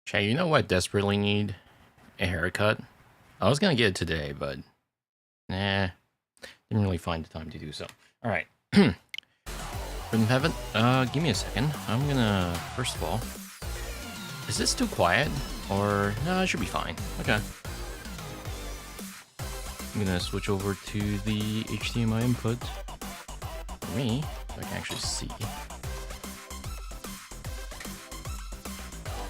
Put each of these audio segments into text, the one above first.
Shay, you know what I desperately need? A haircut. I was gonna get it today, but nah, didn't really find the time to do so. All right, Rhythm Heaven. Give me a second. I'm gonna first of all, is this too quiet or no? It should be fine. Okay. I'm gonna switch over to the HDMI input for me, so I can actually see.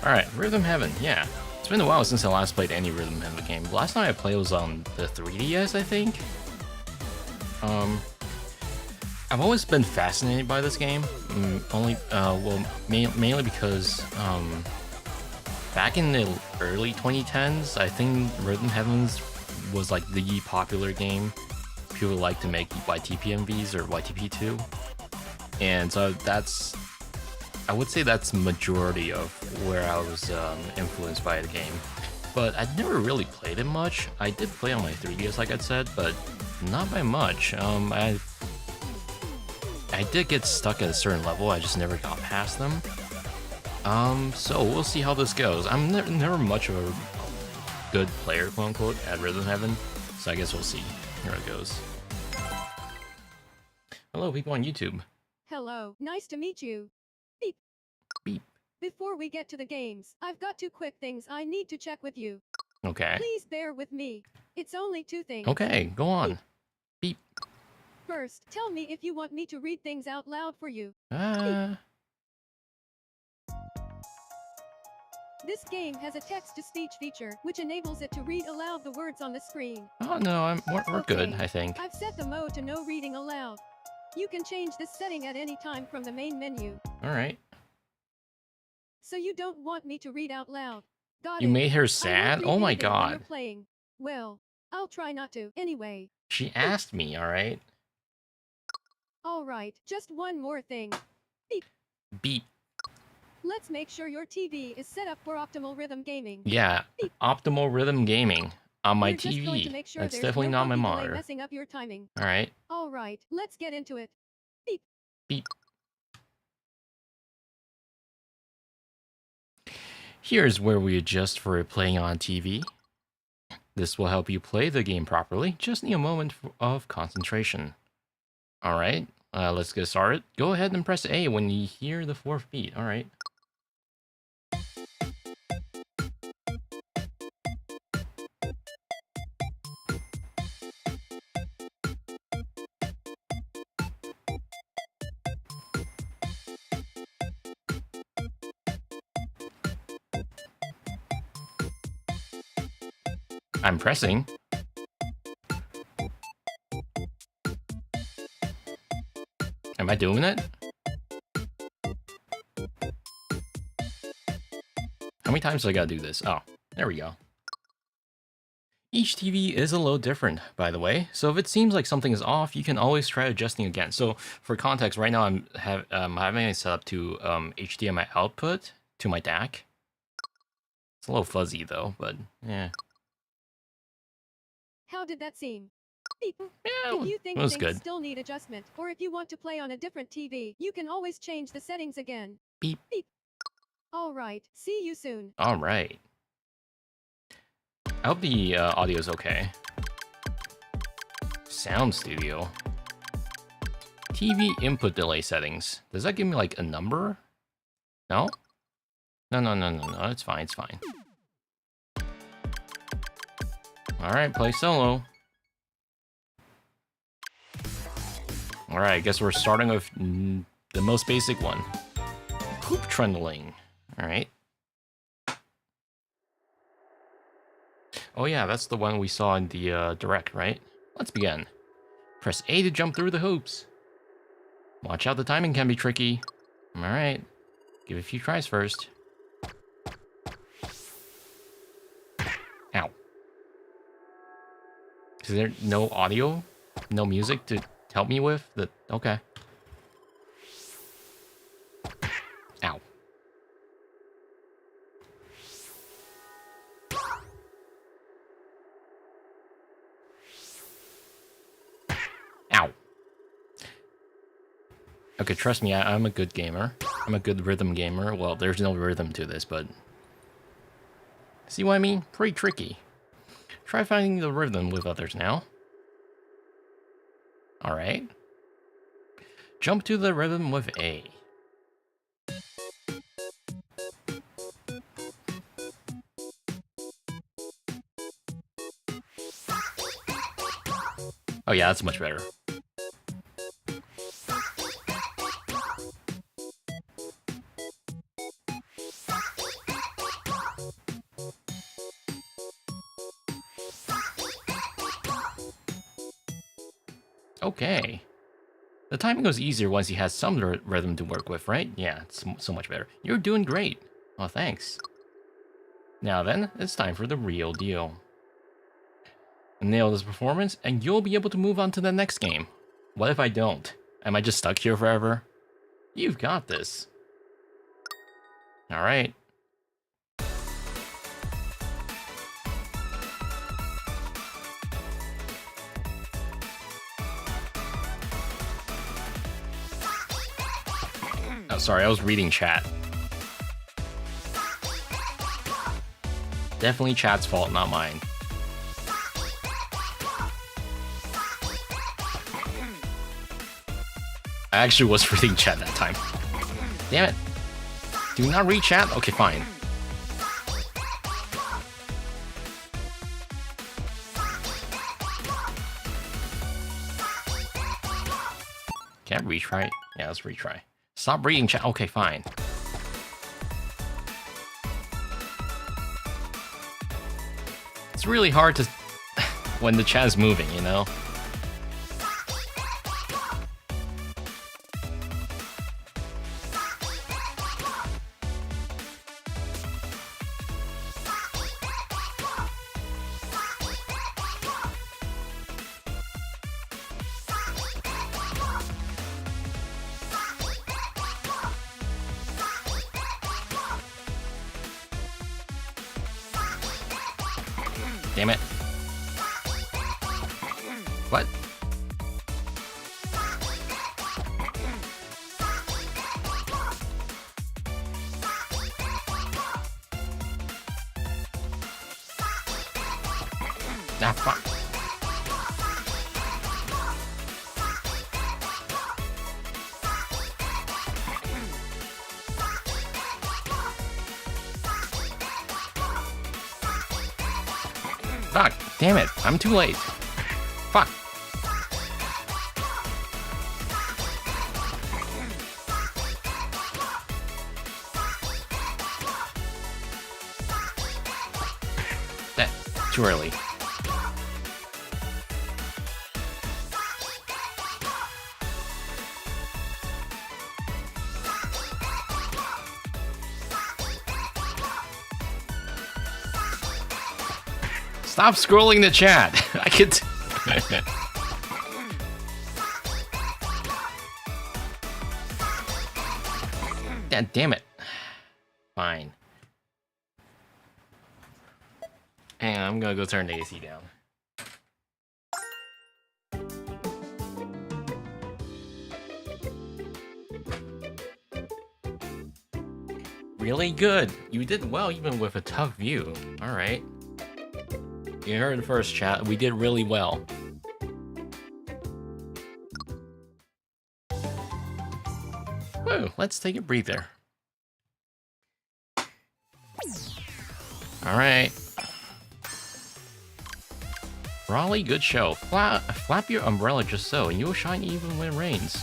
All right, Rhythm Heaven. Yeah. It's been a while since I last played any Rhythm Heaven game. The last time I played was on the 3DS, I think. I've always been fascinated by this game. Mainly because back in the early 2010s, I think Rhythm Heavens was like the popular game. People like to make YTPMVs or YTP2, and so I would say that's majority of where I was influenced by the game. But I'd never really played it much. I did play on my 3DS, like I said, but not by much. I did get stuck at a certain level. I just never got past them. So we'll see how this goes. I'm never much of a good player, quote unquote, at Rhythm Heaven. So I guess we'll see. Here it goes. Hello, people on YouTube. Hello, nice to meet you. Beep. Beep. Before we get to the games, I've got two quick things I need to check with you. Okay. Please bear with me. It's only two things. Okay, go on. Beep. First, tell me if you want me to read things out loud for you. This game has a text-to-speech feature, which enables it to read aloud the words on the screen. Oh no, we're good, I think. I've set the mode to no reading aloud. You can change this setting at any time from the main menu. Alright. So you don't want me to read out loud. Got You it. made her sad? Oh my god. You're playing. Well, I'll try not to, anyway. She asked me, alright? Alright, just one more thing. Beep. Beep. Let's make sure your TV is set up for optimal rhythm gaming. Yeah, Beep. optimal rhythm gaming on my We're just going to TV. make sure That's there's definitely no not my funky delay monitor. messing up your timing. Alright. Alright, let's get into it. Beep. Beep. Here's where we adjust for playing on TV. This will help you play the game properly. Just need a moment of concentration. Alright, let's get started. Go ahead and press A when you hear the fourth beat. Alright. I'm pressing. Am I doing it? How many times do I gotta do this? Oh, there we go. Each TV is a little different, by the way, so if it seems like something is off, you can always try adjusting again. So for context, right now I'm having it set up to HDMI output to my DAC. It's a little fuzzy though, but yeah. How did that seem? Beep. Yeah, if you think it was things good. still need adjustment, or if you want to play on a different TV, you can always change the settings again. Beep. Beep. Alright, see you soon. Alright. I hope the audio is okay. Sound Studio. TV input delay settings. Does that give me like a number? No? No, it's fine, it's fine. Alright, play solo. Alright, I guess we're starting with the most basic one. Hoop trundling. Alright. Oh yeah, that's the one we saw in the direct, right? Let's begin. Press A to jump through the hoops. Watch out, the timing can be tricky. Alright. Give it a few tries first. Ow. Is there no audio? No music to help me with? Okay. Ow. Ow. Okay, trust me, I'm a good gamer. I'm a good rhythm gamer. Well, there's no rhythm to this, but See what I mean? Pretty tricky. Try finding the rhythm with others now. Alright. Jump to the rhythm with A. Oh yeah, that's much better. Okay. The timing goes easier once he has some rhythm to work with, right? Yeah, it's so much better. You're doing great. Oh, thanks. Now then, it's time for the real deal. Nail this performance, and you'll be able to move on to the next game. What if I don't? Am I just stuck here forever? You've got this. Alright. Oh, sorry, I was reading chat. Definitely chat's fault, not mine. I actually was reading chat that time. Damn it. Do not read chat? Okay, fine. Can't retry? Yeah, let's retry. Stop reading chat. Okay, fine. It's really hard to... when the chat is moving, you know? Damn it. What? Ah, fuck. Fuck, damn it, I'm too late. Fuck. That, too early. Stop scrolling the chat. I could. God damn it. Fine. Hang on, I'm gonna go turn the AC down. Really good. You did well even with a tough view. Alright. You heard it first, chat. We did really well. Woo, let's take a breather. Alright. Raleigh, good show. Flap your umbrella just so, and you'll shine even when it rains.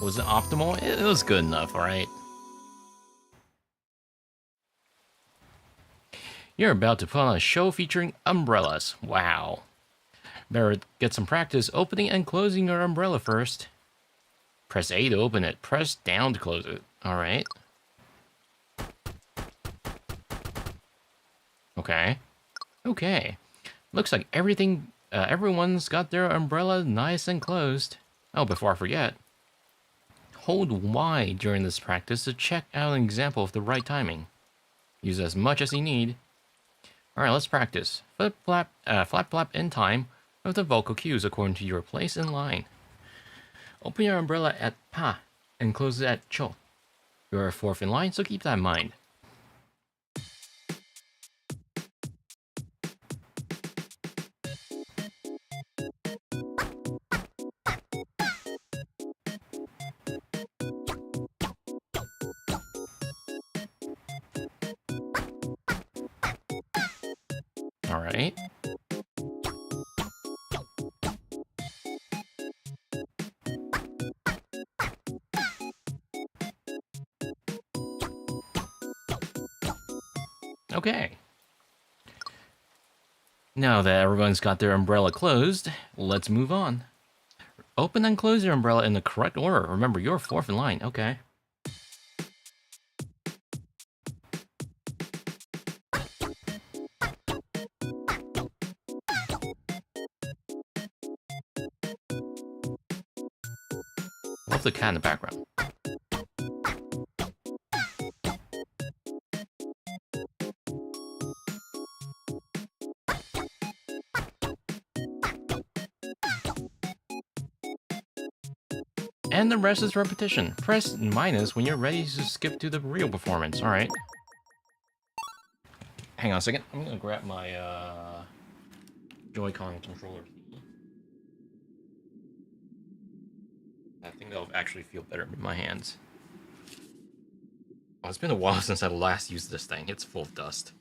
Was it optimal? It was good enough, alright? You're about to put on a show featuring umbrellas. Wow. Better get some practice opening and closing your umbrella first. Press A to open it. Press down to close it. Alright. Okay. Okay. Looks like everyone's got their umbrella nice and closed. Oh, before I forget. Hold Y during this practice to check out an example of the right timing. Use as much as you need. Alright, let's practice. Flap, flap in time with the vocal cues according to your place in line. Open your umbrella at Pa and close it at Cho. You're fourth in line, so keep that in mind. Alright. Okay. Now that everyone's got their umbrella closed, let's move on. Open and close your umbrella in the correct order. Remember, you're fourth in line. Okay. Love the cat in the background. And the rest is repetition. Press minus when you're ready to skip to the real performance. Alright. Hang on a second. I'm gonna grab my Joy-Con controller. I think that'll actually feel better in my hands. Oh, it's been a while since I last used this thing. It's full of dust.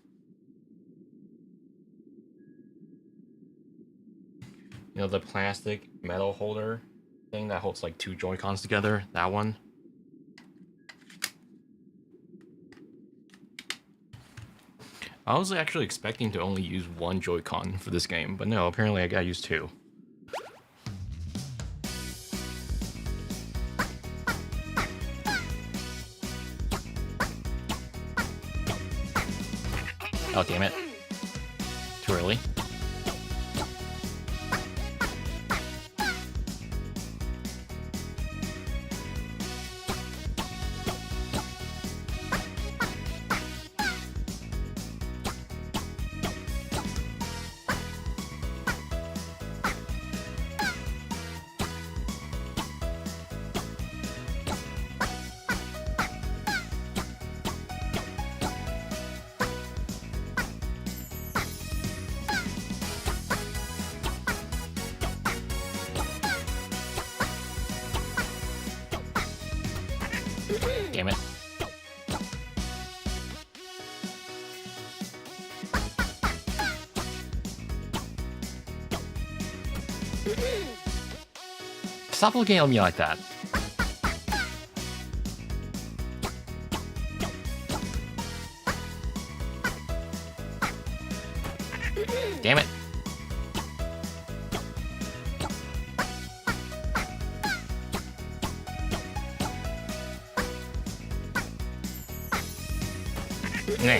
You know the plastic metal holder thing that holds like two Joy-Cons together? That one? I was actually expecting to only use one Joy-Con for this game, but no, apparently I gotta use two. Oh, damn it. Too early. Damn it. Stop looking at me like that. Damn it. Nah.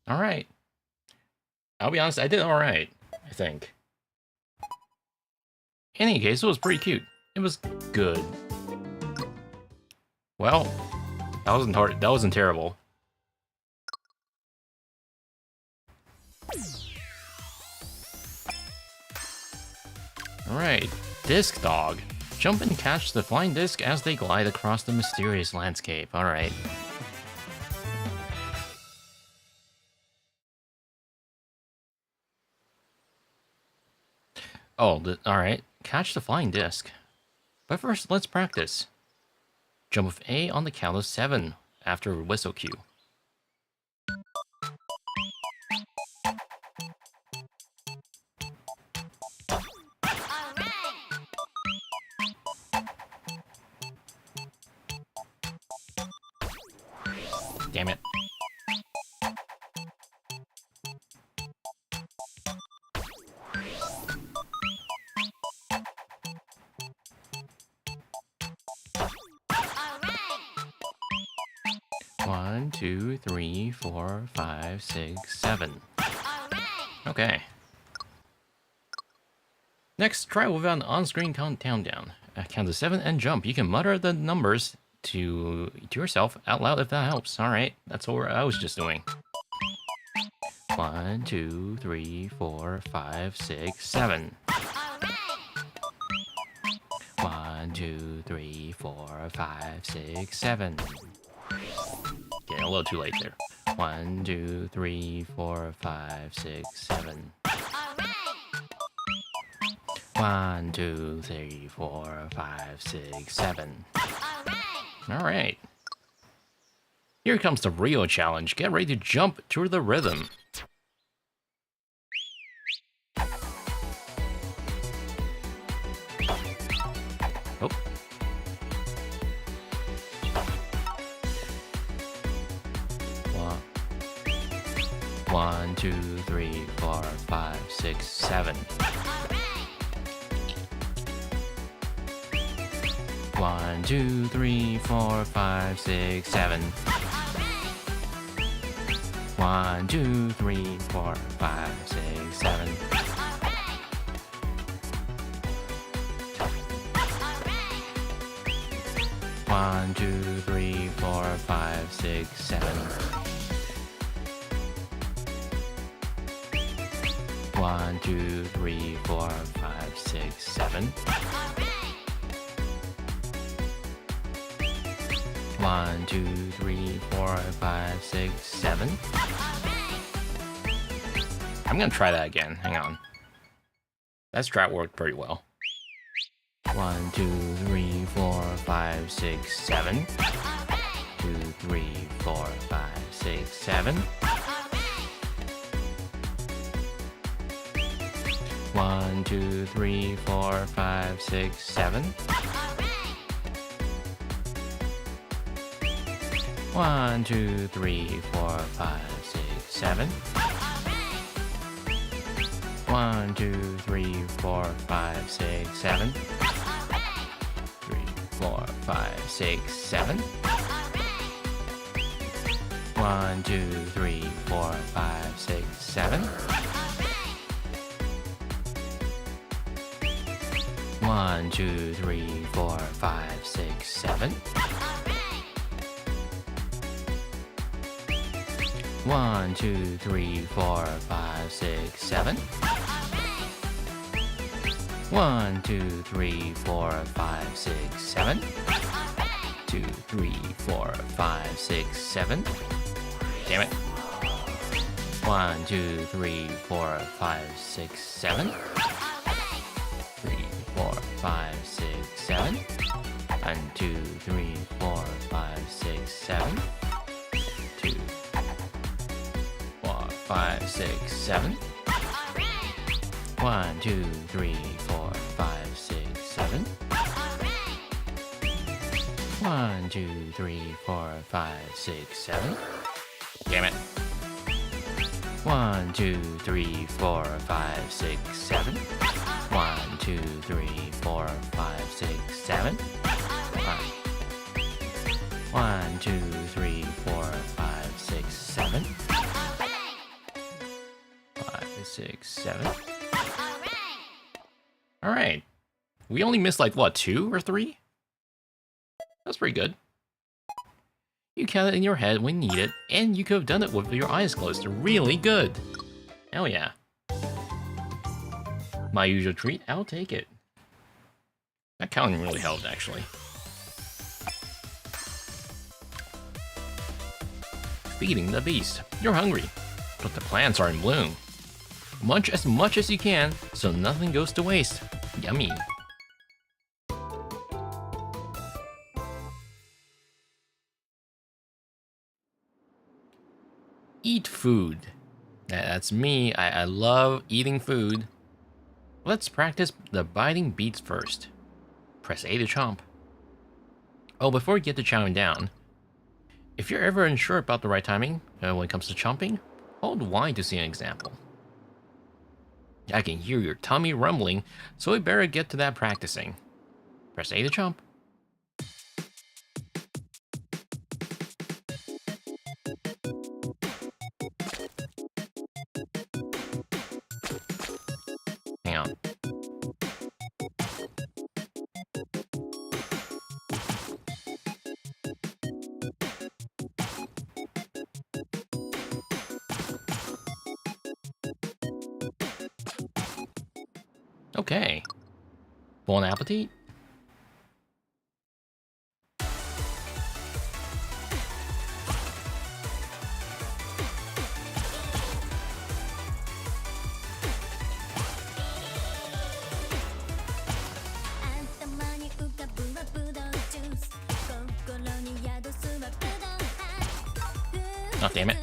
Alright. I'll be honest, I did alright, I think. In any case, it was pretty cute. It was good. Well, that wasn't hard. That wasn't terrible. Alright, Disc Dog. Jump and catch the flying disc as they glide across the mysterious landscape. Alright. Oh, alright. Catch the flying disc. But first, let's practice. Jump with A on the count of 7 after whistle cue. Damn it. One, 2, 3, 4, 5, 6, 7. Okay. Next, try without an on-screen countdown down. Count to 7 and jump. You can mutter the numbers to yourself out loud if that helps. Alright, that's what I was just doing. 1, 2, 3, 4, 5, 6, 7. 1, 2, 3, 4, 5, 6, 7. Getting a little too late there. 1, 2, 3, 4, 5, 6, 7. 1, 2, 3, 4, 5, 6, 7. Alright. Here comes the real challenge. Get ready to jump to the rhythm. Oh. One, 2, 3, 4, 5, 6, 7. 1, 2, 3, 4, 5, 6, 7. 1, 2, 3, 4, 5, 6, 7. 1, 2, 3, 4, 5, 6, 7. 1, 2, 3, 4, 5, 6, 7. 1, 2, 3, 4, 5, 6, 7. I'm gonna try that again. Hang on. That strat worked pretty well. 1, 2, 3, 4, 5, 6, 7. 2, 3, 4, 5, 6, 7. 1, 2, 3, 4, 5, 6, 7. 1, 2, 3, 4, 5, 6, 7. 1, 2, 3, 4, 5, 6, 7. 3, 4, 5, 6, 7. 1, 2, 3, 4, 5, 6, 7. 1, 2, 3, 4, 5, 6, 7. 1, 2, 3, 4, 5, 6, 7. 1, 2, 3, 4, 5, 6, 7. 2, 3, 4, 5, 6, 7. Damn it. 1, 2, 3, 4, 5, 6, 7. 3, 4, 5, 6, 7. 1, 2, 3, 4, 5, 6, 7. 2, 4, 5, 6, 7. 1, 2, 3, 4, 5, 6, 7. 1, 2, 3, 4, 5, 6, 7. Damn it. 1, 2, 3, 4, 5, 6, 7. 1, 2, 3, 4, 5, 6, 7. 1, 2, 3, 4, 5, 6, 7. 5, 6, 7. Alright. We only missed like, what, 2 or 3? That's pretty good. You count it in your head when needed, and you could have done it with your eyes closed. Really good. Hell yeah. My usual treat, I'll take it. That counting really helped, actually. Feeding the beast. You're hungry, but the plants are in bloom. Munch as much as you can, so nothing goes to waste. Yummy. Eat food. That's me. I love eating food. Let's practice the biting beats first. Press A to chomp. Oh, before we get to chowing down, if you're ever unsure about the right timing when it comes to chomping, hold Y to see an example. I can hear your tummy rumbling, so we better get to that practicing. Press A to chomp. Hang on. Okay. Bon appetit. Oh, damn it.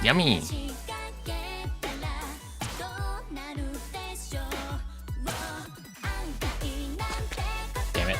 Yummy. Damn it.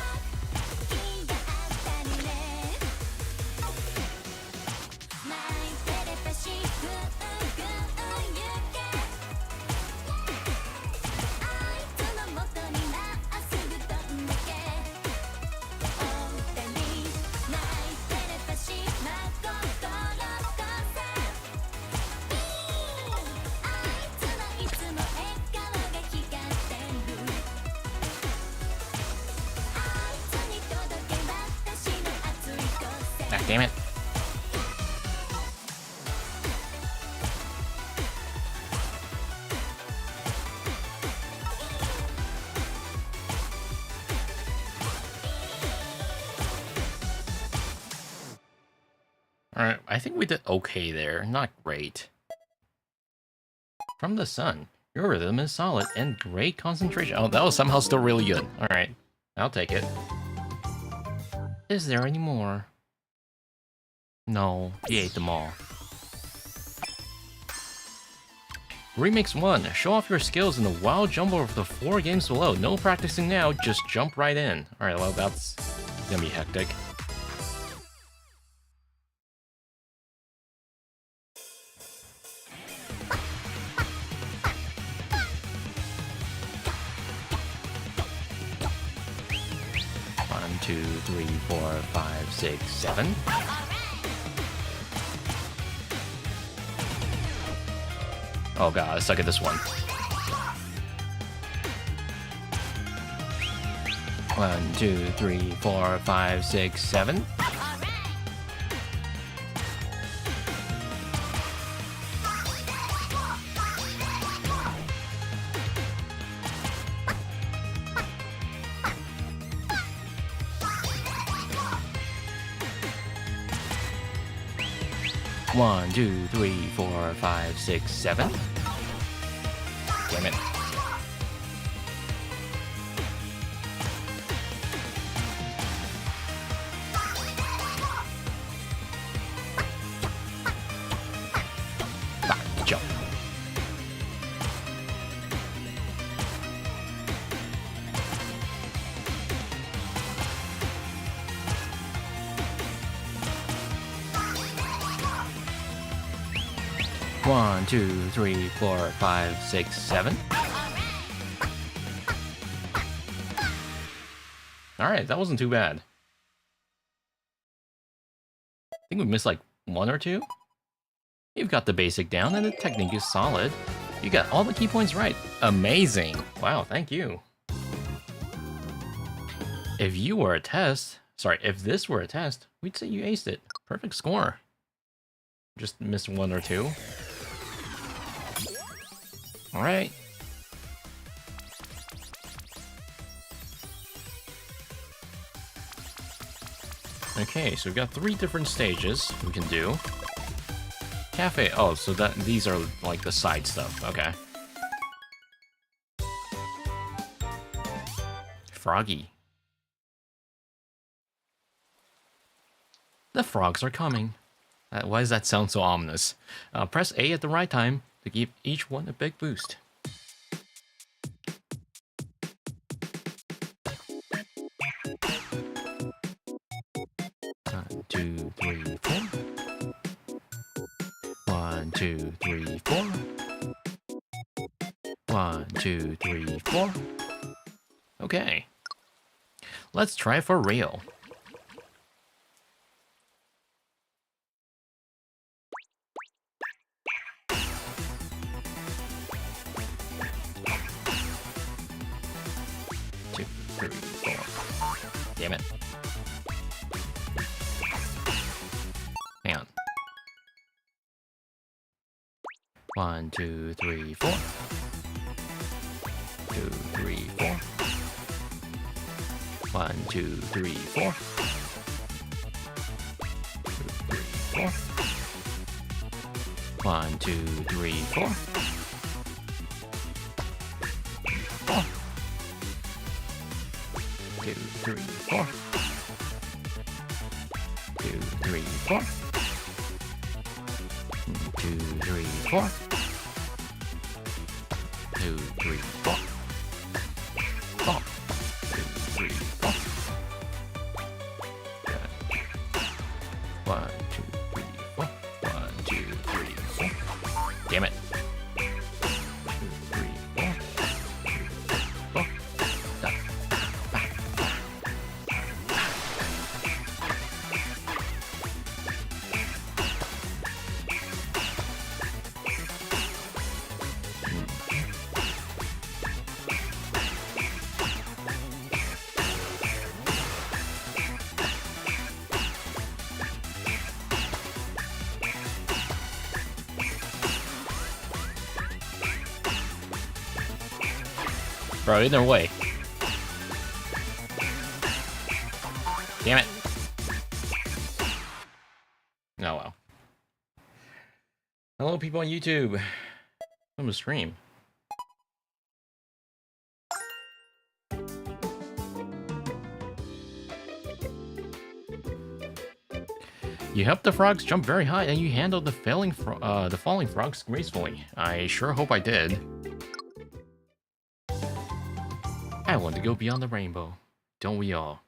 Ah, damn it. Alright, I think we did okay there. Not great. From the sun. Your rhythm is solid and great concentration. Oh, that was somehow still really good. Alright, I'll take it. Is there any more? No, he ate them all. Remix 1. Show off your skills in the wild jumble of the 4 games below. No practicing now, just jump right in. Alright, well, that's gonna be hectic. One, two, three, 4, 5, 6, 7. Oh god, I suck at this one. 1, 2, 3, 4, 5, 6, 7. One, 2, 3, 4, 5, 6, 7. Damn it. Back, jump. One, 2, 3, 4, 5, 6, 7. Alright, that wasn't too bad. I think we missed like 1 or 2. You've got the basic down and the technique is solid. You got all the key points right. Amazing. Wow, thank you. If this were a test, we'd say you aced it. Perfect score. Just missed 1 or 2. Alright. Okay, so we've got 3 different stages we can do. Cafe, oh, so these are like the side stuff, okay. Froggy. The frogs are coming. Why does that sound so ominous? Press A at the right time to give each one a big boost. One, 2, 3, 4. 1, 2, 3, 4. 1, 2, 3, 4. Okay. Let's try for real. Damn it. Hang on. 1, 2, 3, 4. 2, 3, 4. 1, 2, 3, 4. 2, 3, 4. 1, 2, 3, 4. 4. 2, 3, 4. 2, 3, 4. 2, 3, 4. 2, 3, 4. 4. 2, 3, 4. 1, 2, 3, 4. 1, 2, 3, 4. Damn it. 2, 3, 4. 4. Bro, either way. Damn it. Oh well. Hello, people on YouTube. I'm gonna stream. You helped the frogs jump very high, and you handled the falling frogs gracefully. I sure hope I did. I want to go beyond the rainbow. Don't we all?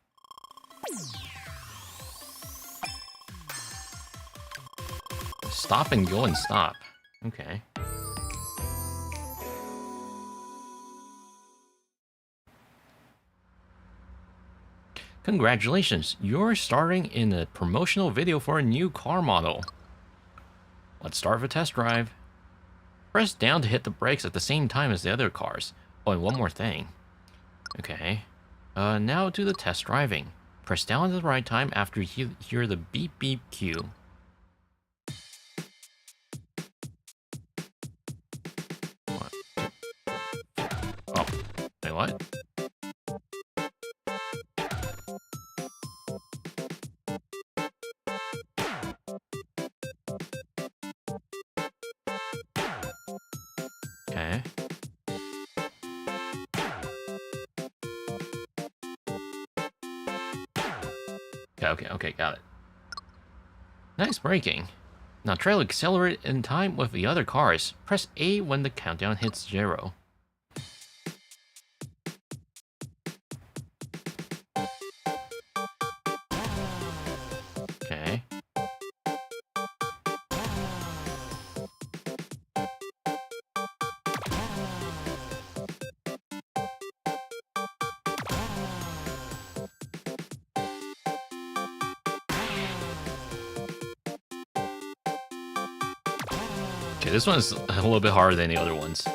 Stop and go and stop. Okay. Congratulations, you're starring in a promotional video for a new car model. Let's start with a test drive. Press down to hit the brakes at the same time as the other cars. Oh, and one more thing. Okay. Now do the test driving. Press down at the right time after you hear the beep beep cue. Oh, wait, what? Okay. Okay, got it. Nice braking. Now try to accelerate in time with the other cars. Press A when the countdown hits 0. Okay. Okay, this one's a little bit harder than the other ones.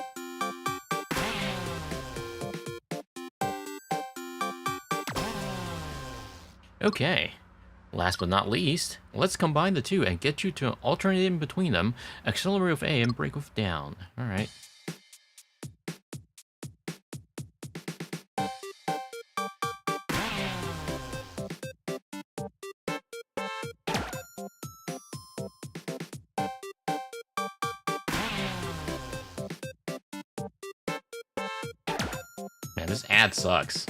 Okay, last but not least, let's combine the two and get you to alternate in between them. Accelerate with A and brake with down. Alright. Man, this ad sucks.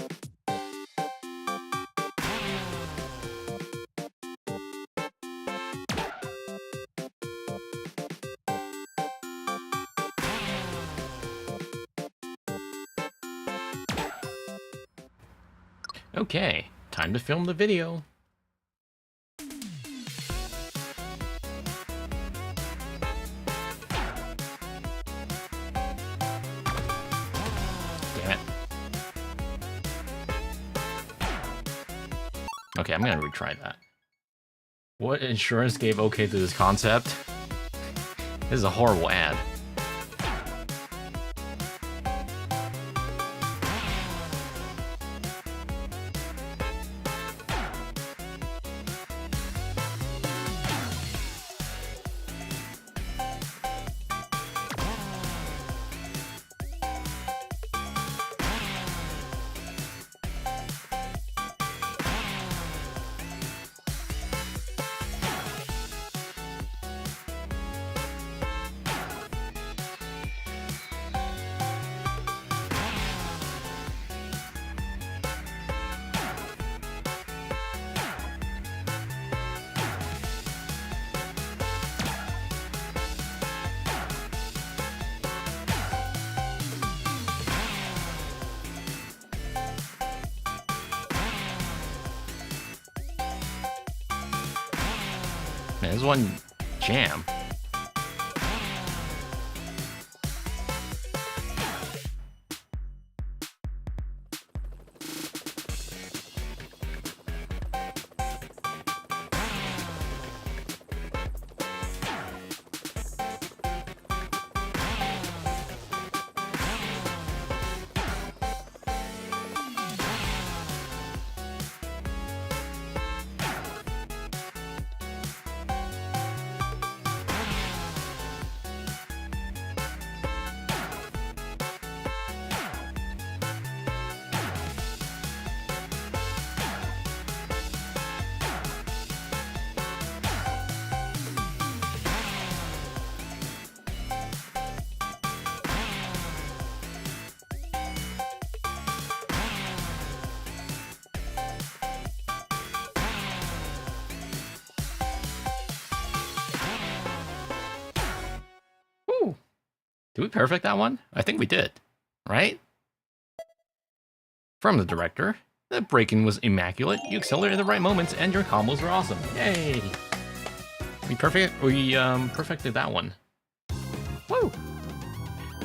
Okay, time to film the video. Damn it. Okay, I'm gonna retry that. What insurance gave okay to this concept? This is a horrible ad. Man, this one jam. Ooh. Did we perfect that one? I think we did, right? From the director, the break-in was immaculate, you accelerated the right moments, and your combos were awesome. Yay! We perfected that one. Woo!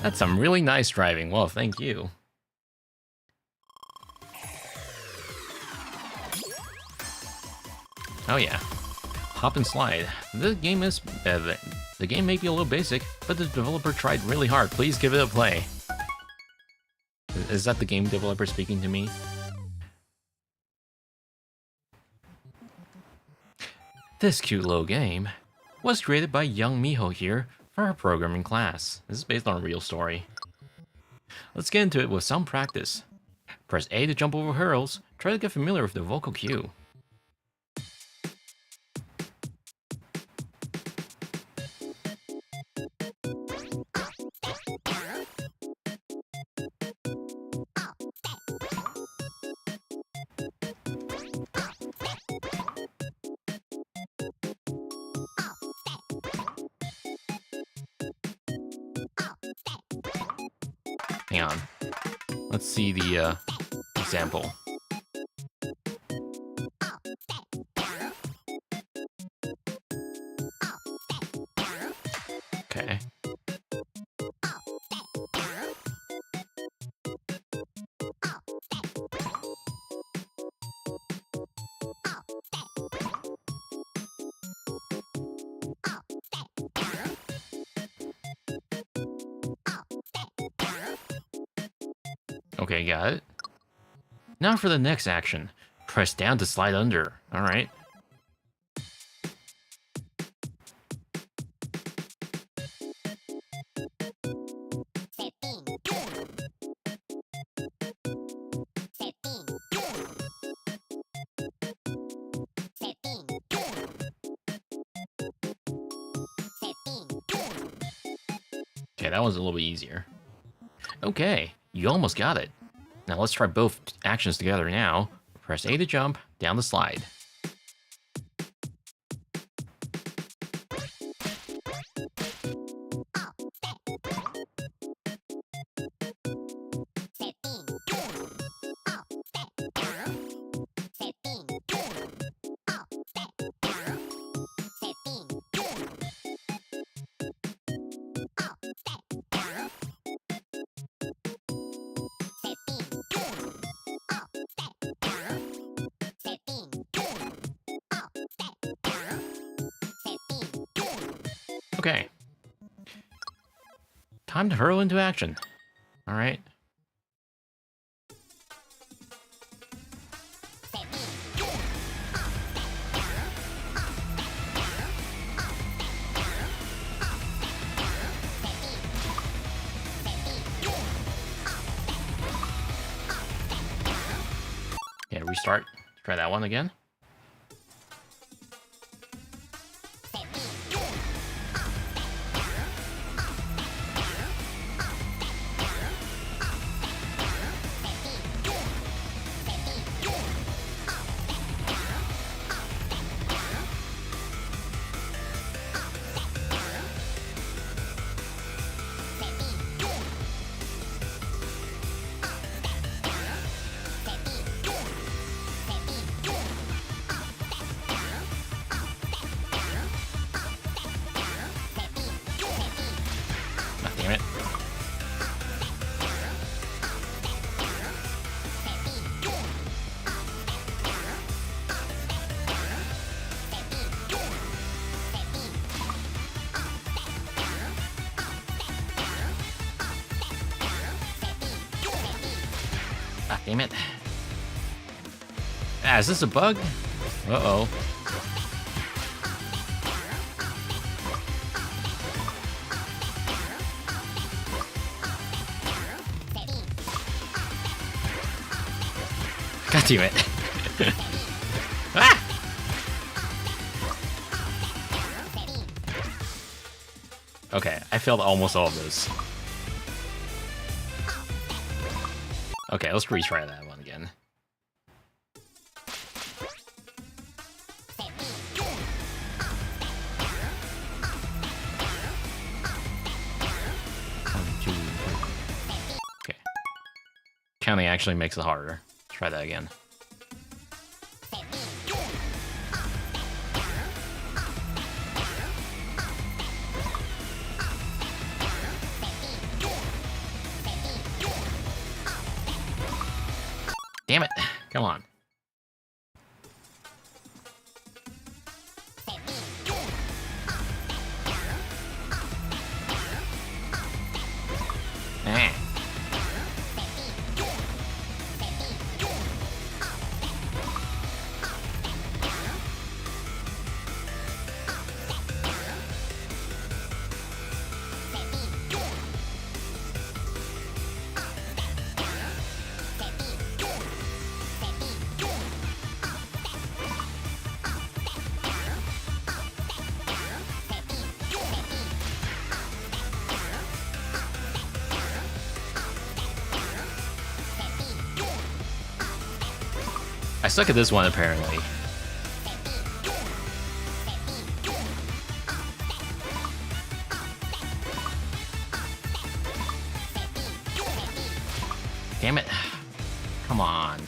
That's some really nice driving. Well, thank you. Oh yeah. Hop and slide. The game may be a little basic, but the developer tried really hard. Please give it a play. Is that the game developer speaking to me? This cute little game was created by young Miho here for her programming class. This is based on a real story. Let's get into it with some practice. Press A to jump over hurdles. Try to get familiar with the vocal cue. Hang on. Let's see the example. Okay. Okay, got it. Now for the next action. Press down to slide under. Alright. Okay, that was a little bit easier. Okay, you almost got it. Now let's try both actions together now. Press A to jump, down the slide. Okay. Time to hurl into action. Alright. Yeah, restart. Try that one again. Ah, damn it. Ah, is this a bug? Uh-oh. God damn it. Ah! Okay, I failed almost all of those. Okay, let's retry that one again. Okay. Counting actually makes it harder. Try that again. Damn it. Come on. Eh. I suck at this one, apparently. Damn it. Come on.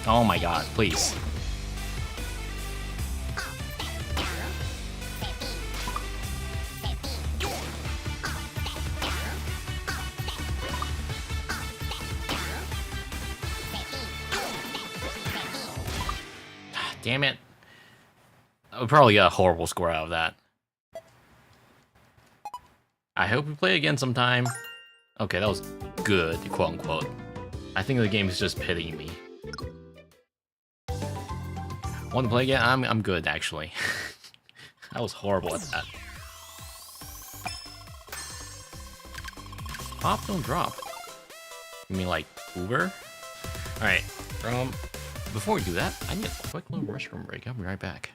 Oh my god, please. Damn it. I would probably get a horrible score out of that. I hope we play again sometime. Okay, that was good, quote unquote. I think the game is just pitying me. Want to play again? I'm good, actually. I was horrible at that. Pop, don't drop. You mean like Uber? Alright, before we do that, I need a quick little restroom break. I'll be right back.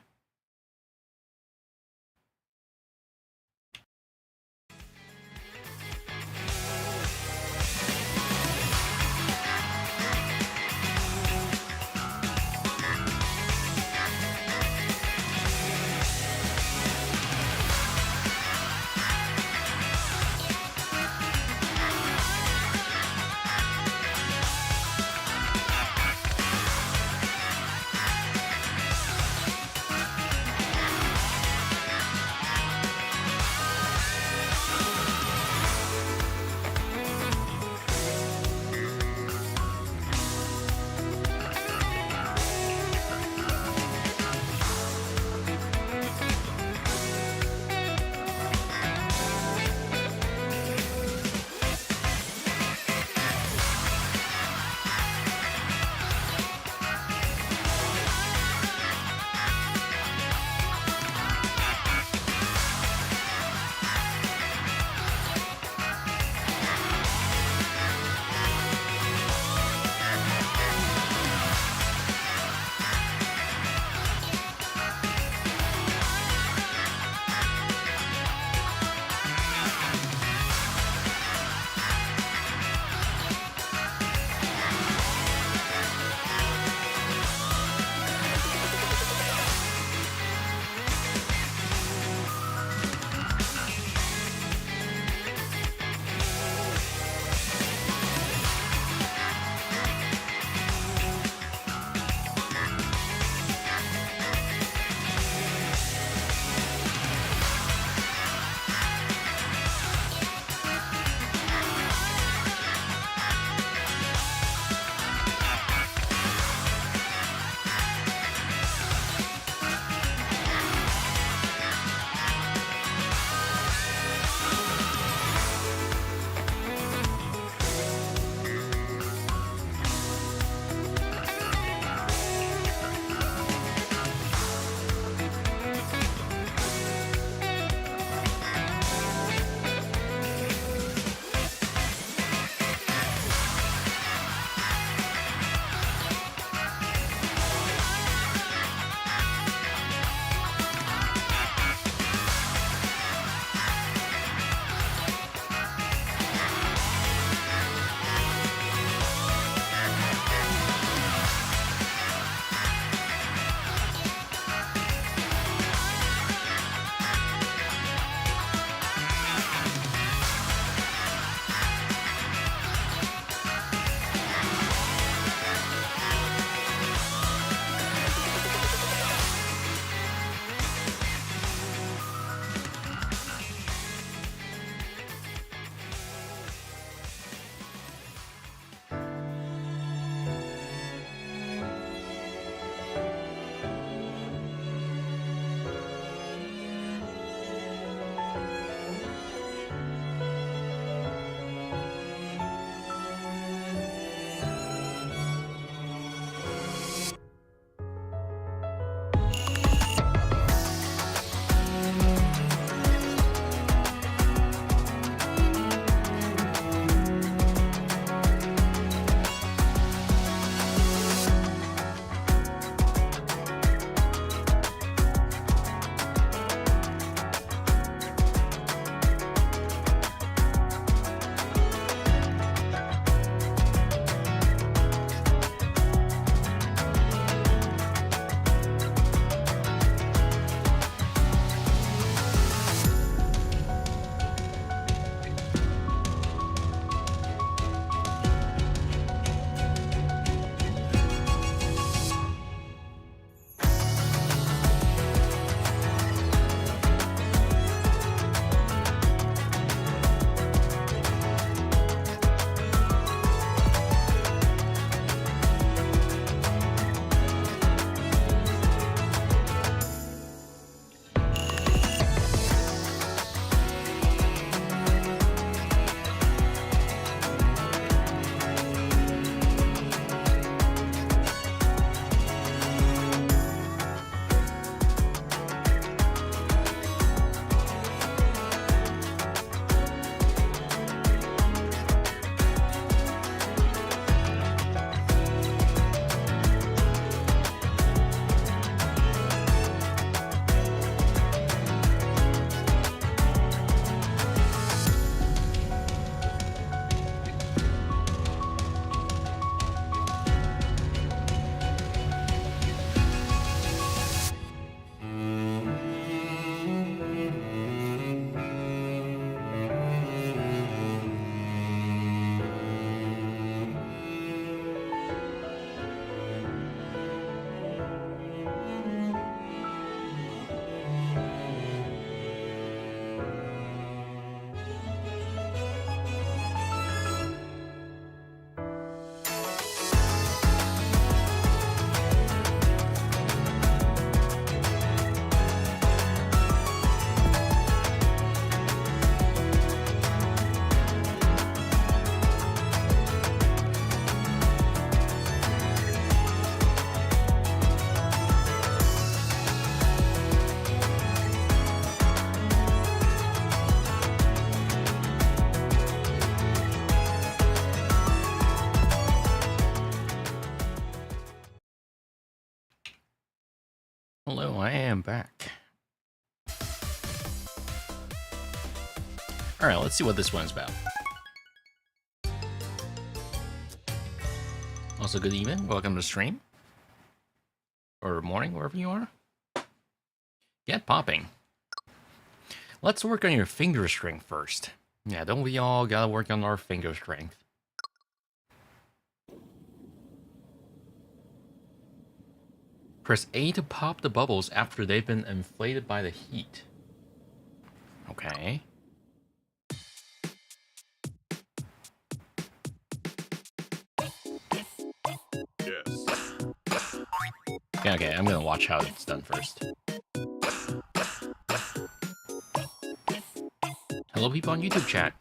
Hello, I am back. Alright, let's see what this one's about. Also, good evening. Welcome to the stream. Or morning, wherever you are. Get popping. Let's work on your finger strength first. Yeah, don't we all gotta work on our finger strength? Press A to pop the bubbles after they've been inflated by the heat. Okay. Yes. Okay, I'm gonna watch how it's done first. Hello, people on YouTube chat.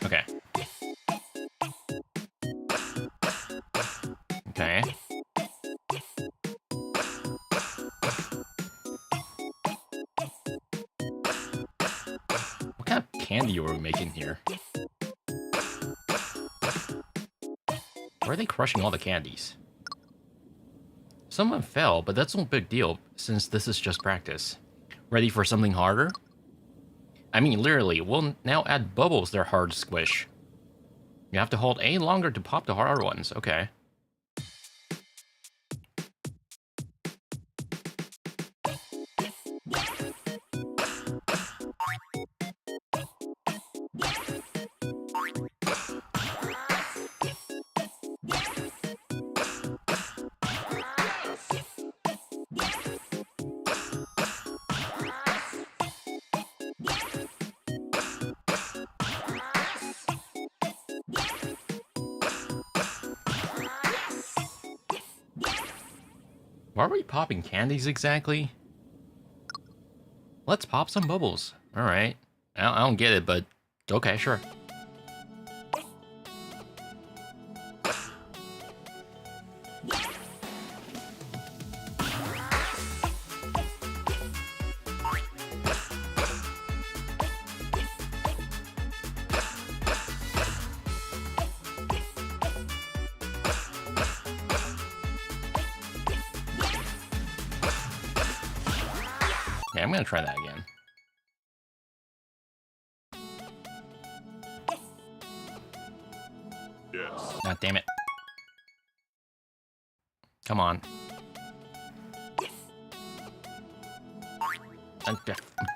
Okay. Okay. What kind of candy are we making here? Why are they crushing all the candies? Someone fell, but that's no big deal since this is just practice. Ready for something harder? I mean, literally, we'll now add bubbles that are hard to squish. You have to hold A longer to pop the hard ones. Okay. Why are we popping candies exactly? Let's pop some bubbles. Alright. I don't get it, but okay, sure. Yeah, I'm gonna try that again. Yes. Ah, damn it. Come on.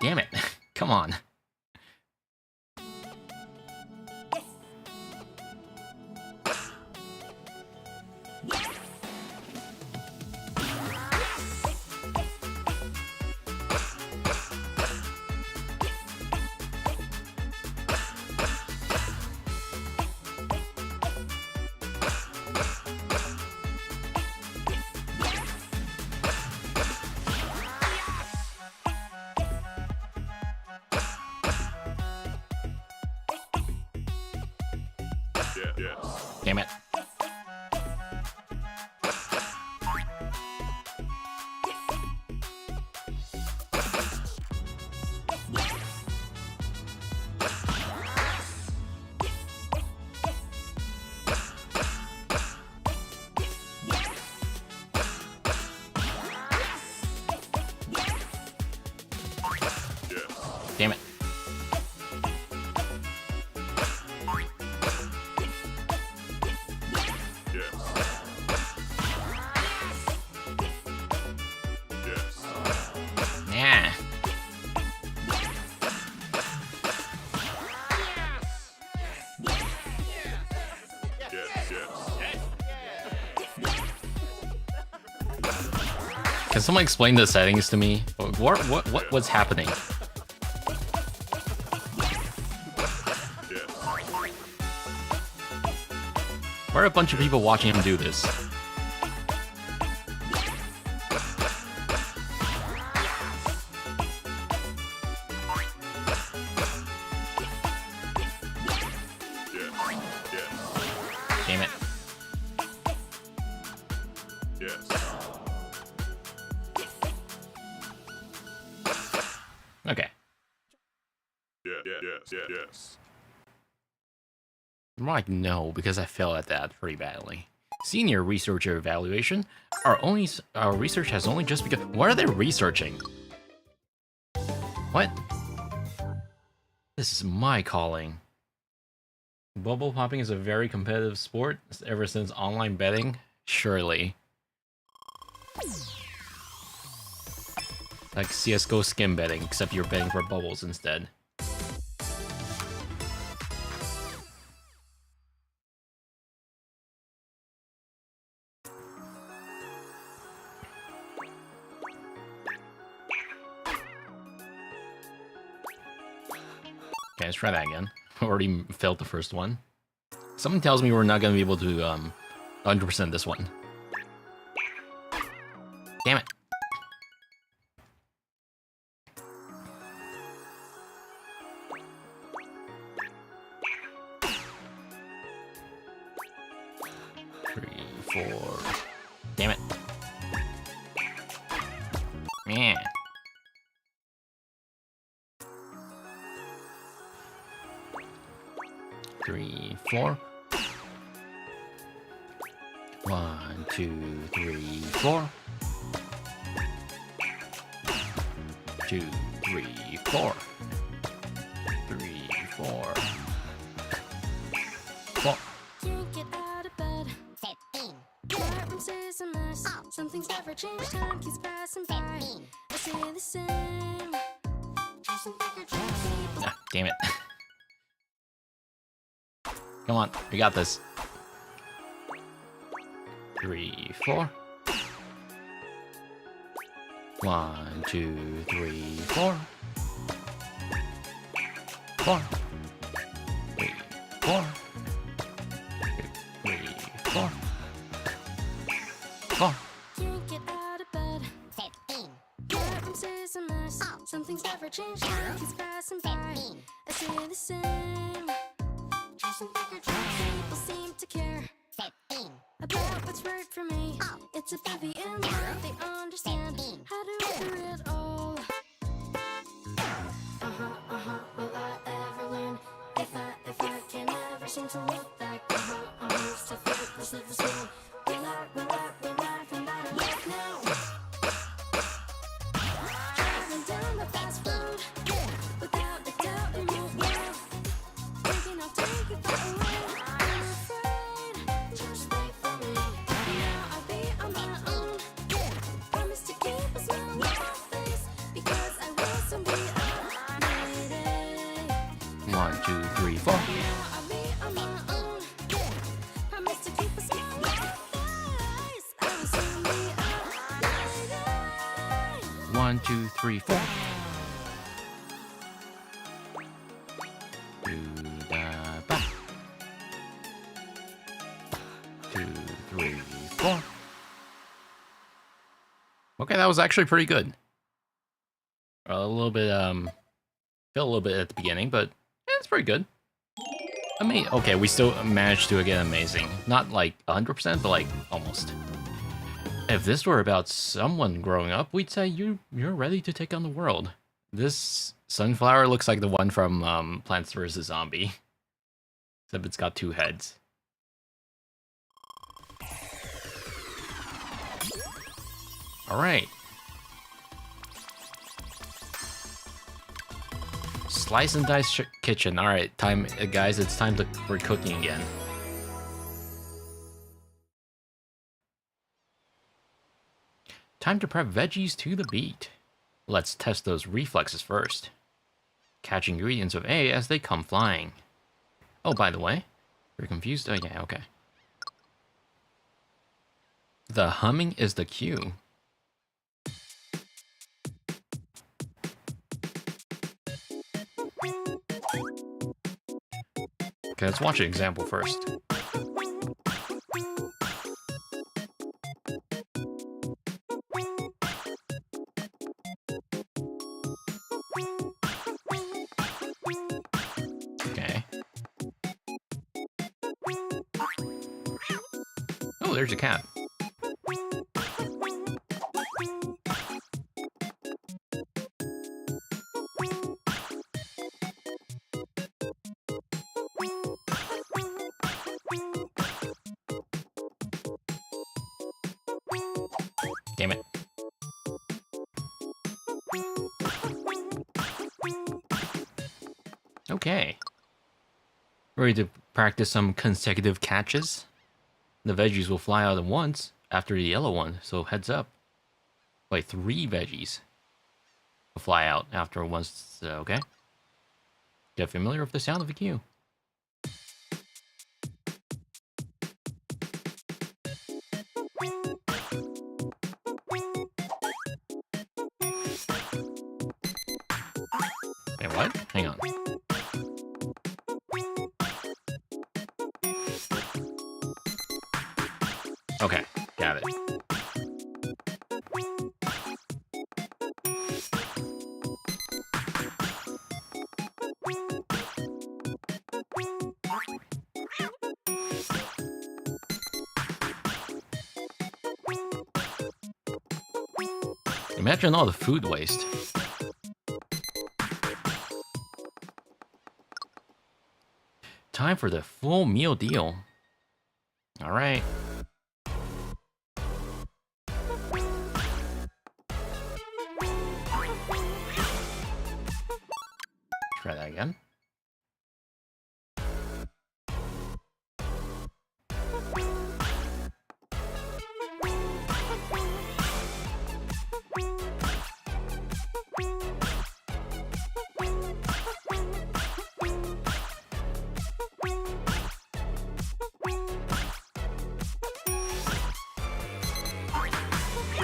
Damn it. Come on. Yeah. Yes. Damn it. Yes. Damn it. Yes. Yes. Yeah. Yes. Yes. Can someone explain the settings to me? What's happening? Yes. Why are a bunch of people watching him do this? Yes. Yes. Damn it. Yes. Okay. Yeah. Yes. Yes. Yes. I'm like, no, because I failed at that pretty badly. Senior researcher evaluation. Our research has only just begun. What are they researching? What? This is my calling. Bubble popping is a very competitive sport ever since online betting. Surely. Like CSGO skin betting, except you're betting for bubbles instead. Okay, let's try that again. Already failed the first one. Something tells me we're not going to be able to 100% this one. Damn it. Three, 4. Damn it. Man. Three, 4. 1, 2, 3, 4. 2, 3, 4. 3, 4. 4. Can't get out of bed. 15. Bedroom stays a mess. Something's never changed. Time keeps passing by. 15. I say the same. Ah, damn it. Come on, we got this. 3, 4. 1, 2, 3, 4. 4. 3, 4. 3, 4. 4. Can't get out of bed. 15. Bedroom stays a mess. Something's never changed. Time keeps passing by. 15. I say the same. People seem to care. 15. About what's right for me. It's a bevy in love. They understand 15. How to go through it all. Will I ever learn? If I can never seem to look back. Stuff like this never slow. Will I find out right now? Driving down the fast road. Without a doubt in your world. Thinking I'll take it far away. I'm afraid. Just wait for me. Now I'll be on my own. Promise to keep a smile on my face. Because I will soon be a lady. 1, 2, 3, 4. Now I'll be on my own. Promise to keep a smile on my face. I will soon be a lady. 1, 2, 3, 4. Do da ba. 2, 3, 4. Okay, that was actually pretty good. A little bit felt a little bit at the beginning, but yeah, it's pretty good. Okay, we still managed to get amazing. Not like 100%, but like almost. If this were about someone growing up, we'd say you're ready to take on the world. This sunflower looks like the one from Plants vs. Zombie. Except it's got 2 heads. Alright. Slice and dice kitchen. Alright, time, guys, it's time for cooking again. Time to prep veggies to the beat. Let's test those reflexes first. Catch ingredients with A as they come flying. Oh, by the way, you're confused? Oh, yeah, okay. The humming is the cue. Okay, let's watch an example first. Okay. Oh, there's a cat. Okay. Ready to practice some consecutive catches? The veggies will fly out at once after the yellow one, so heads up. Wait, 3 veggies will fly out after once, okay? Get familiar with the sound of the cue. Wait, what? Hang on. Okay, got it. Imagine all the food waste. Time for the full meal deal. All right. Try that again.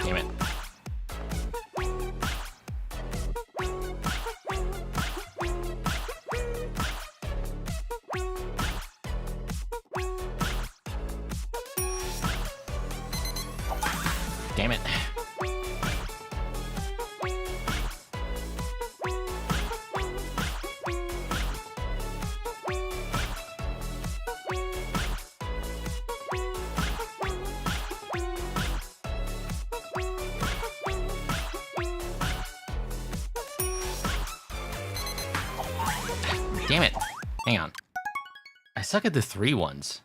Damn it. Damn it. Damn it. Hang on. I suck at the 3 ones.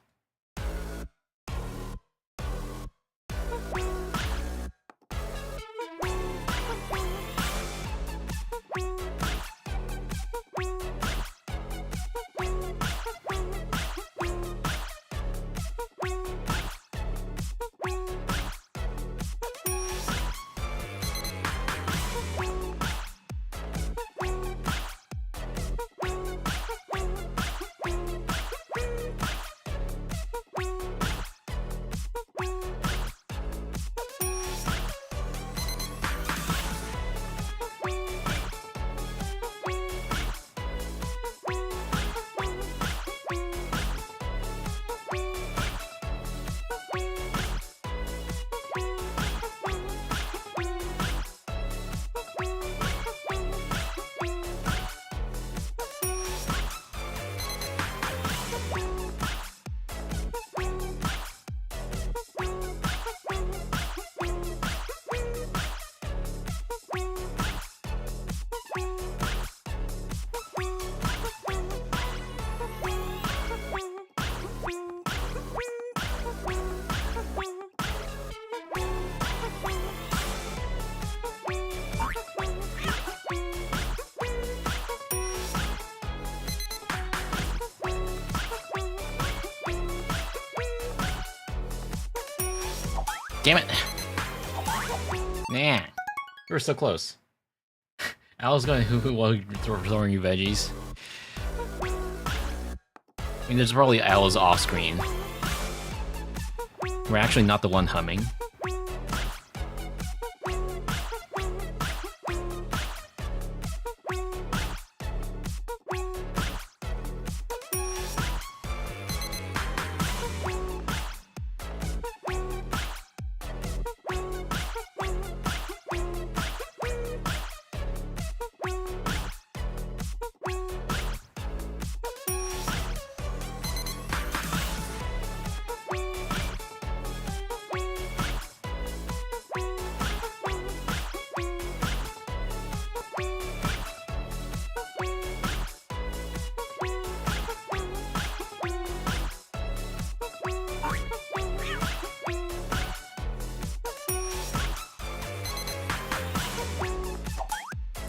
Damn it. Nah. We were so close. I was going to throwing you veggies. I mean, there's probably Alice off screen. We're actually not the one humming.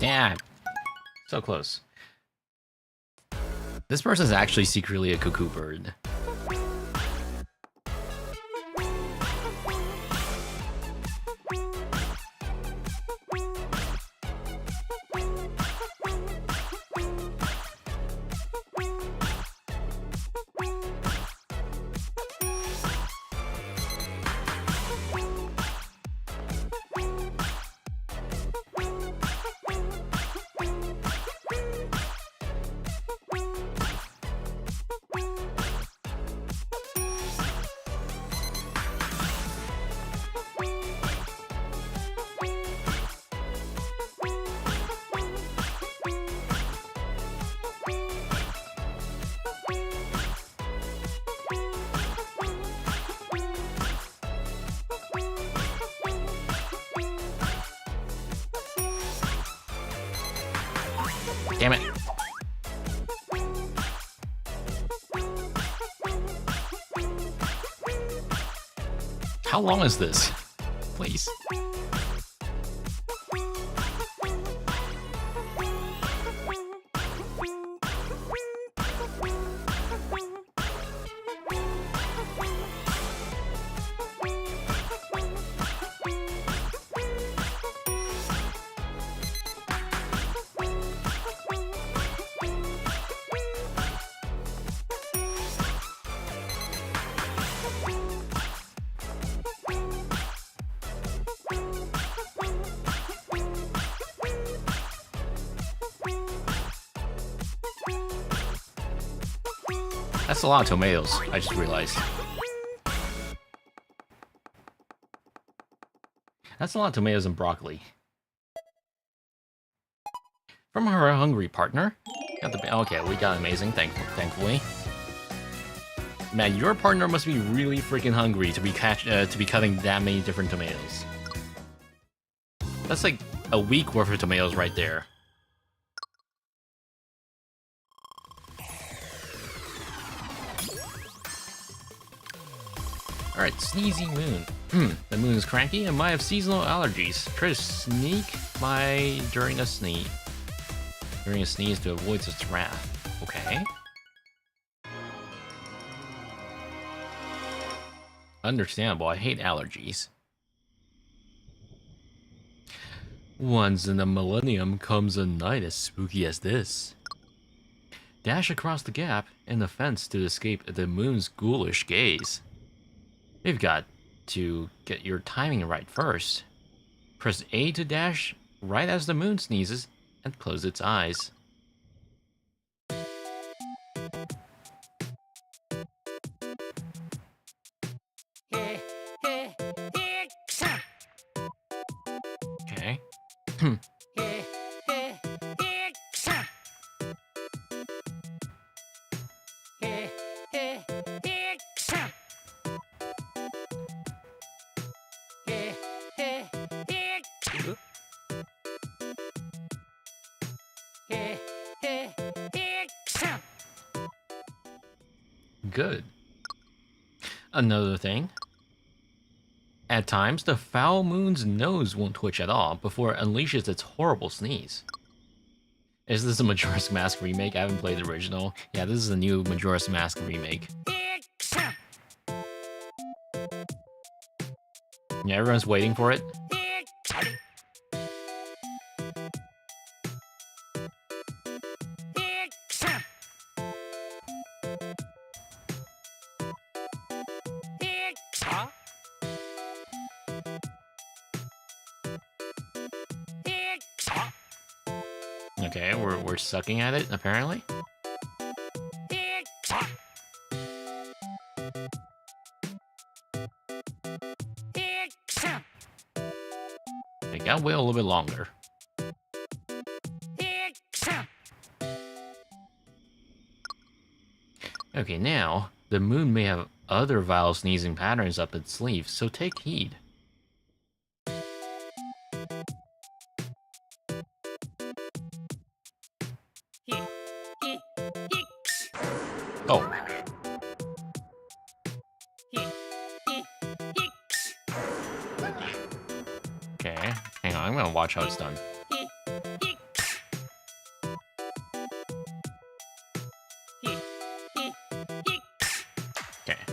Damn. So close. This person's actually secretly a cuckoo bird. Damn it. How long is this? Please. That's a lot of tomatoes, I just realized. That's a lot of tomatoes and broccoli. From her hungry partner? Got the okay, we got amazing, thankfully. Man, your partner must be really freaking hungry to be cutting that many different tomatoes. That's like a week worth of tomatoes right there. Alright, Sneezy Moon. The moon is cranky and might have seasonal allergies. Try to sneak by during a sneeze to avoid its wrath. Okay. Understandable, I hate allergies. Once in a millennium comes a night as spooky as this. Dash across the gap in the fence to escape the moon's ghoulish gaze. You've got to get your timing right first. Press A to dash right as the moon sneezes and close its eyes. Okay. Good. Another thing. At times, the foul moon's nose won't twitch at all before it unleashes its horrible sneeze. Is this a Majora's Mask remake? I haven't played the original. Yeah, this is a new Majora's Mask remake. Yeah, everyone's waiting for it. Okay, we're sucking at it, apparently. I gotta wait a little bit longer. Okay, now, the moon may have other vile sneezing patterns up its sleeve, so take heed. Oh. Okay, hang on, I'm gonna watch how it's done.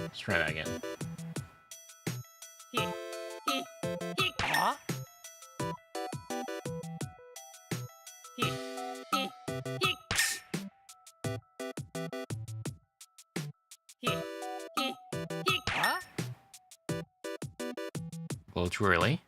Let's try that again. A little too early.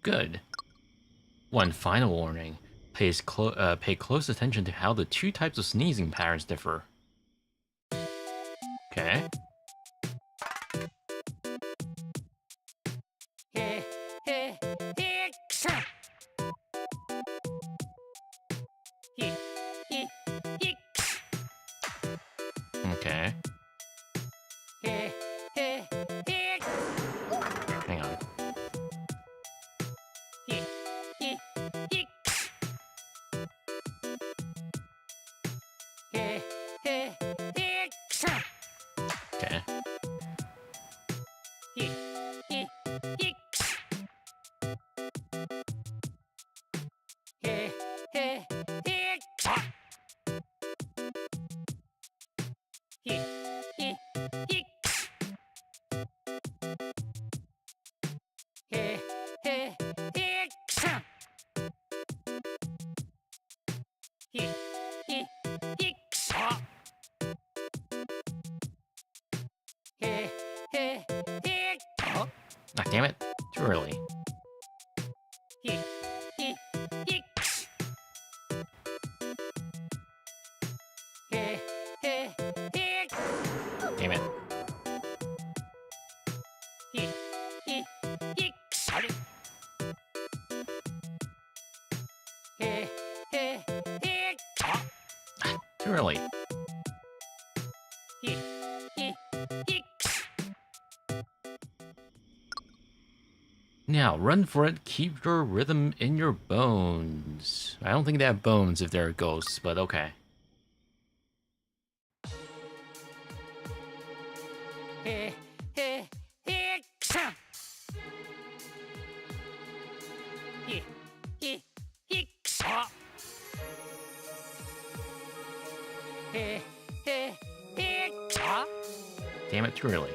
Good. One final warning. Pay close attention to how the two types of sneezing patterns differ. Okay. Okay. Hang on. Okay. Ah, damn it. Too early. Damn it. Too early. Now, run for it. Keep your rhythm in your bones. I don't think they have bones if they're ghosts, but okay. Damn it, too early.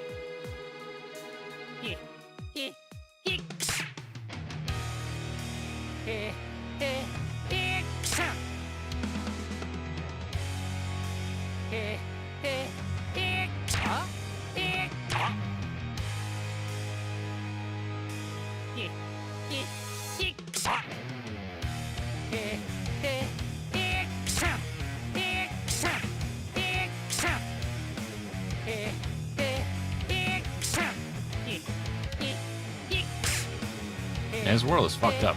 And his world is fucked up.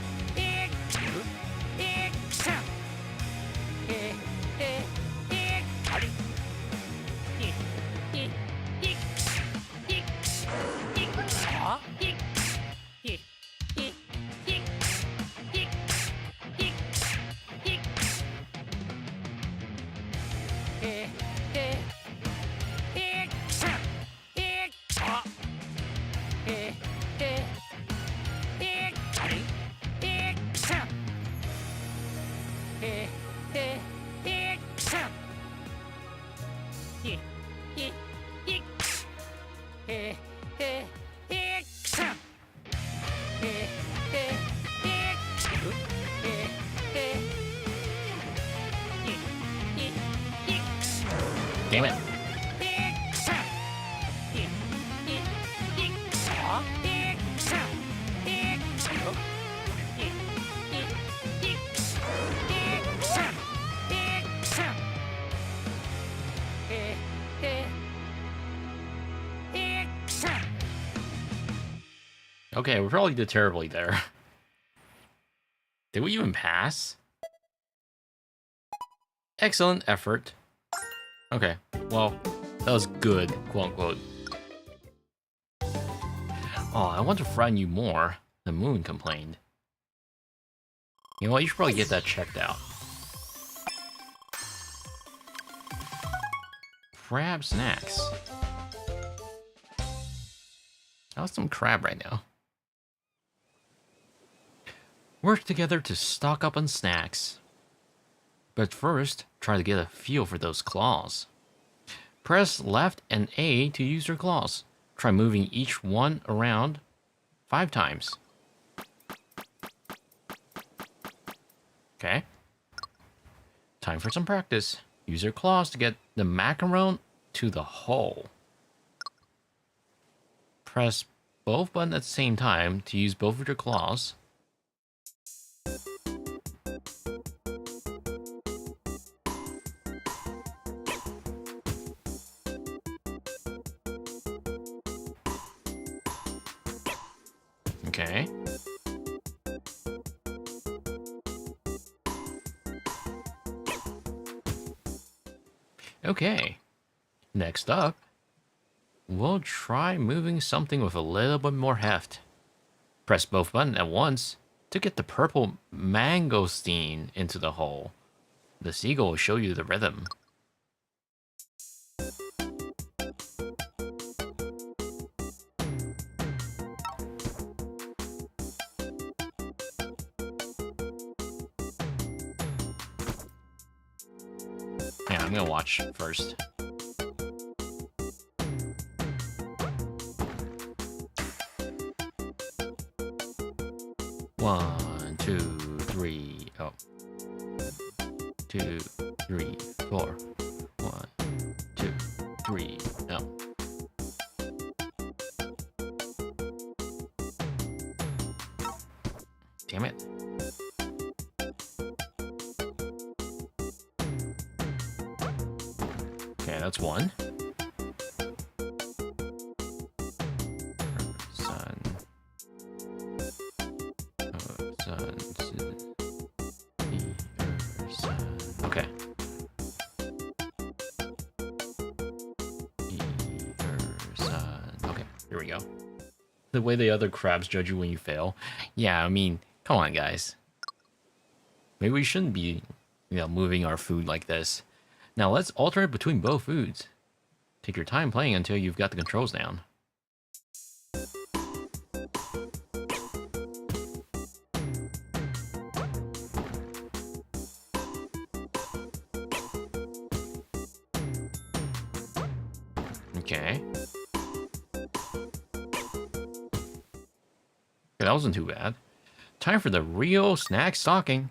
Damn it. Okay, we probably did terribly there. Did we even pass? Excellent effort. Okay, well, that was good, quote-unquote. Oh, I want to frighten you more, the moon complained. You know what, you should probably get that checked out. Crab snacks. How's some crab right now? Work together to stock up on snacks. But first, try to get a feel for those claws. Press left and A to use your claws. Try moving each one around 5 times. Okay. Time for some practice. Use your claws to get the macaron to the hole. Press both buttons at the same time to use both of your claws. Okay. Okay. Next up, we'll try moving something with a little bit more heft. Press both buttons at once to get the purple mangosteen into the hole. The seagull will show you the rhythm. Yeah, I'm gonna watch first. One, two, three. Oh. 2, 3, 4. 1, 2, 3. No. Damn it. Okay, that's 1. Sun. Sun. Okay. Okay, here we go. The way the other crabs judge you when you fail. Yeah, I mean, come on, guys. Maybe we shouldn't be, moving our food like this. Now let's alternate between both foods. Take your time playing until you've got the controls down. Okay. That wasn't too bad. Time for the real snack stocking.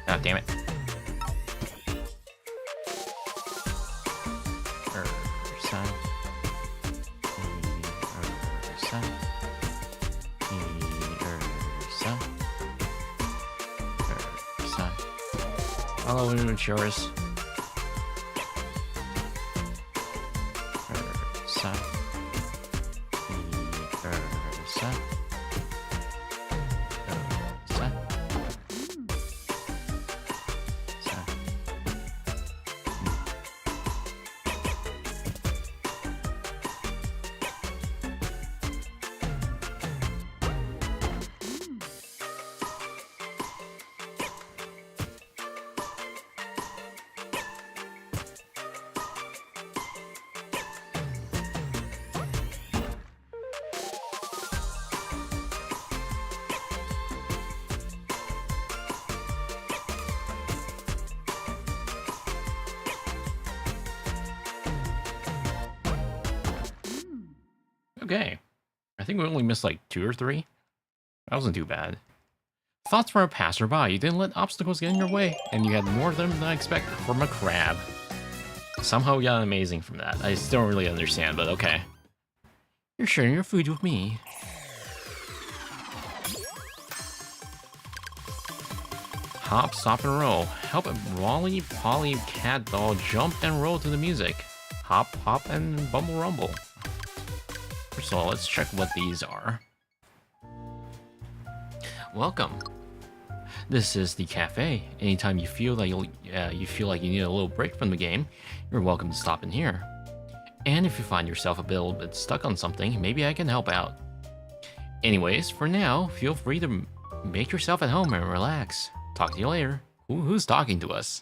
Oh, damn it. Hello, insurers. Okay. I think we only missed like 2 or 3. That wasn't too bad. Thoughts from a passerby. You didn't let obstacles get in your way, and you had more of them than I expected from a crab. Somehow we got amazing from that. I still don't really understand, but okay. You're sharing your food with me. hop, stop, and roll. Help a Rolly Polly cat doll jump and roll to the music. Hop, hop, and bumble rumble. First of all, let's check what these are. Welcome. This is the cafe. Anytime you feel like you need a little break from the game, you're welcome to stop in here. And if you find yourself a bit stuck on something, maybe I can help out. Anyways, for now, feel free to make yourself at home and relax. Talk to you later. Who's talking to us?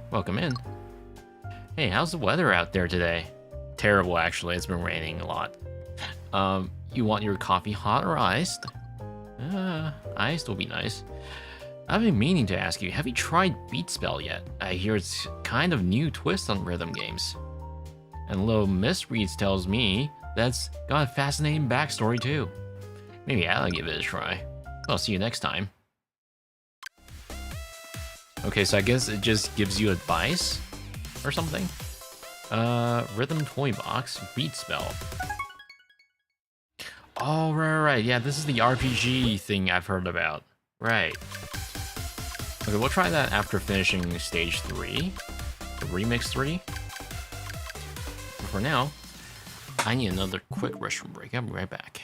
Welcome in. Hey, how's the weather out there today? Terrible, actually. It's been raining a lot. You want your coffee hot or iced? Iced will be nice. I've been meaning to ask you, have you tried Beat Spell yet? I hear it's kind of new twist on rhythm games. And little Miss Reeds tells me that's got a fascinating backstory too. Maybe I'll give it a try. I'll see you next time. Okay, so I guess it just gives you advice or something. Rhythm Toy Box, Beat Spell. Oh, right. Yeah, this is the RPG thing I've heard about. Right. Okay, we'll try that after finishing stage 3. The remix 3. But for now, I need another quick restroom break. I'll be right back.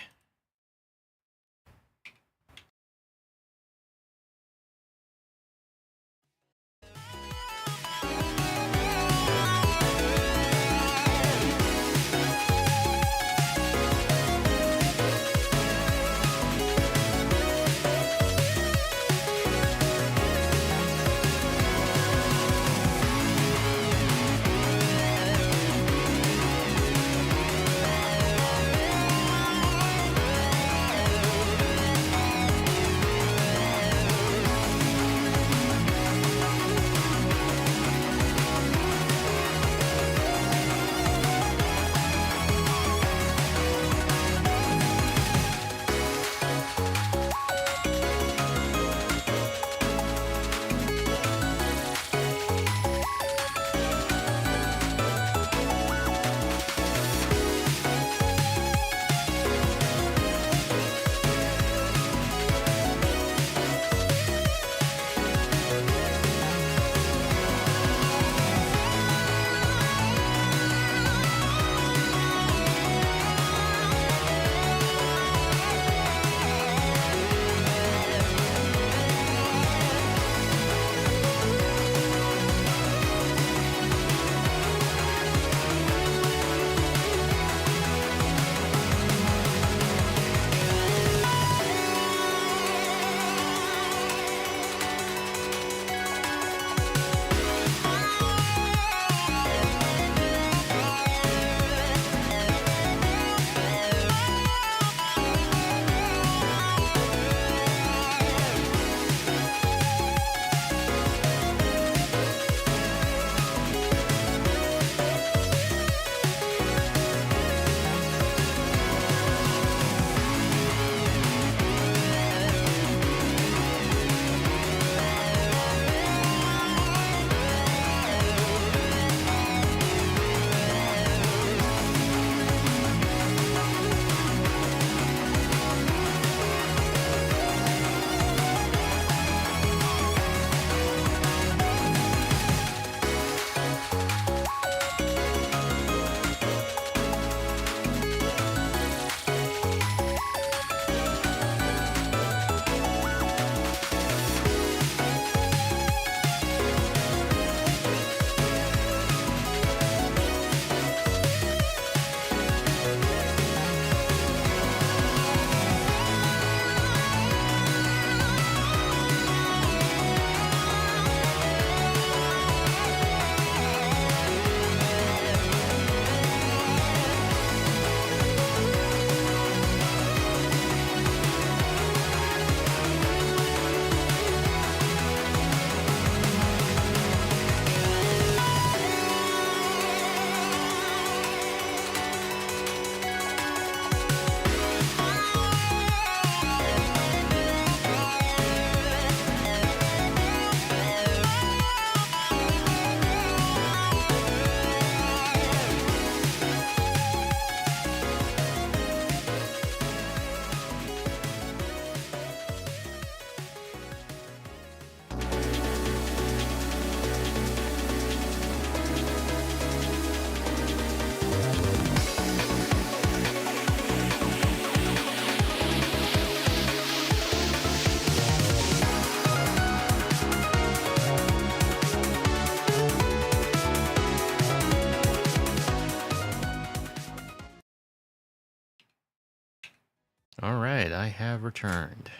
Alright, I have returned.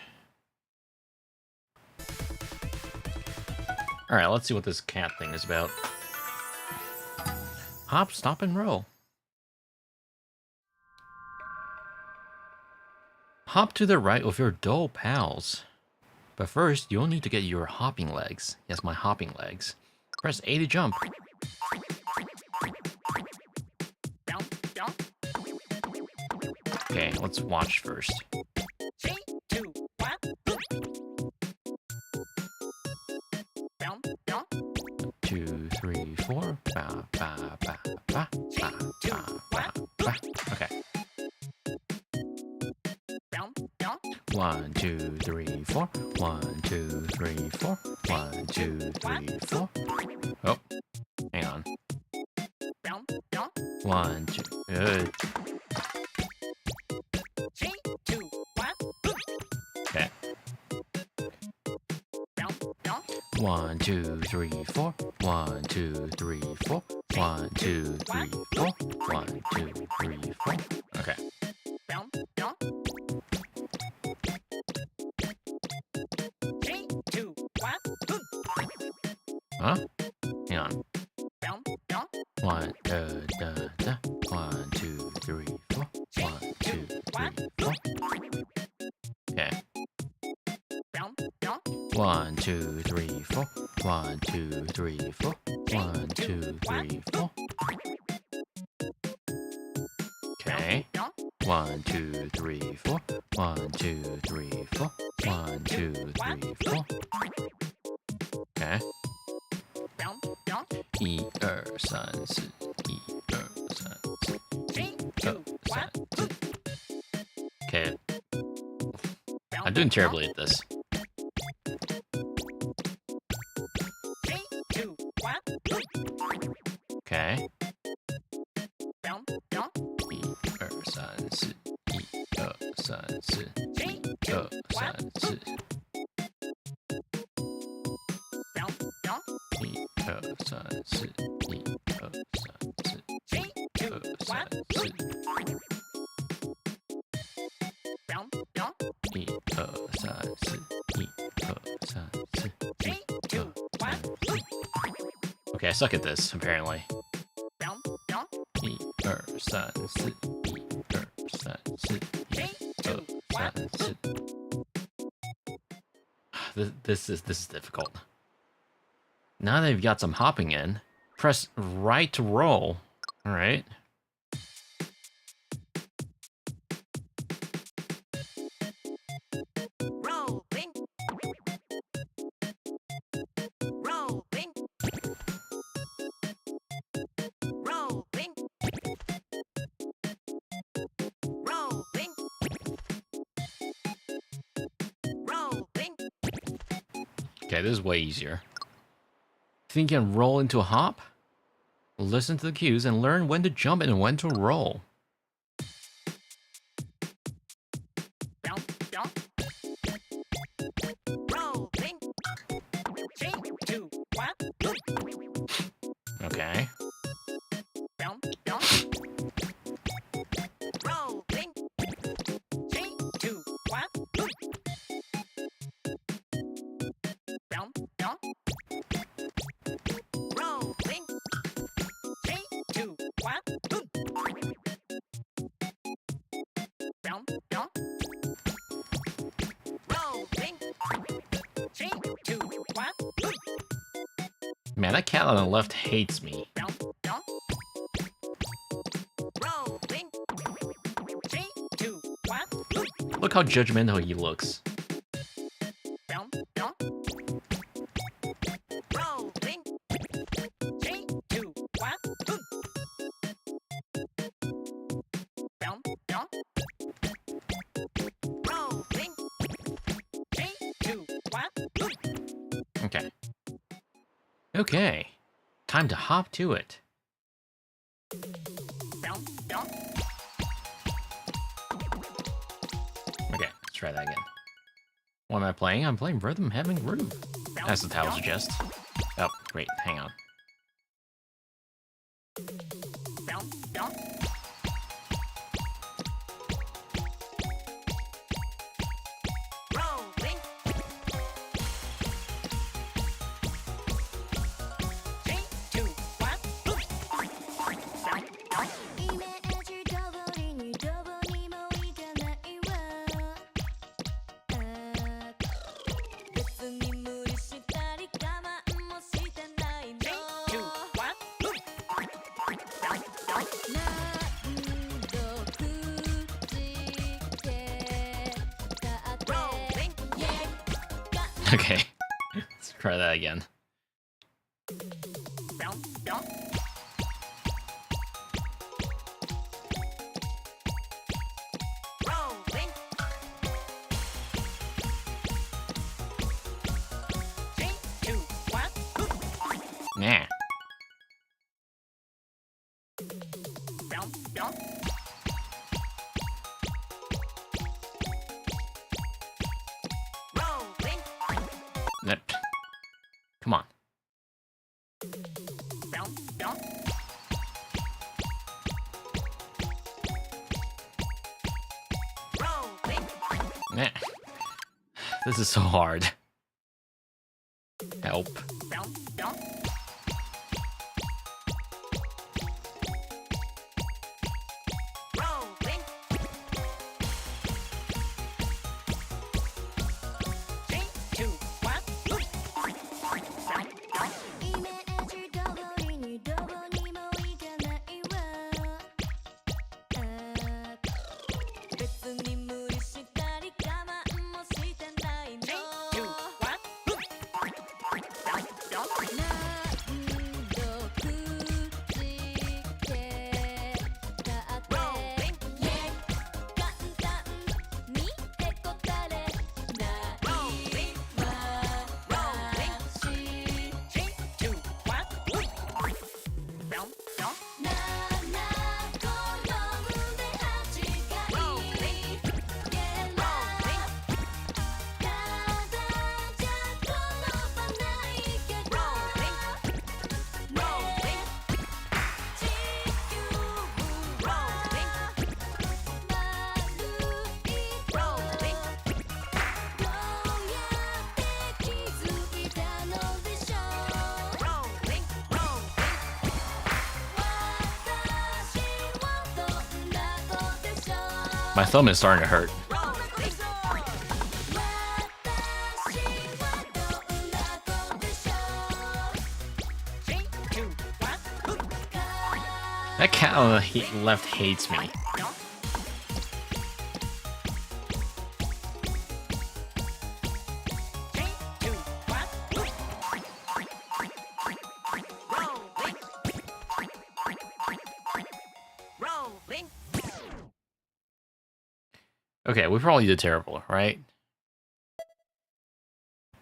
Alright, let's see what this cat thing is about. Hop, stop, and roll. Hop to the right with your dull pals. But first, you'll need to get your hopping legs. Yes, my hopping legs. Press A to jump. Okay, let's watch first. 2, 3, 4. Ba, ba, ba, ba, ba, ba, ba, ba. Okay. 1, 2, 3, 4. 1, 2, 3, 4. 1, 2, 3, 4. Oh, hang on. 1, 2. Okay. 1, 2, 3, 4. 1, 2, 3, 4. 1, 2, 3, 4. 1, 2, 3, 4. Okay. Huh? Hang on. 1, 1, 2, 3, 4. 1, 2, 3, 4. Okay. 1, 2, 3, 4. 1, 2, 3, 4. 1, 2, 3, 4. Okay. 1, 2, 3, 4. 1, 2, 3, 4. 1, 2, 3, 4. Okay. 1、2、3、4。Okay. I'm doing terribly at this. Okay. 1、2、3、4。1、2、3、4。1、2、3、4。1、2、3、4。Okay, I suck at this, apparently. 1、2、3、4。1、2、3、4。1、2、3、4。This is difficult. Now that you've got some hopping in, press right to roll. All right. Okay, this is way easier. Think you can roll into a hop? Listen to the cues and learn when to jump and when to roll. Okay. Man, that cat on the left hates me. Look how judgmental he looks. Okay. Okay. Time to hop to it. Okay, let's try that again. What am I playing? I'm playing Rhythm Having Groove. As the title suggests. Oh, great, hang on. Okay, let's try that again. Nah. That. Come on. Nah. This is so hard. Help. My thumb is starting to hurt. That cat on the left hates me. Okay, we probably did terrible, right?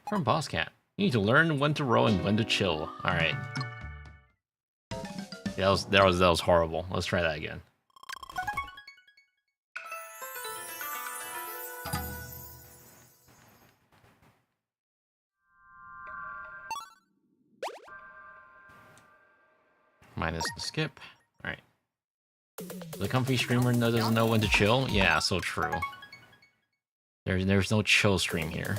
From Boss Cat. You need to learn when to row and when to chill. Alright. That was horrible. Let's try that again. Minus the skip. Alright. The comfy streamer doesn't know when to chill? Yeah, so true. There's no chill stream here.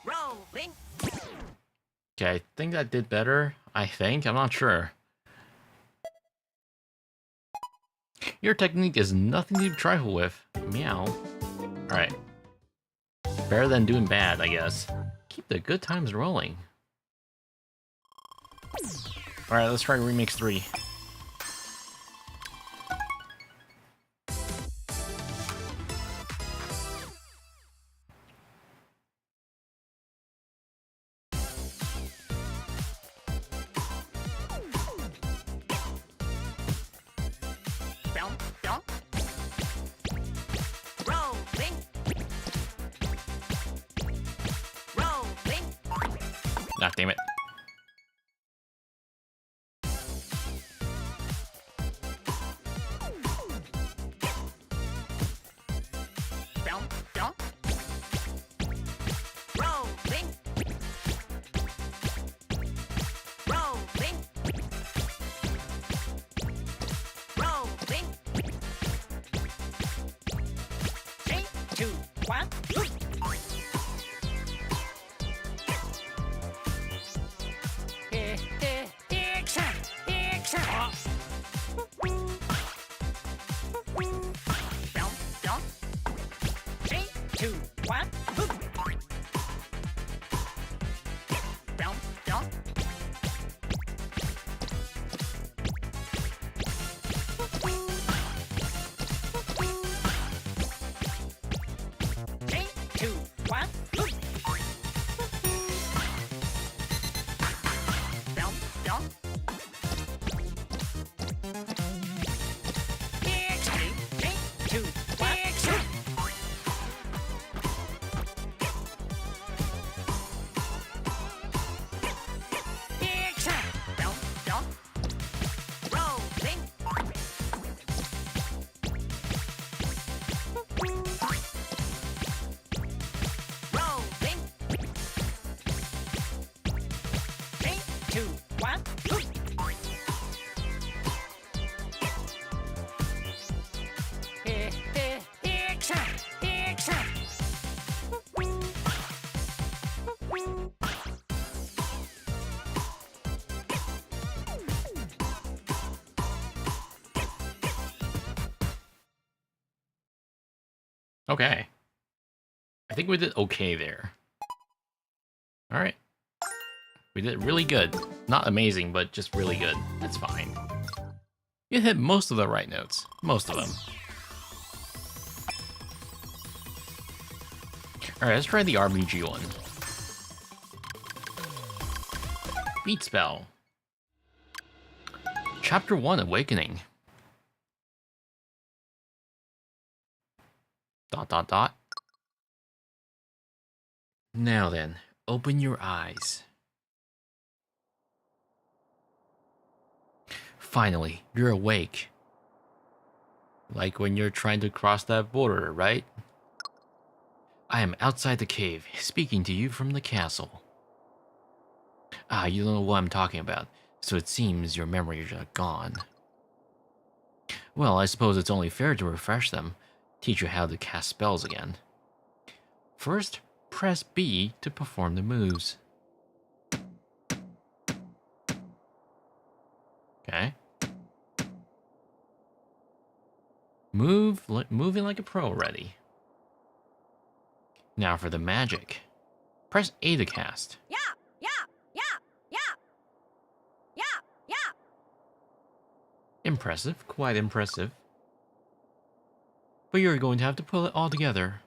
Rolling. Okay, I think that did better. I think. I'm not sure. Your technique is nothing to trifle with. Meow. Alright. Better than doing bad, I guess. Keep the good times rolling. Alright, let's try Remix 3. Bump, bump. Rolling. Rolling. Ah, damn it. Bump, bump. Rolling. Rolling. Rolling. 3, 2, 1. Bump, bump. 3, 2, 1. Bump, bump. Three, two, one. Bump, bump. Three, two, one. Bump, bump. Rolling. Rolling. 3, 2, 1. Okay. I think we did okay there. Alright. We did really good. Not amazing, but just really good. That's fine. You hit most of the right notes. Most of them. Alright, let's try the RPG one. Beat Spell. Chapter 1, Awakening. ... Now then, open your eyes. Finally, you're awake. Like when you're trying to cross that border, right? I am outside the cave, speaking to you from the castle. Ah, you don't know what I'm talking about, so it seems your memories are gone. Well, I suppose it's only fair to refresh them, teach you how to cast spells again. First, press B to perform the moves. Okay. Moving like a pro already. Now for the magic. Press A to cast. Yeah, yeah, yeah, yeah. Yeah, yeah. Impressive, quite impressive. But you're going to have to pull it all together.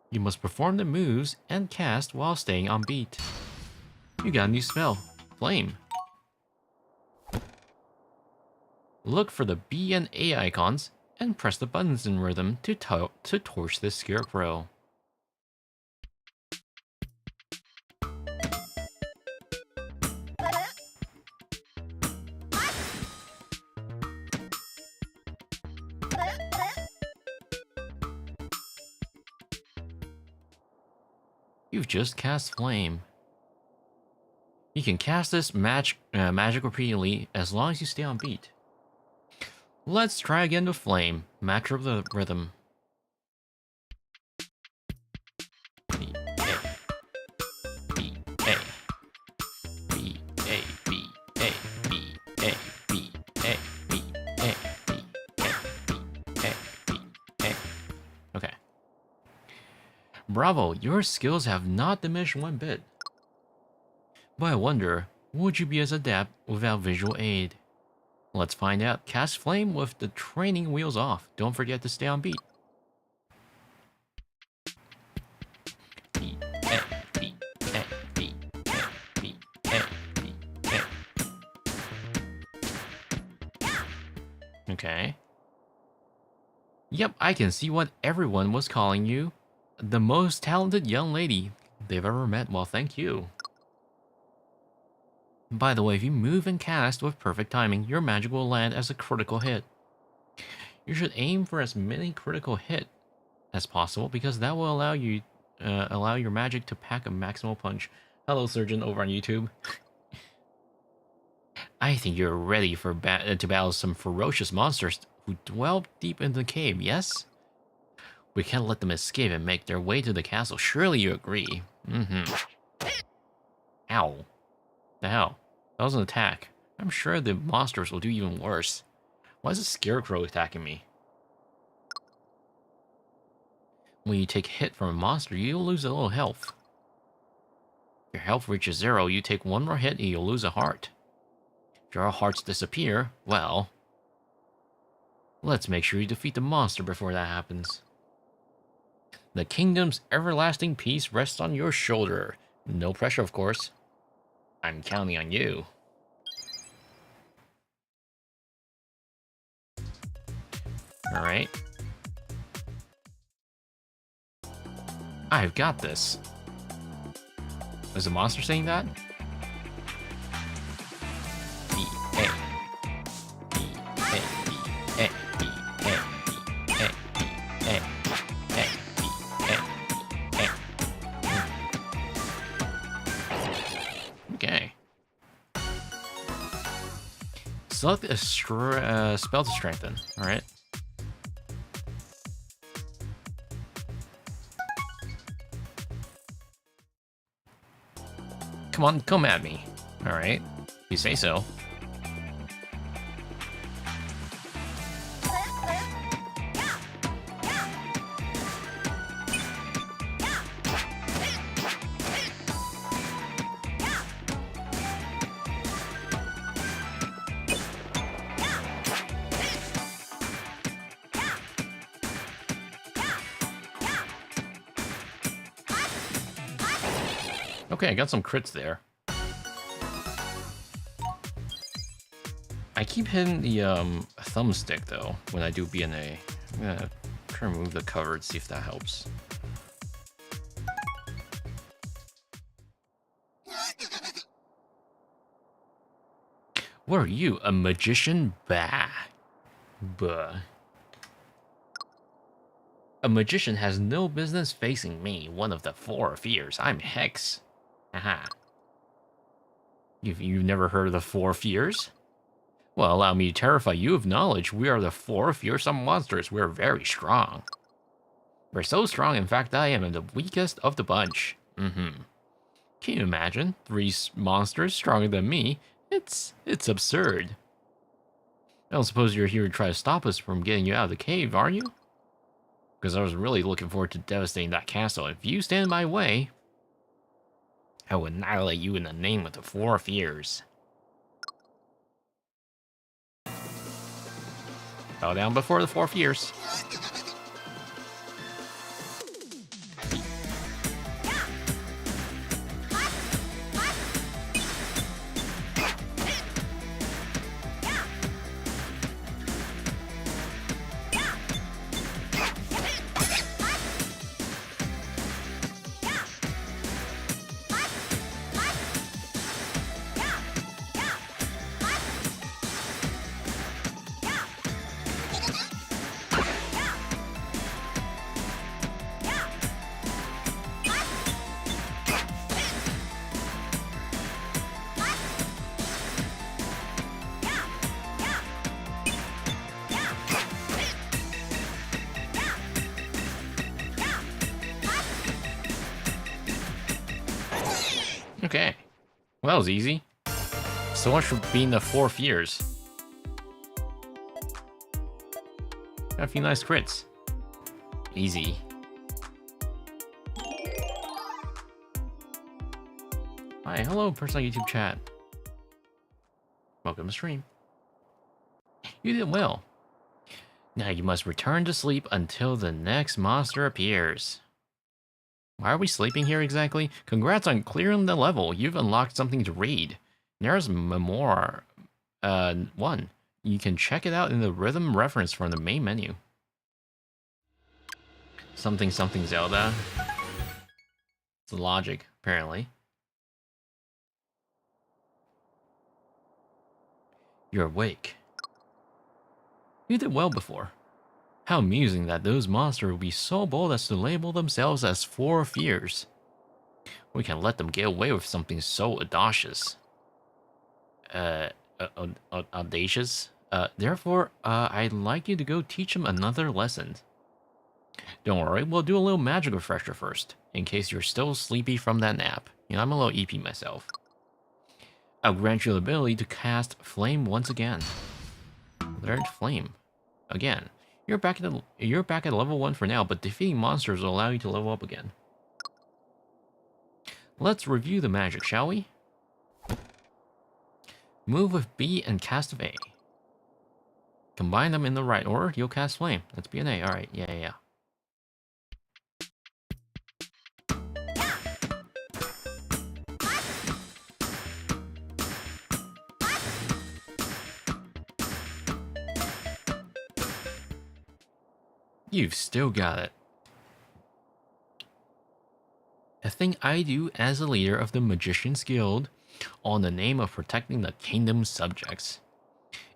You must perform the moves and cast while staying on beat. You got a new spell, Flame. Look for the B and A icons and press the buttons in rhythm to torch this scarecrow. You've just cast Flame. You can cast this magic repeatedly as long as you stay on beat. Let's try again with Flame. Match up the rhythm. A, B, A, B, A, B, A, B, A, B, A, B, A, B, A. Okay. Bravo, your skills have not diminished one bit. But I wonder, would you be as adept without visual aid? Let's find out. Cast Flame with the training wheels off. Don't forget to stay on beat. B, A, B, A, B, A, B, A, B, A. Okay. Yep, I can see what everyone was calling you. The most talented young lady they've ever met. Well, thank you. By the way, if you move and cast with perfect timing, your magic will land as a critical hit. You should aim for as many critical hit as possible because that will allow you allow your magic to pack a maximal punch. Hello, Surgeon, over on YouTube. I think you're ready for to battle some ferocious monsters who dwell deep in the cave, yes? We can't let them escape and make their way to the castle. Surely you agree. Ow. The hell? That was an attack. I'm sure the monsters will do even worse. Why is a scarecrow attacking me? When you take a hit from a monster, you'll lose a little health. If your health reaches 0, you take one more hit and you'll lose a heart. If your hearts disappear, well... let's make sure you defeat the monster before that happens. The kingdom's everlasting peace rests on your shoulder. No pressure, of course. I'm counting on you. Alright. I've got this. Is the monster saying that? B, A. B, A, B, A, B, A, B, A, B, A, A, B, A, A. Okay. Select a spell to strengthen. Alright. Come on, come at me. Alright. You say so. Okay, I got some crits there. I keep hitting the thumbstick though when I do BNA. I'm gonna try to remove the cover and see if that helps. What are you, a magician? Bah. Buh. A magician has no business facing me, one of the 4 fears. I'm Hex. Aha. You've never heard of the 4 fears? Well, allow me to terrify you of knowledge. We are the 4 fearsome monsters. We're very strong. We're so strong, in fact, I am the weakest of the bunch. Can you imagine? 3 monsters stronger than me? It's absurd. I don't suppose you're here to try to stop us from getting you out of the cave, are you? Because I was really looking forward to devastating that castle. If you stand in my way, I will annihilate you in the name of the 4 fears. Bow down before the 4 fears. Okay. Well, that was easy. So much for being the 4 fears. Got a few nice crits. Easy. Hi, hello, person on YouTube chat. Welcome to stream. You did well. Now you must return to sleep until the next monster appears. Why are we sleeping here exactly? Congrats on clearing the level. You've unlocked something to read. There's Memoir 1. You can check it out in the rhythm reference from the main menu. Something something Zelda. It's the logic, apparently. You're awake. You did well before. How amusing that those monsters would be so bold as to label themselves as 4 fears. We can let them get away with something so audacious. Audacious? Therefore, I'd like you to go teach them another lesson. Don't worry, we'll do a little magic refresher first, in case you're still sleepy from that nap. You know, I'm a little EP myself. I'll grant you the ability to cast Flame once again. Learn Flame. Again. You're back at level 1 for now, but defeating monsters will allow you to level up again. Let's review the magic, shall we? Move with B and cast with A. Combine them in the right order, you'll cast Flame. That's B and A. Alright, yeah. You've still got it. A thing I do as a leader of the Magician's Guild on the name of protecting the kingdom's subjects.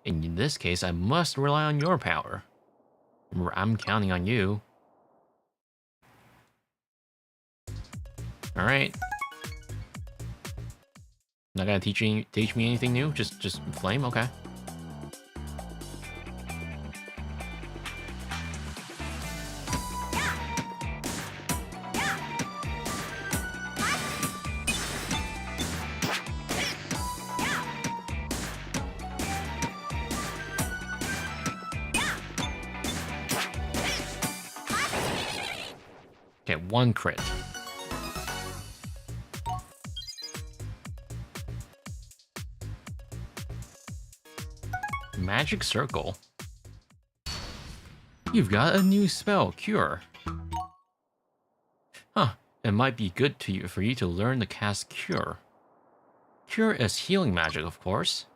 In this case, I must rely on your power. I'm counting on you. Alright. Not gonna teach me anything new? Just Flame? Okay. Okay, 1 crit. Magic Circle. You've got a new spell, Cure. Huh, it might be good for you to learn to cast Cure. Cure is healing magic, of course.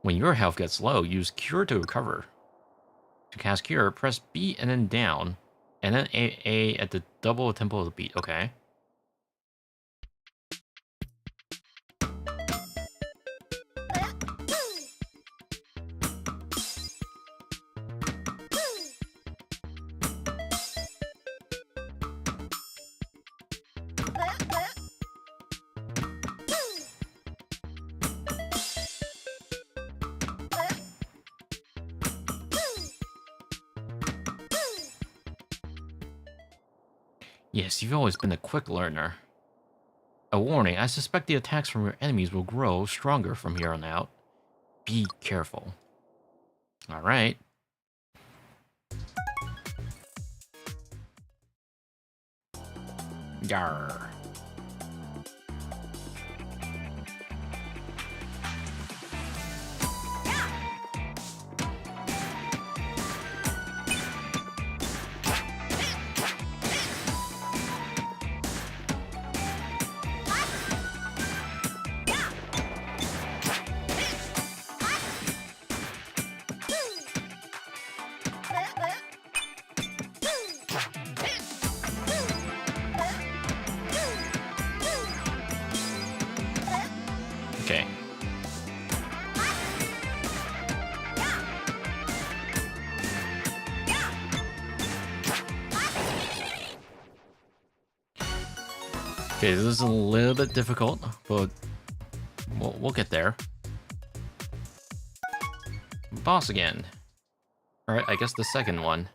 When your health gets low, use Cure to recover. To cast Cure, press B and then down, and then A at the double tempo of the beat. Okay. Yes, you've always been a quick learner. A warning, I suspect the attacks from your enemies will grow stronger from here on out. Be careful. Alright. Yarr. Okay. Okay, this is a little bit difficult, but we'll get there. Boss again. Alright, I guess the second one.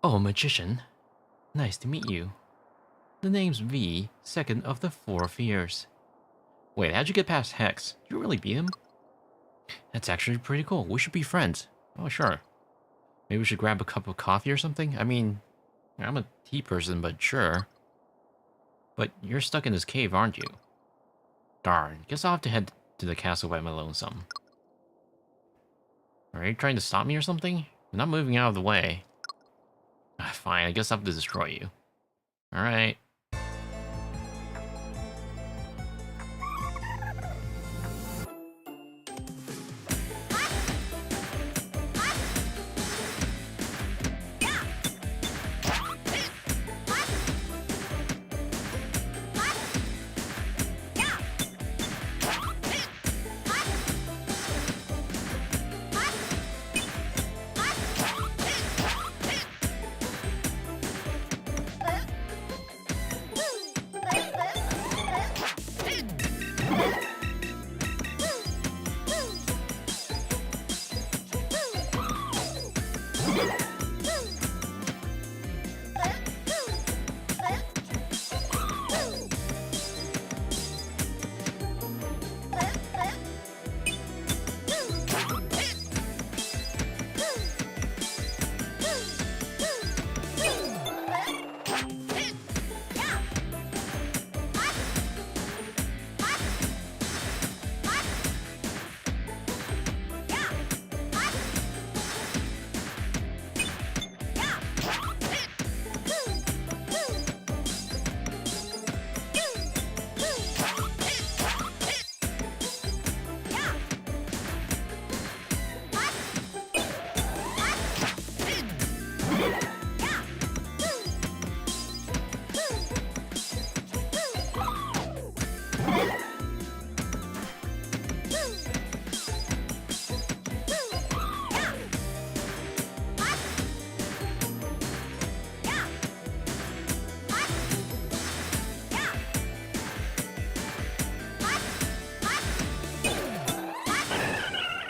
Oh, magician. Nice to meet you. The name's V, second of the four fears. Wait, how'd you get past Hex? Did you really beat him? That's actually pretty cool. We should be friends. Oh, sure. Maybe we should grab a cup of coffee or something? I mean, I'm a tea person, but sure. But you're stuck in this cave, aren't you? Darn, guess I'll have to head to the castle by my lonesome. Are you trying to stop me or something? I'm not moving out of the way. Fine, I guess I'll have to destroy you. Alright.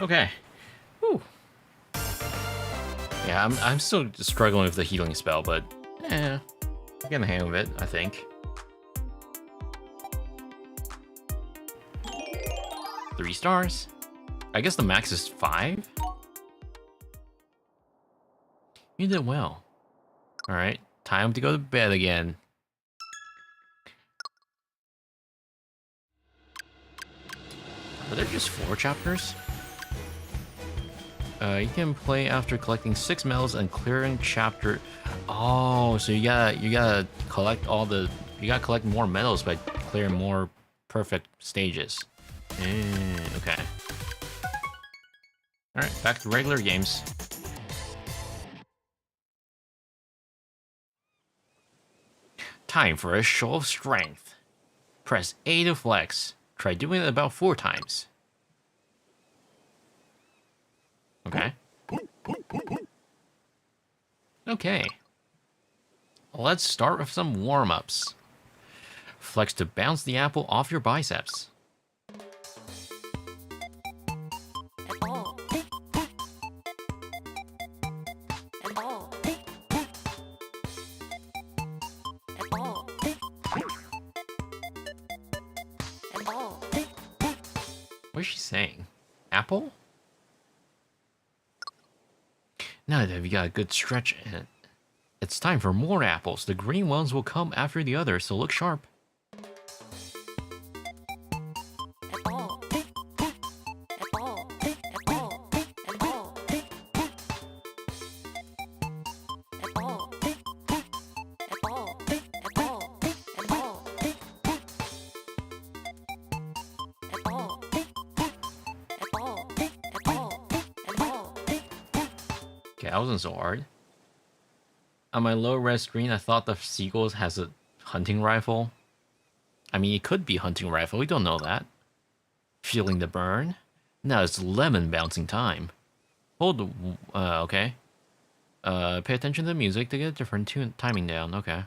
Okay. Whew. Yeah, I'm still struggling with the healing spell, but I'm getting the hang of it, I think. 3 stars. I guess the max is 5? You did well. Alright, time to go to bed again. Are there just 4 chapters? You can play after collecting 6 medals and clearing chapter. Oh, so you gotta collect collect more medals by clearing more perfect stages. Okay. All right, back to regular games. Time for a show of strength. Press A to flex. Try doing it about 4 times. Okay. Okay. Let's start with some warm-ups. Flex to bounce the apple off your biceps. What is she saying? Apple? Now that we got a good stretch in, it's time for more apples. The green ones will come after the others, so look sharp. Okay, that wasn't so hard. On my low-res screen, I thought the seagulls has a hunting rifle. I mean, it could be a hunting rifle, we don't know that. Feeling the burn? Now it's lemon bouncing time. Hold the... okay. Pay attention to the music to get a different timing down, okay.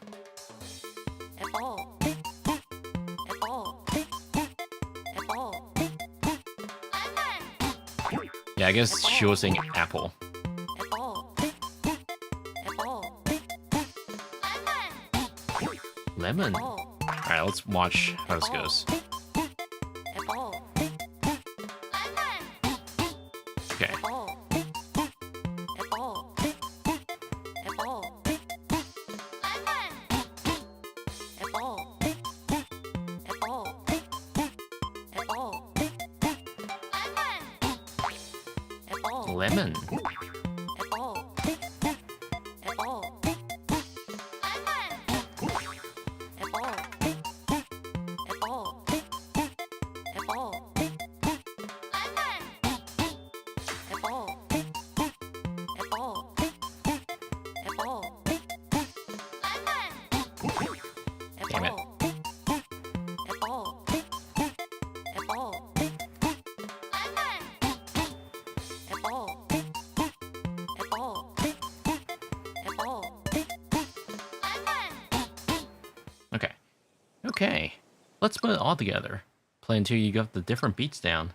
Yeah, I guess she was saying apple. Lemon. Alright, let's watch how this goes. Okay. Lemon. Damn it. Okay. Okay. Let's put it all together. Play until you got the different beats down.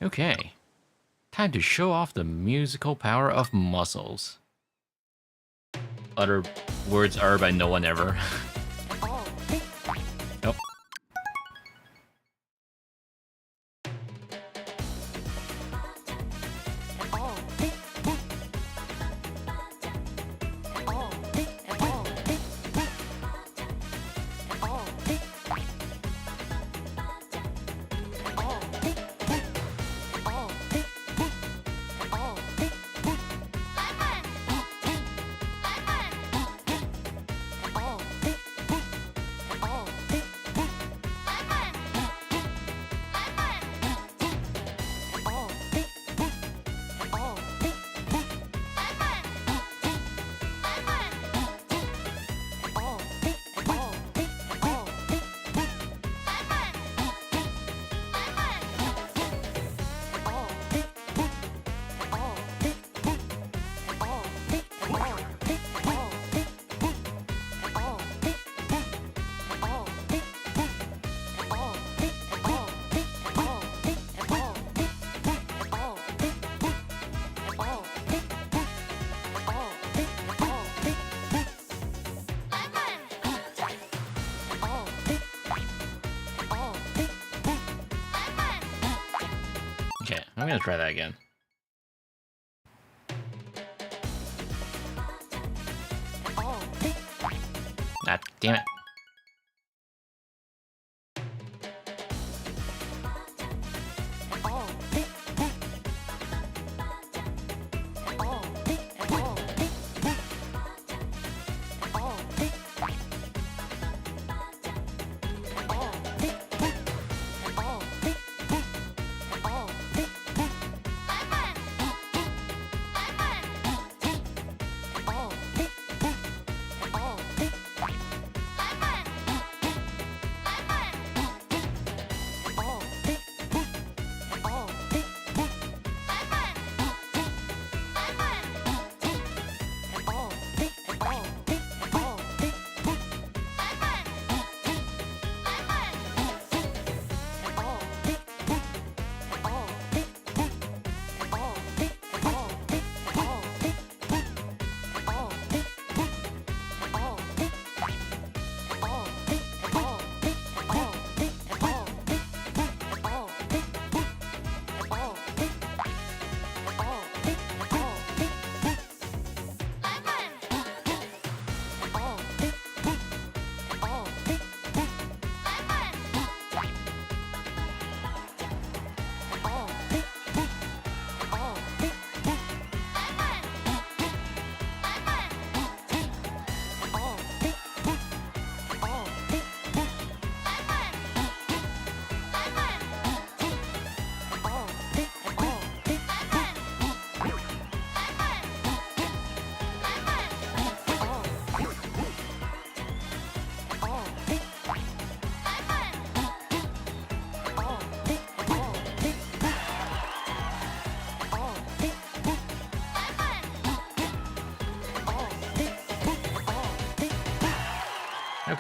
Okay. Time to show off the musical power of muscles. Other words uttered by no one ever. Nope. Okay, I'm gonna try that again. Ah, damn it.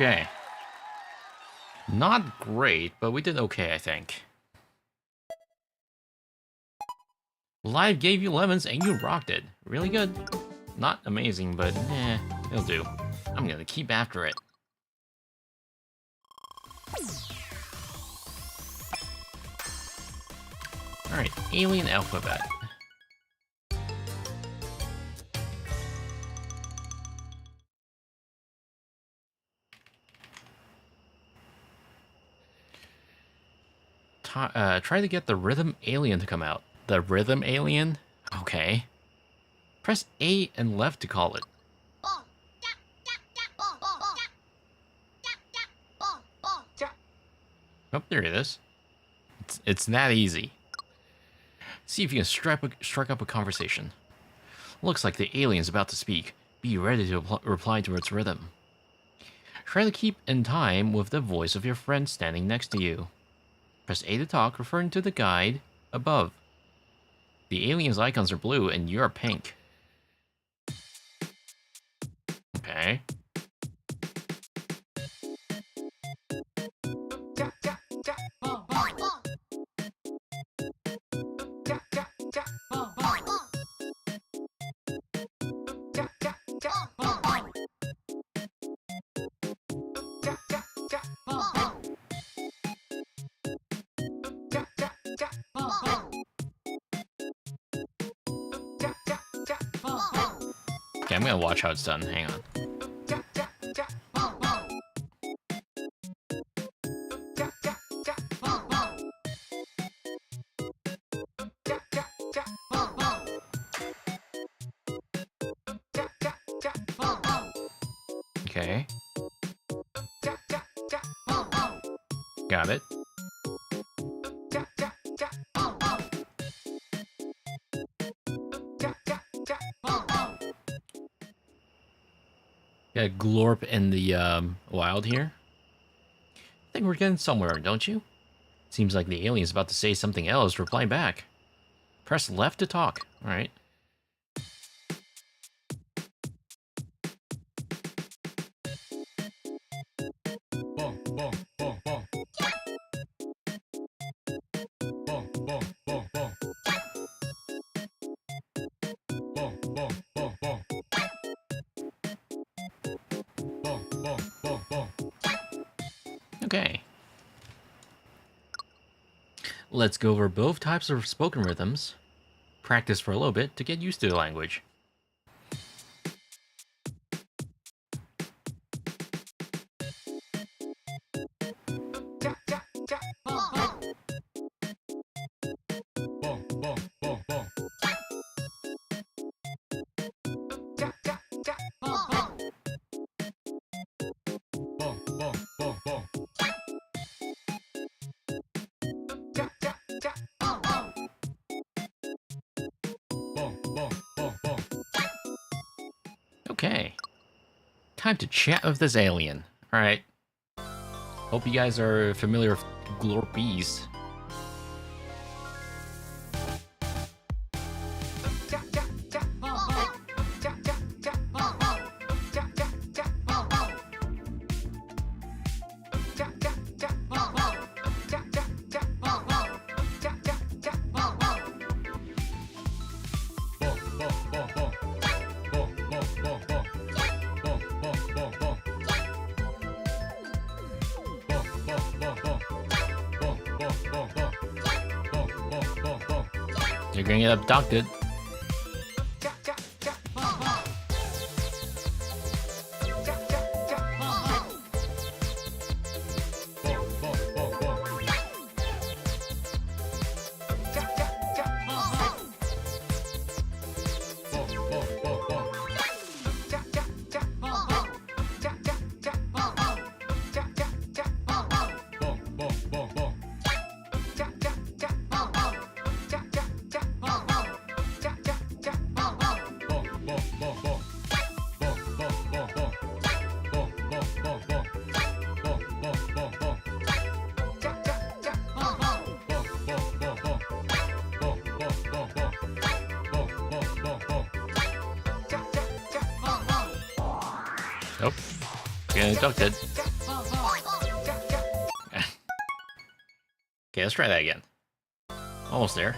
Okay. Not great, but we did okay, I think. Live gave you lemons and you rocked it. Really good. Not amazing, but it'll do. I'm gonna keep after it. Alright, alien alphabet. Try to get the rhythm alien to come out. The rhythm alien? Okay. Press A and left to call it. Oh, there it is. It's that easy. See if you can strike up a conversation. Looks like the alien's about to speak. Be ready to reply to its rhythm. Try to keep in time with the voice of your friend standing next to you. Press A to talk, referring to the guide above. The alien's icons are blue and you're pink. Okay. Okay, I'm gonna watch how it's done. Hang on. Okay. Got it. Got Glorp in the wild here. I think we're getting somewhere, don't you? Seems like the alien's about to say something else. Reply back. Press left to talk. All right. Okay. Let's go over both types of spoken rhythms. Practice for a little bit to get used to the language. Okay. Time to chat with this alien. Alright. Hope you guys are familiar with Glorpese. You're gonna get abducted. Nope. Getting abducted. Okay, let's try that again. Almost there.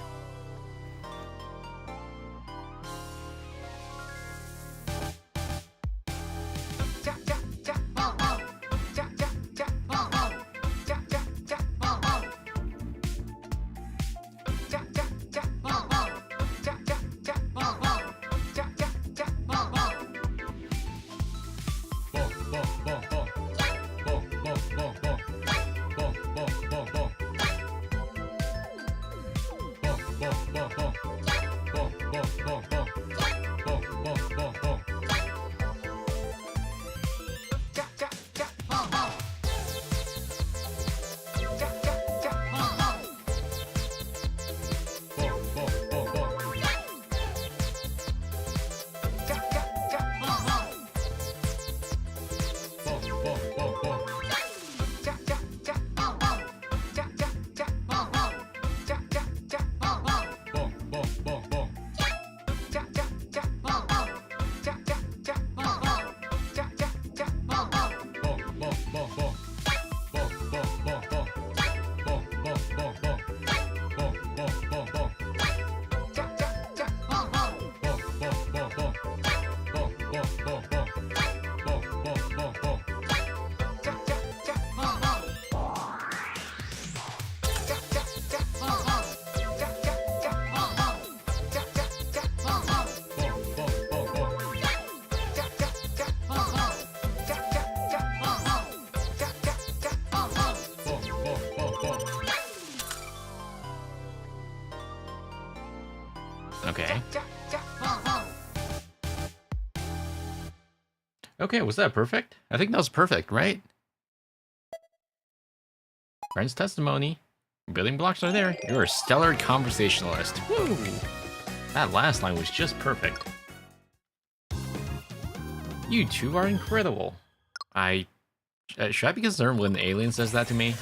Okay. Okay, was that perfect? I think that was perfect, right? Friend's testimony. Building blocks are there. You're a stellar conversationalist. Woo! That last line was just perfect. You two are incredible. Should I be concerned when the alien says that to me?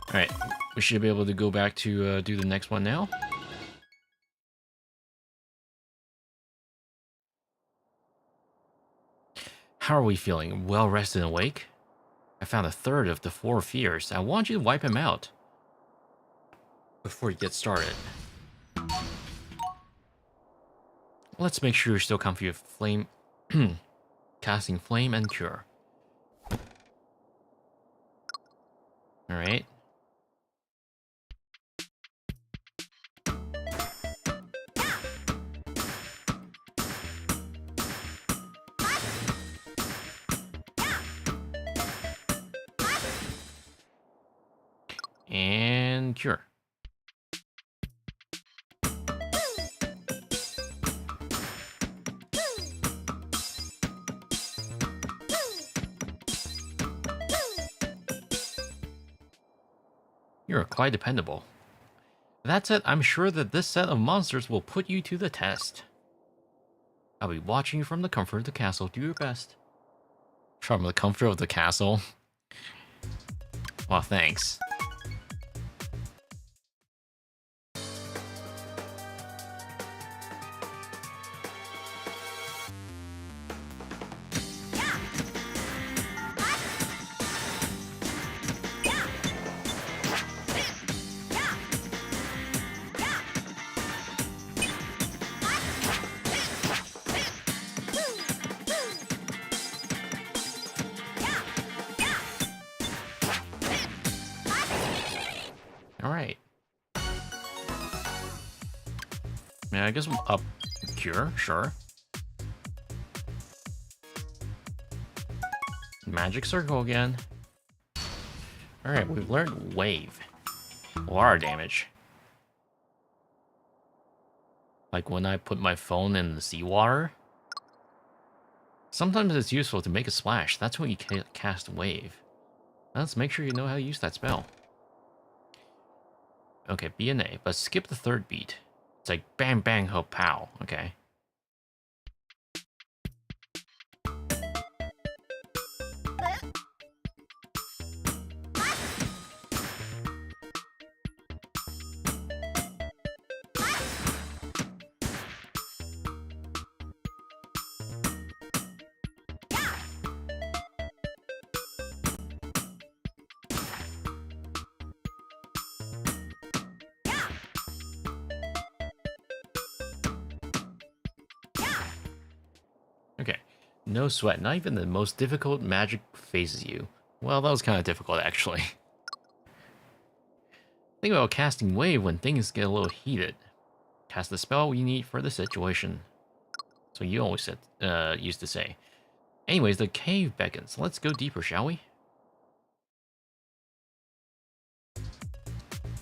Alright, we should be able to go back to do the next one now. How are we feeling? Well rested and awake? I found a third of the 4 fears. I want you to wipe him out before you get started. Let's make sure you're still comfy with flame, casting flame and cure. All right. And cure. You're quite dependable. That said, I'm sure that this set of monsters will put you to the test. I'll be watching you from the comfort of the castle. Do your best. From the comfort of the castle? Well, thanks. Alright. Yeah, I guess up cure, sure. Magic circle again. Alright, we've learned wave. Water damage. Like when I put my phone in the seawater. Sometimes it's useful to make a splash. That's when you cast wave. Let's make sure you know how to use that spell. Okay, B and A, but skip the third beat. It's like bang bang ho pow. Okay. No sweat, not even the most difficult magic phases you. Well, that was kind of difficult, actually. Think about casting wave when things get a little heated. Cast the spell you need for the situation. So you always said, used to say. Anyways, the cave beckons. Let's go deeper, shall we?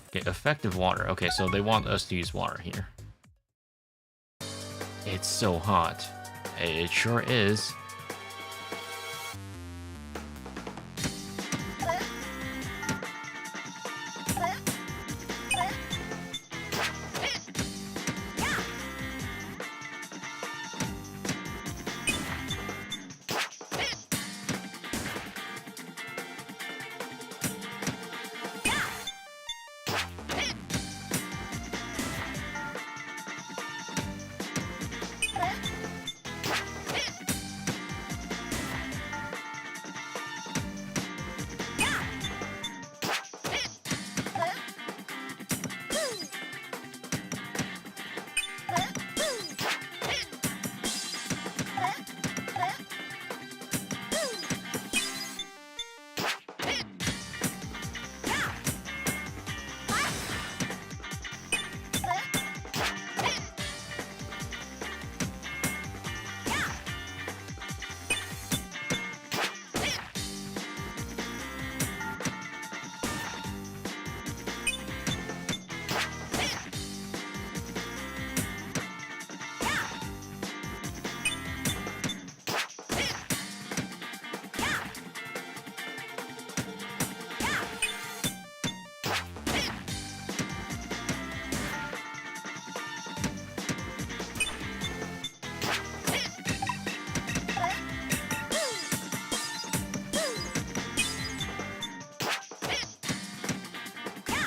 Okay, effective water. Okay, so they want us to use water here. It's so hot. It sure is.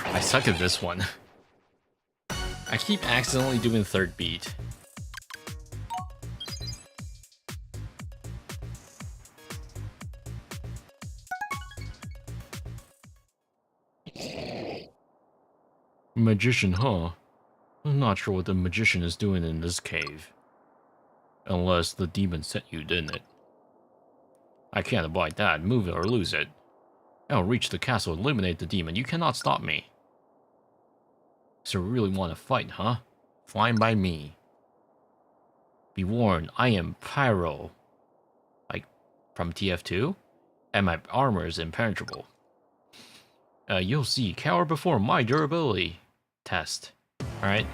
I suck at this one. I keep accidentally doing third beat. Magician, huh? I'm not sure what the magician is doing in this cave. Unless the demon sent you, didn't it? I can't abide that. Move it or lose it. I'll reach the castle and eliminate the demon. You cannot stop me. So you really want to fight, huh? Fine by me. Be warned, I am Pyro. Like, from TF2? And my armor is impenetrable. You'll see, cower before my durability test. Alright.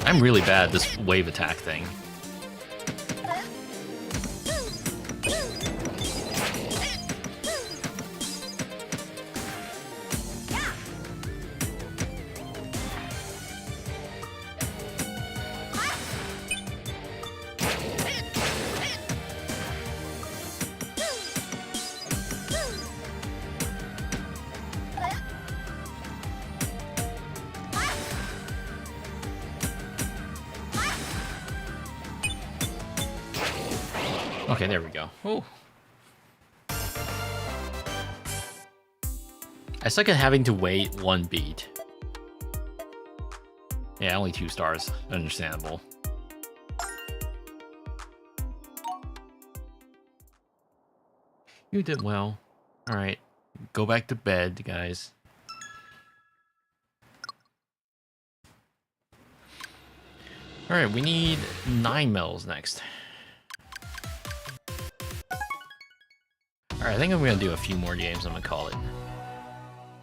I'm really bad at this wave attack thing. Okay, there we go. Oh. I suck at having to wait one beat. Yeah, only 2 stars. Understandable. You did well. Alright. Go back to bed, guys. Alright, we need 9 mils next. Alright, I think I'm gonna do a few more games, I'm gonna call it.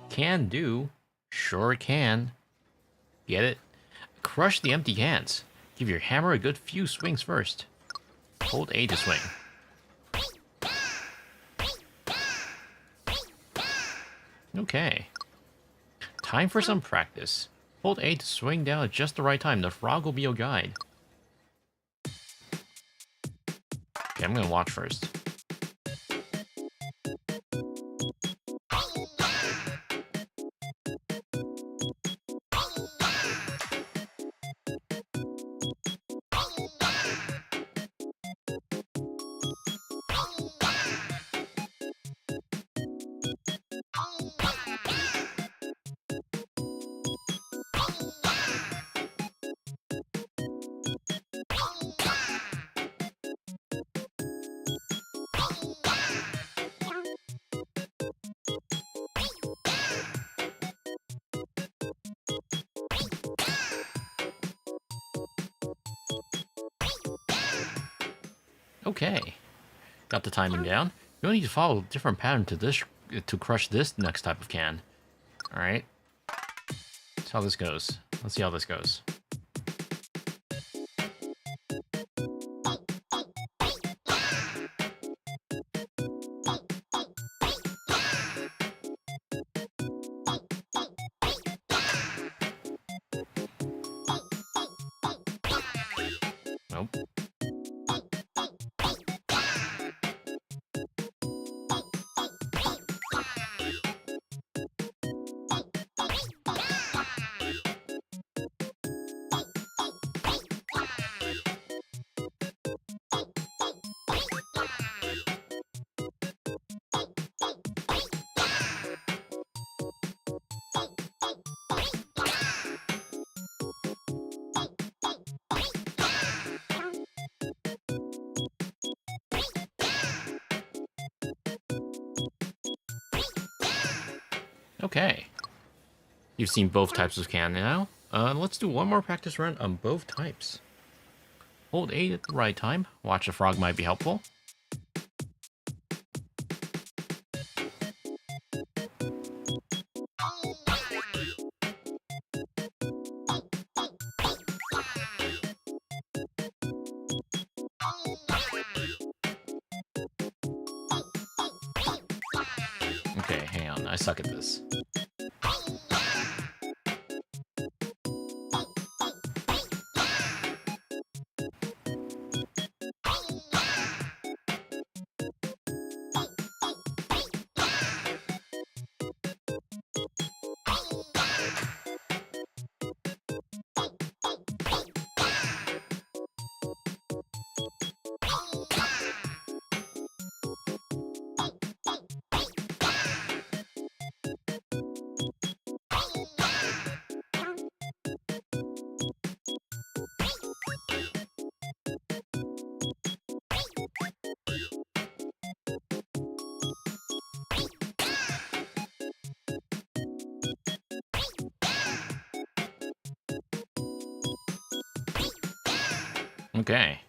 Can do. Sure can. Get it? Crush the empty cans. Give your hammer a good few swings first. Hold A to swing. Okay. Time for some practice. Hold A to swing down at just the right time. The frog will be your guide. Okay, I'm gonna watch first. Okay, got the timing down. You only need to follow a different pattern to crush this next type of can. All right, that's how this goes. Let's see how this goes. Nope. Okay. You've seen both types of can now. Let's do one more practice run on both types. Hold A at the right time. Watch the frog might be helpful. Okay, hang on. I suck at this. Okay.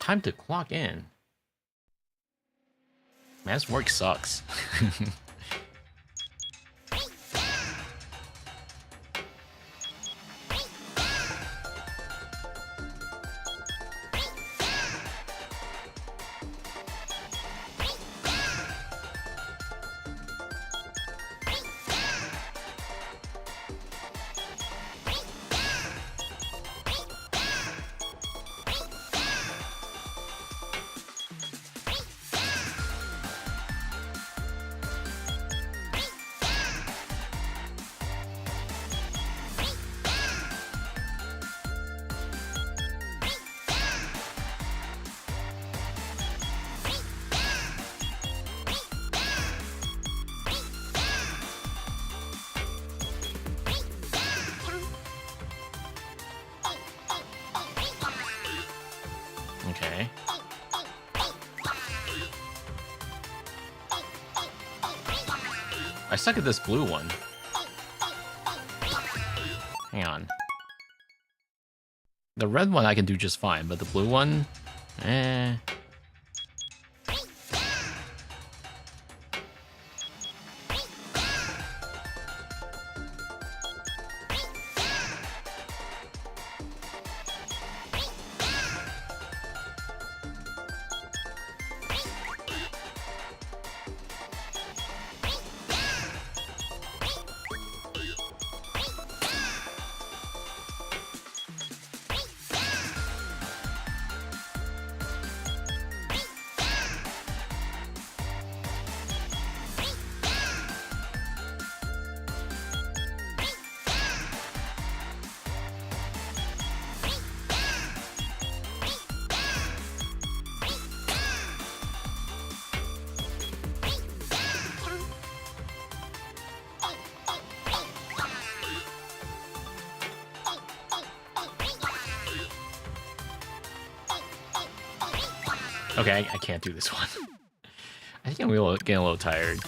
Time to clock in. Man, this work sucks. I suck at this blue one. Hang on. The red one I can do just fine, but the blue one, eh. Okay, I can't do this one. I think I'm getting a little tired.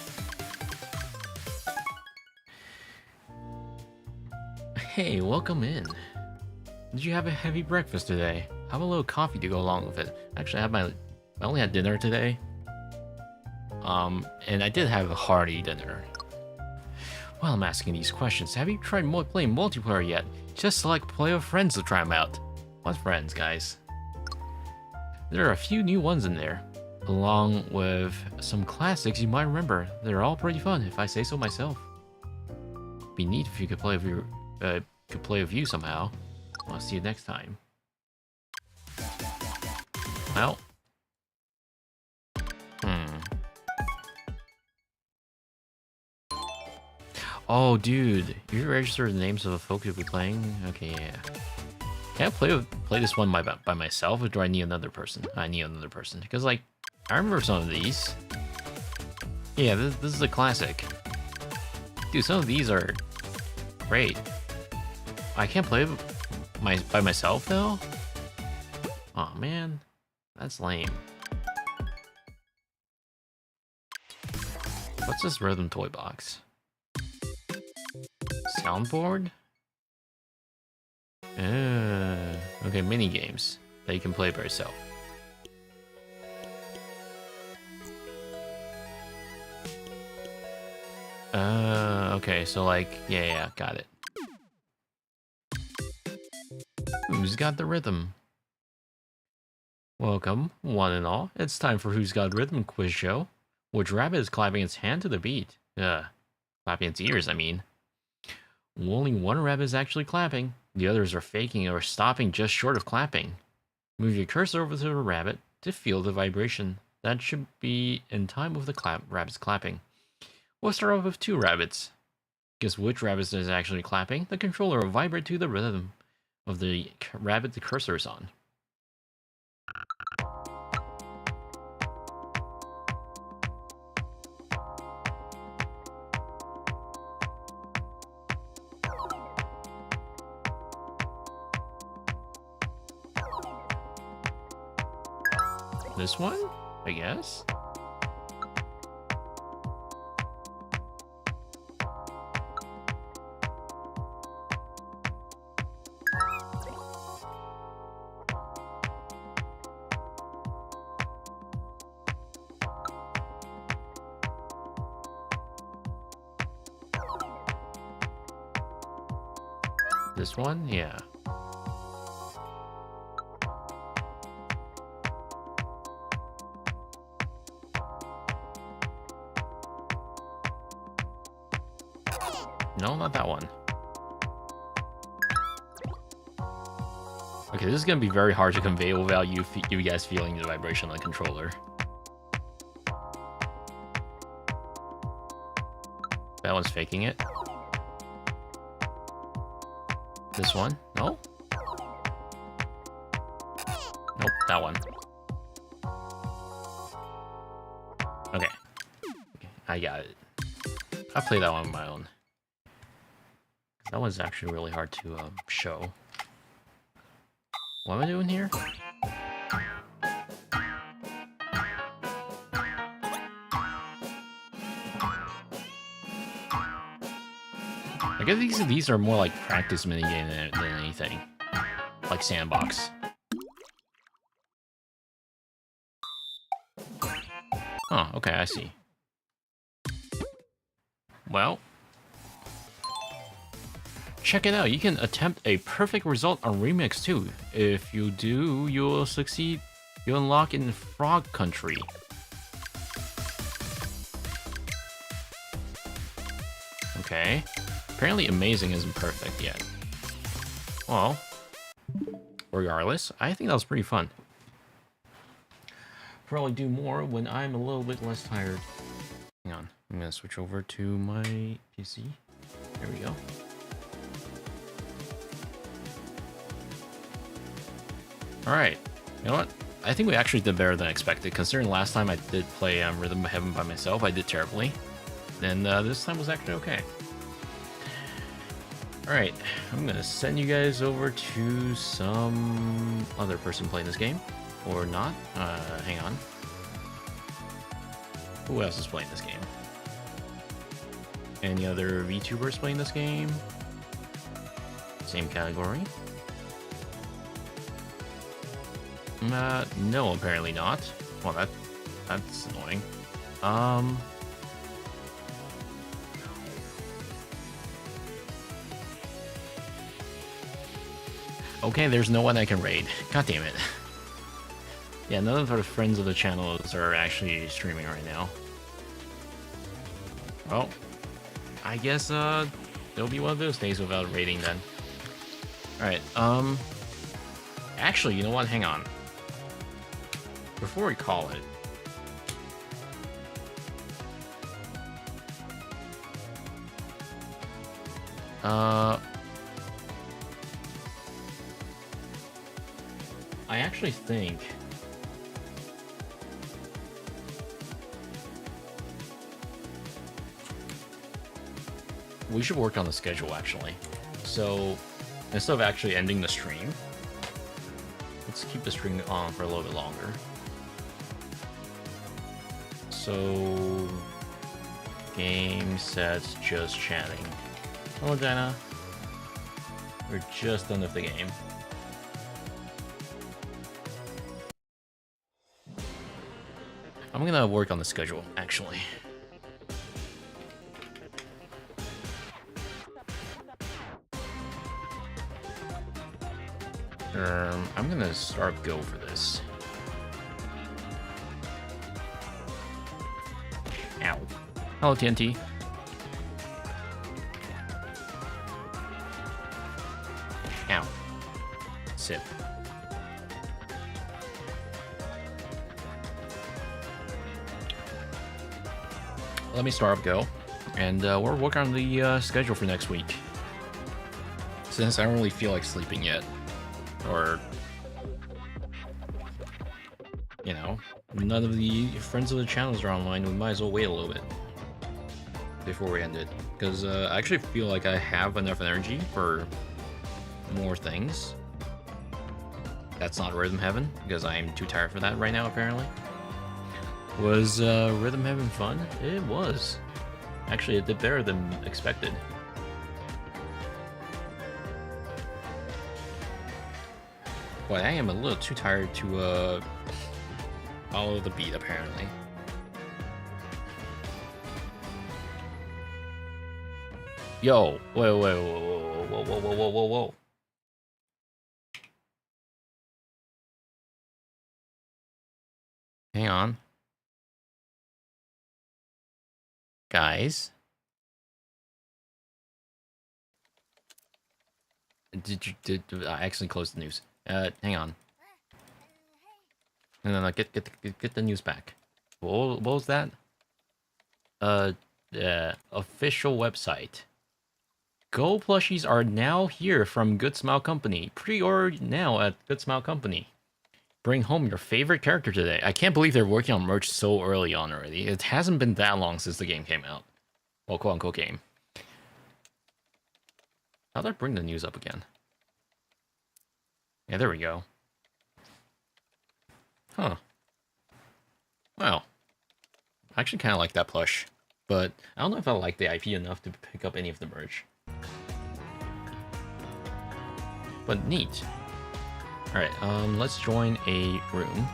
Hey, welcome in. Did you have a heavy breakfast today? Have a little coffee to go along with it. Actually, I only had dinner today. And I did have a hearty dinner. While I'm asking these questions, have you tried playing multiplayer yet? Just select play with friends to try them out. What friends, guys? There are a few new ones in there, along with some classics you might remember. They're all pretty fun, if I say so myself. Be neat if you could play with you somehow. I'll see you next time. Well. Oh, dude, you registered the names of the folks you'll be playing? Okay, yeah. Can I play this one by myself, or do I need another person? I need another person, because, like, I remember some of these. Yeah, this is a classic. Dude, some of these are great. I can't play by myself, though? Aw, man. That's lame. What's this rhythm toy box? Soundboard? Okay, mini games that you can play by yourself. Okay, so like, yeah, got it. Who's got the rhythm? Welcome, one and all. It's time for Who's Got Rhythm quiz show. Which rabbit is clapping its hand to the beat? Clapping its ears, I mean. Only one rabbit is actually clapping. The others are faking or stopping just short of clapping. Move your cursor over to the rabbit to feel the vibration. That should be in time with the rabbits clapping. We'll start off with 2 rabbits. Guess which rabbit is actually clapping? The controller will vibrate to the rhythm of the rabbit the cursor is on. This one, I guess? This one? Yeah. No, not that one. Okay, this is gonna be very hard to convey without you guys feeling the vibration on the controller. That one's faking it. This one? No? Nope, that one. Okay. I got it. I'll play that one on my own. That one's actually really hard to show. What am I doing here? I guess these are more like practice minigame than anything. Like sandbox. Oh, okay, I see. Well, check it out. You can attempt a perfect result on Remix too. If you do, you'll succeed. You'll unlock in Frog Country. Okay. Apparently amazing isn't perfect yet. Well, regardless, I think that was pretty fun. Probably do more when I'm a little bit less tired. Hang on, I'm gonna switch over to my PC. There we go. Alright, you know what? I think we actually did better than expected, considering last time I did play Rhythm of Heaven by myself, I did terribly. Then this time was actually okay. Alright, I'm gonna send you guys over to some other person playing this game. Or not. Hang on. Who else is playing this game? Any other VTubers playing this game? Same category. No, apparently not. Well, that's annoying. Okay, there's no one I can raid. God damn it. Yeah, none of our friends of the channels are actually streaming right now. Well, I guess it'll be one of those days without raiding then. Alright, actually, you know what? Hang on. Before we call it, I actually think we should work on the schedule, actually. So, instead of actually ending the stream, let's keep the stream on for a little bit longer. So, game sets, just chatting. Hello, Jenna. We're just done with the game. I'm gonna work on the schedule, actually. I'm gonna start go for this. Ow. Hello, TNT. Ow. Sip. Let me start up go, and we're working on the schedule for next week. Since I don't really feel like sleeping yet, or you know, none of the friends of the channels are online, we might as well wait a little bit before we end it, because I actually feel like I have enough energy for more things. That's not Rhythm Heaven, because I'm too tired for that right now, apparently. Was Rhythm Heaven fun? It was. Actually, it did better than expected. Boy, I am a little too tired to follow the beat, apparently. Yo, whoa, whoa, whoa, whoa, whoa, whoa, whoa, whoa, whoa. Hang on. Guys. Did I accidentally closed the news? Hang on. No, get the news back. What was that? Official website. Go plushies are now here from Good Smile Company. Pre-order now at Good Smile Company. Bring home your favorite character today. I can't believe they're working on merch so early on already. It hasn't been that long since the game came out. Well, quote-unquote game. How do I bring the news up again? Yeah, there we go. Huh. Well, I actually kind of like that plush, but I don't know if I like the IP enough to pick up any of the merch. but neat. All right, let's join a room.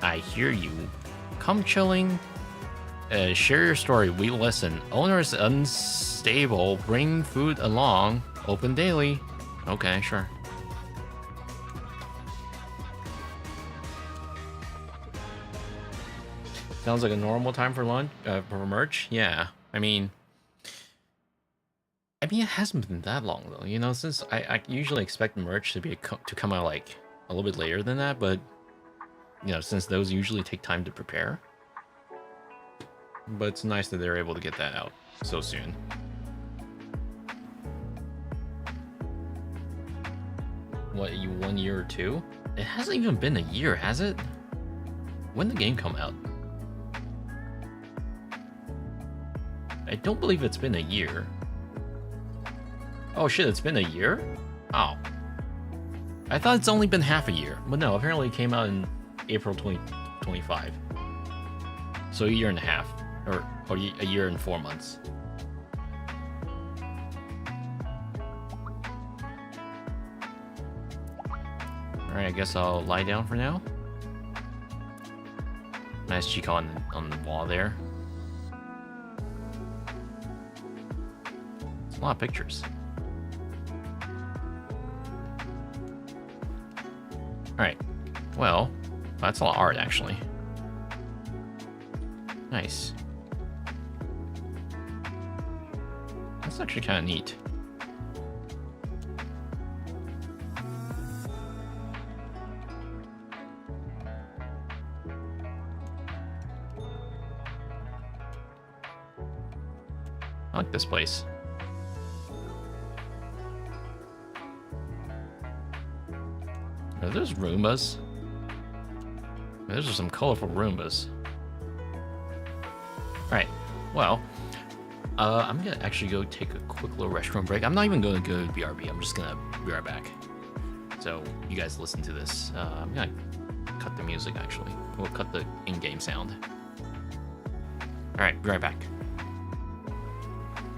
I hear you. Come chilling. Share your story. We listen. Owner is unstable. Bring food along. Open daily. Okay, sure. Sounds like a normal time for lunch, for merch. Yeah, I mean, it hasn't been that long though. You know, since I usually expect merch to be to come out like a little bit later than that, but you know, since those usually take time to prepare. But it's nice that they're able to get that out so soon. What, 1 year or two? It hasn't even been a year, has it? When did the game come out? I don't believe it's been a year. Oh shit, it's been a year? Oh. I thought it's only been half a year. But no, apparently it came out in April 2025. So a year and a half. Or a year and 4 months. Alright, I guess I'll lie down for now. Nice Chica on the wall there. It's a lot of pictures. Alright, well, that's a lot of art actually. Nice. That's actually kind of neat. I like this place. Are those Roombas? Those are some colorful Roombas. Alright, well, I'm gonna actually go take a quick little restroom break. I'm not even gonna go to BRB, I'm just gonna be right back. So, you guys listen to this. I'm gonna cut the music actually. We'll cut the in-game sound. Alright, be right back.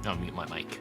I'll mute my mic.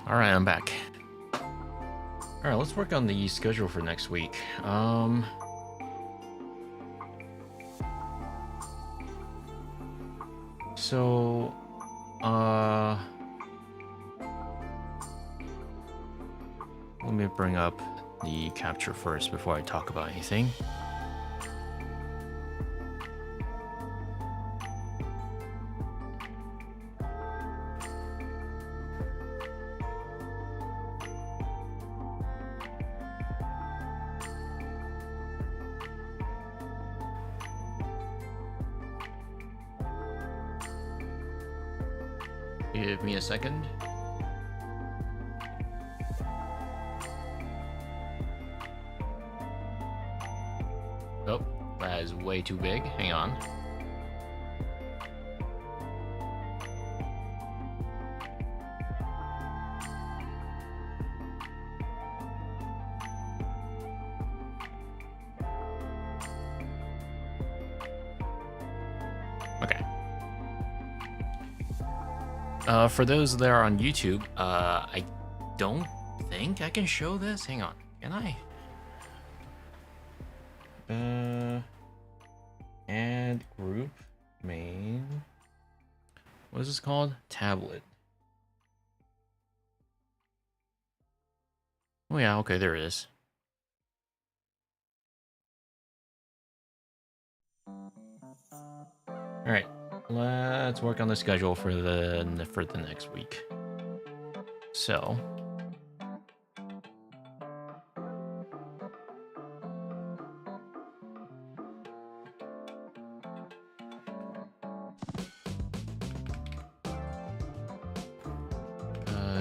Alright, I'm back. Alright, let's work on the schedule for next week. So, let me bring up the capture first before I talk about anything. Give me a second. Oh, that is way too big. Hang on. For those that are on YouTube, I don't think I can show this. Hang on, can I? Add group main. What is this called? Tablet. Oh yeah, okay, there it is. All right, let's work on the schedule for the next week. So.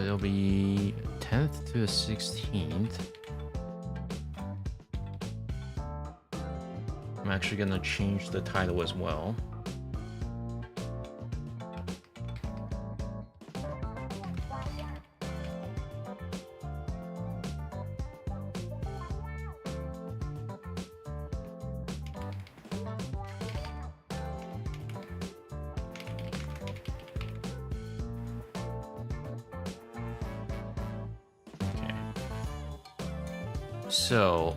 It'll be 10th to the 16th. I'm actually gonna change the title as well. So,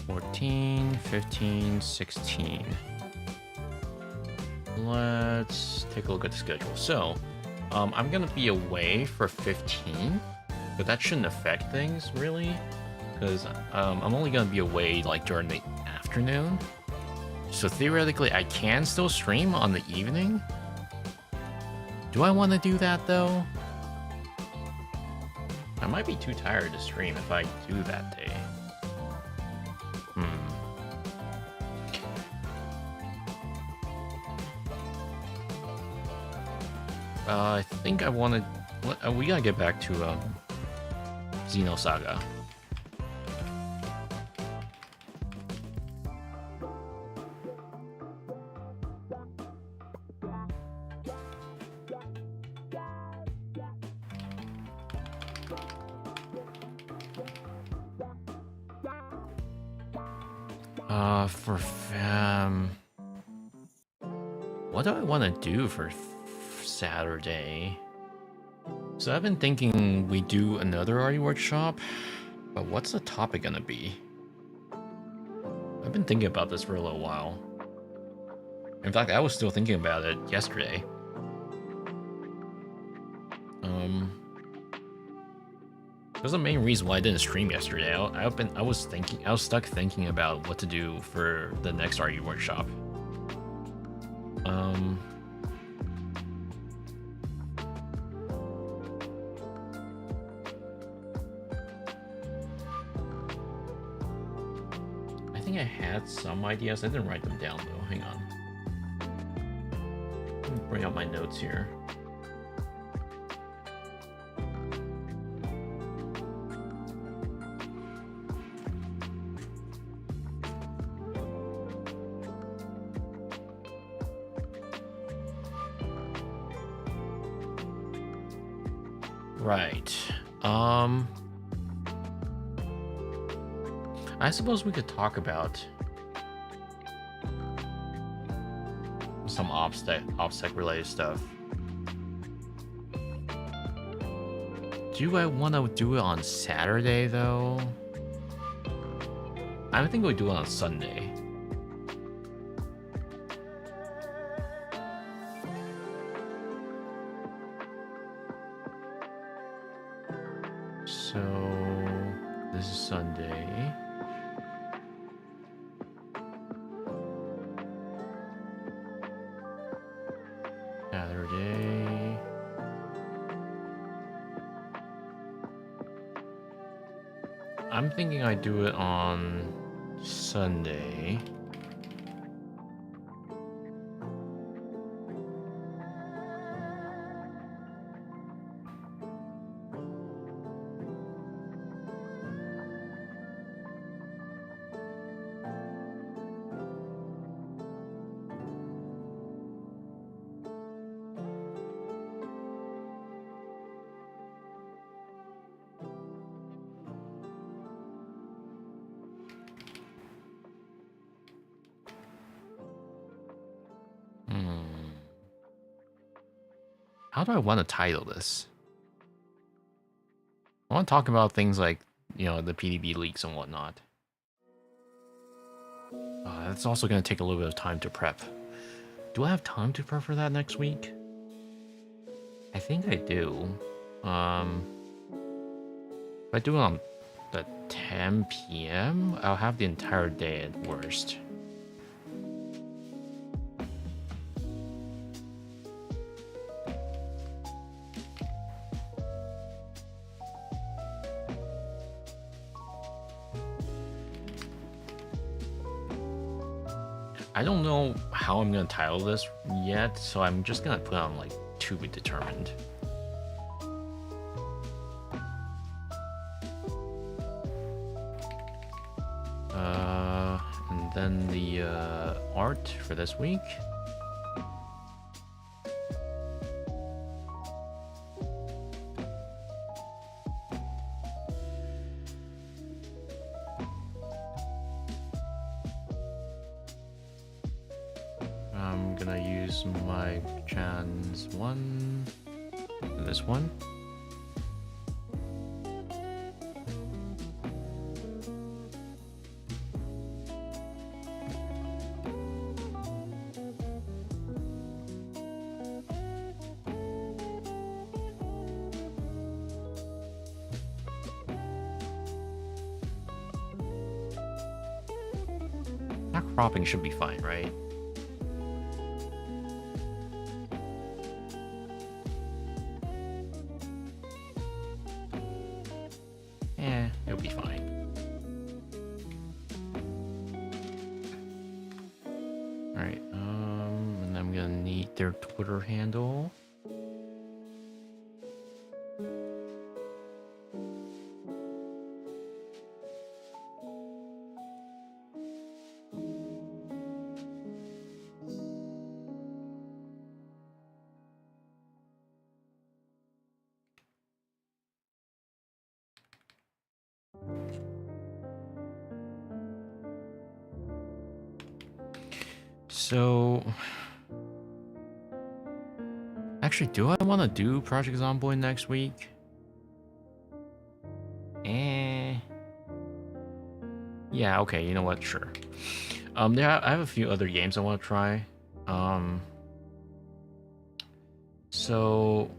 14, 15, 16. Let's take a look at the schedule. So, I'm gonna be away for 15, but that shouldn't affect things really, because I'm only gonna be away like during the afternoon. So theoretically, I can still stream on the evening. Do I want to do that though? I might be too tired to stream if I do that day. I think I want to. We gotta get back to Xenosaga. For what do I want to do for Saturday? So I've been thinking we do another RE workshop, but what's the topic gonna be? I've been thinking about this for a little while. In fact, I was still thinking about it yesterday. That was the main reason why I didn't stream yesterday. I was stuck thinking about what to do for the next RE workshop. I think I had some ideas. I didn't write them down though. Hang on. Let me bring up my notes here. Right. I suppose we could talk about some OPSEC related stuff. Do I want to do it on Saturday though? I think we'll do it on Sunday. So this is Sunday. Saturday. I'm thinking I do it on Sunday. How do I want to title this? I want to talk about things like, you know, the PDB leaks and whatnot. That's also going to take a little bit of time to prep. Do I have time to prep for that next week? I think I do. If I do it on the 10 p.m., I'll have the entire day at worst. I don't know how I'm gonna title this yet, so I'm just gonna put on like to be determined. And then the art for this week. I'm gonna use my Chan's one and this one. That cropping should be fine, right? It'll be fine. Alright, and I'm gonna need their Twitter handle. So, actually, do I want to do Project Zomboid next week? Yeah, okay, you know what? Sure. Yeah, I have a few other games I want to try. So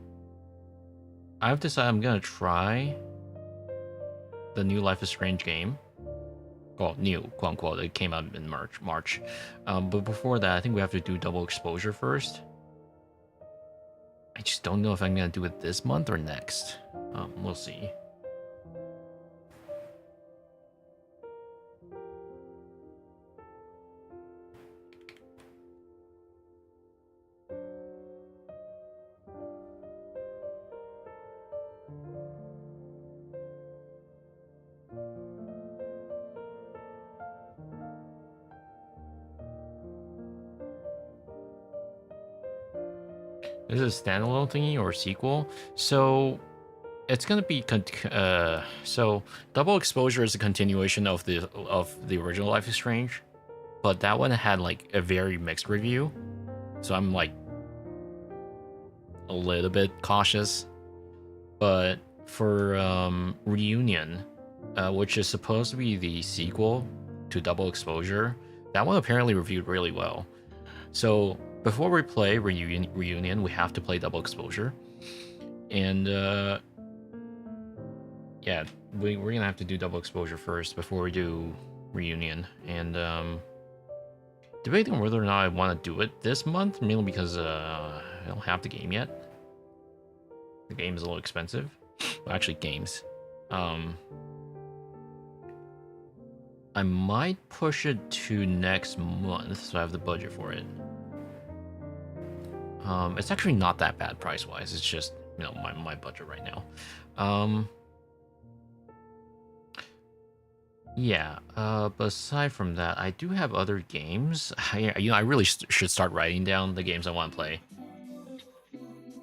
I've decided I'm gonna try the new Life is Strange game. Well, new, quote unquote. It came out in March. But before that, I think we have to do double exposure first. I just don't know if I'm gonna do it this month or next. We'll see. Is it a standalone thingy or a sequel? So it's gonna be so double exposure is a continuation of the original Life is Strange, but that one had like a very mixed review, so I'm like a little bit cautious. But for Reunion, which is supposed to be the sequel to Double Exposure, that one apparently reviewed really well. So before we play Reunion, we have to play Double Exposure. And yeah, we're gonna have to do Double Exposure first before we do Reunion. And debating whether or not I want to do it this month, mainly because I don't have the game yet. The game is a little expensive. Well, actually, games. I might push it to next month, so I have the budget for it. It's actually not that bad price-wise. It's just, you know, my budget right now. Yeah. But aside from that, I do have other games. I really should start writing down the games I want to play.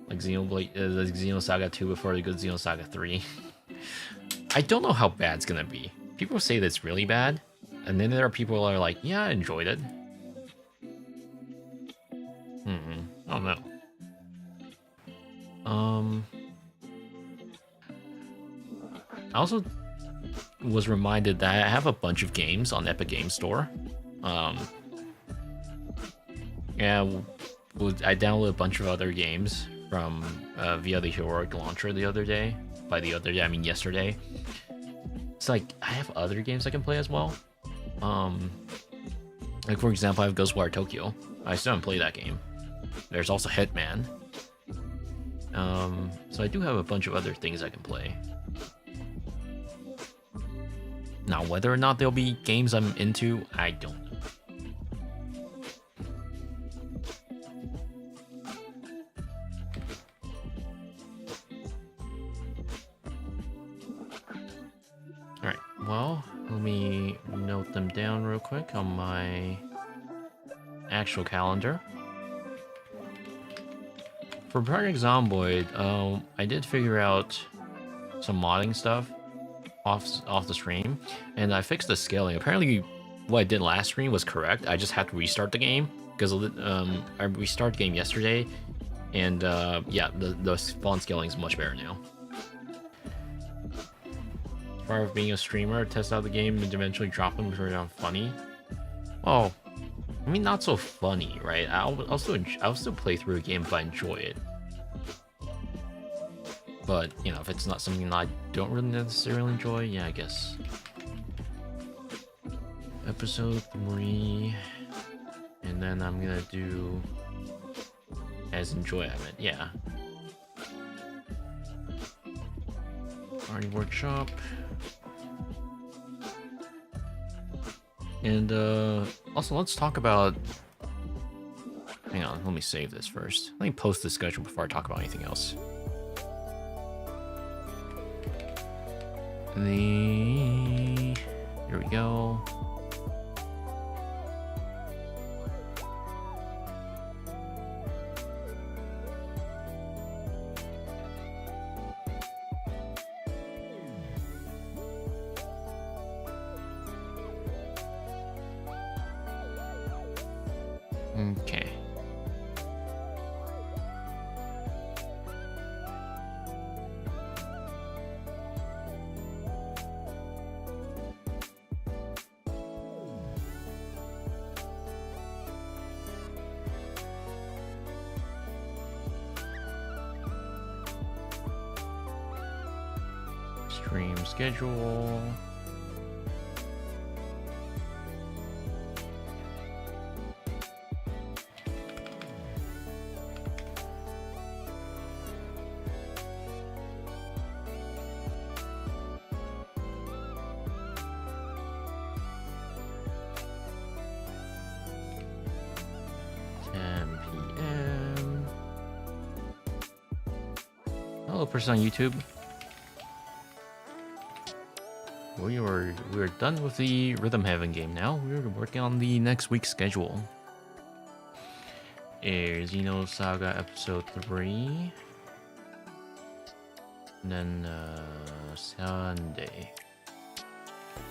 Like the Xenosaga 2 before the good Xenosaga 3. I don't know how bad it's gonna be. People say that it's really bad, and then there are people who are like, yeah, I enjoyed it. I don't know. I also was reminded that I have a bunch of games on Epic Game Store. Yeah, I downloaded a bunch of other games from via the Heroic Launcher the other day. By the other day, I mean yesterday. It's like I have other games I can play as well. Like for example, I have Ghostwire Tokyo. I still haven't played that game. There's also Hitman. So I do have a bunch of other things I can play. Now, whether or not there'll be games I'm into, I don't know. Alright, well, let me note them down real quick on my actual calendar. For Project Zomboid, I did figure out some modding stuff off the stream, and I fixed the scaling. Apparently, what I did last stream was correct. I just had to restart the game because I restarted the game yesterday, and yeah, the font scaling is much better now. As far as being a streamer, test out the game and eventually drop them before they're funny. Oh, I mean, not so funny, right? I'll still play through a game if I enjoy it. But, you know, if it's not something I don't really necessarily enjoy, yeah, I guess. Episode 3. And then I'm gonna do as enjoyment, yeah. Party Workshop. And also let's talk about, hang on, let me save this first. Let me post the schedule before I talk about anything else. Here we go. Okay. Stream schedule. Hello, person on YouTube. We're done with the Rhythm Heaven game now. We're working on the next week's schedule. Xenosaga episode 3. And then Sunday.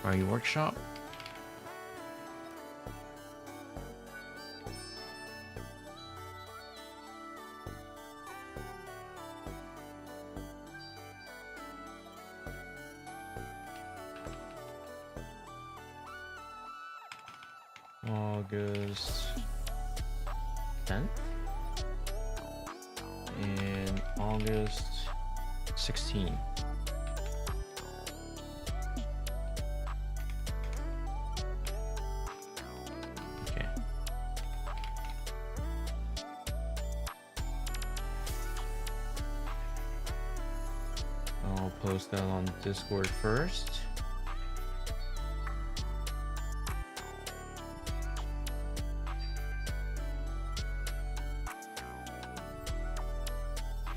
Party Workshop. August 10th and August 16th. Okay. I'll post that on Discord first.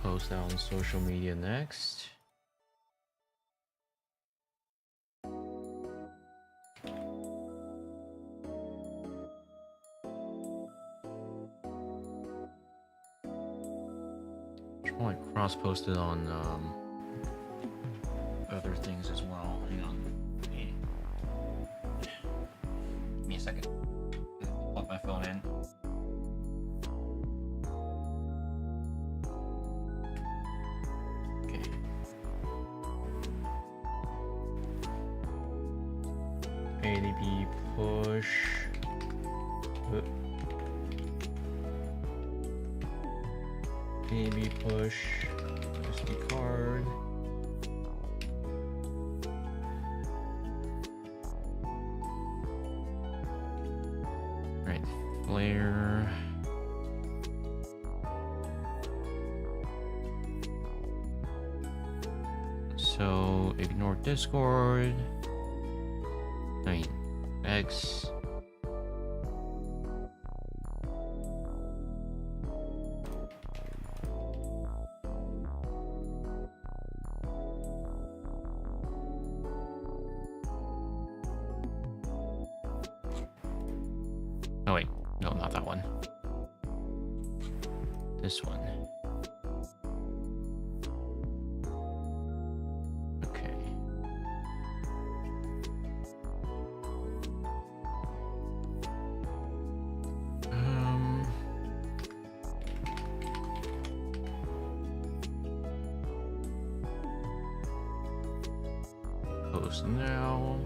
Post that on social media next. Should probably cross-post it on other things as well. Hang on. Give me a second. Plug my phone in. maybe push. Maybe push SD card. Right, flare. So ignore Discord. I mean, X. Oh wait, no, not that one. This one. Okay. Post now.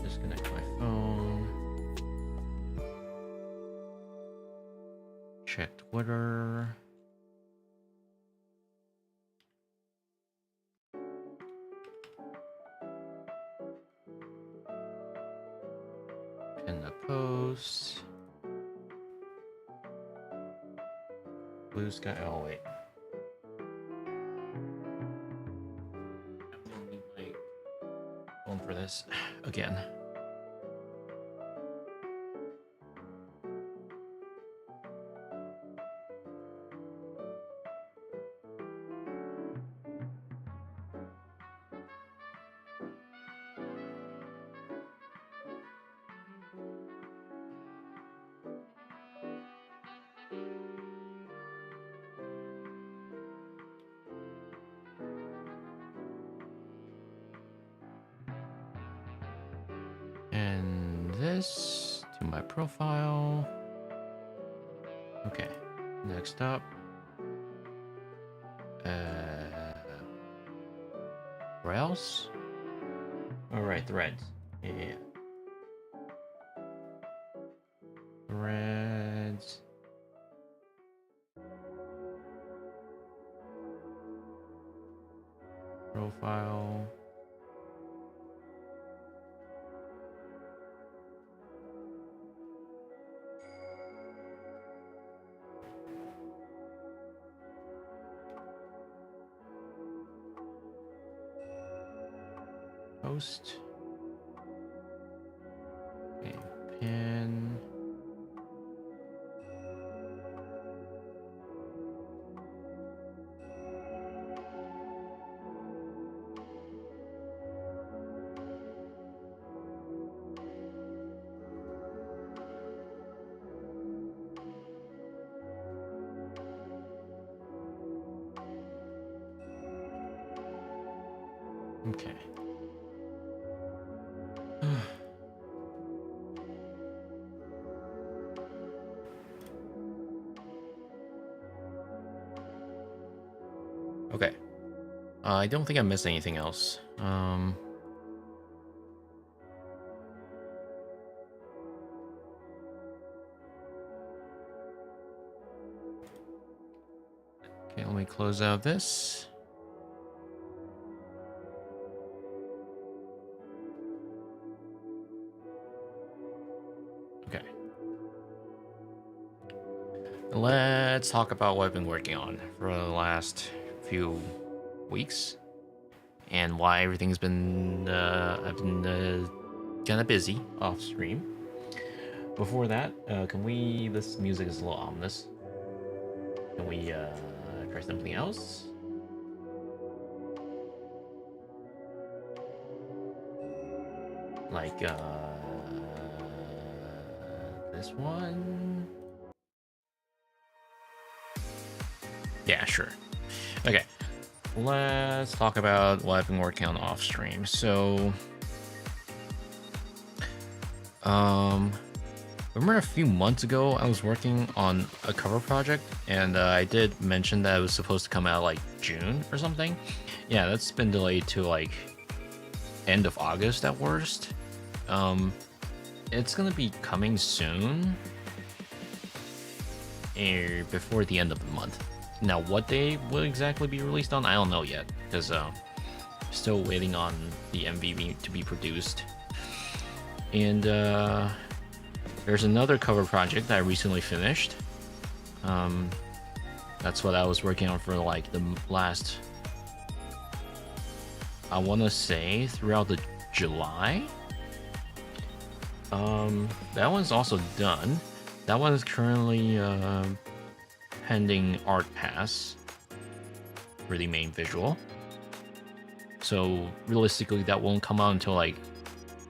Disconnect my phone. Check Twitter. Pin the post. Blue sky. Oh wait. I need my phone for this again. And this to my profile. Okay, next up. Where else? All right, threads. Yeah. Threads. Profile. Post. Okay, pin. Okay. Okay. I don't think I missed anything else. Okay, let me close out this. Okay. Let's talk about what I've been working on for the last few weeks and why everything's been I've been kind of busy off stream. Before that, can we? This music is a little ominous. Can we try something else? Like this one? Yeah, sure. Okay. let's talk about what I've been working on off stream. So, remember a few months ago I was working on a cover project, and I did mention that it was supposed to come out like June or something. Yeah, that's been delayed to like end of August at worst. It's gonna be coming soon, before the end of the month. Now, what day will exactly be released on, I don't know yet, because still waiting on the MV to be produced. And there's another cover project that I recently finished. That's what I was working on for like the last, I want to say, throughout the July. That one's also done. That one is currently pending art pass for the main visual. So realistically, that won't come out until like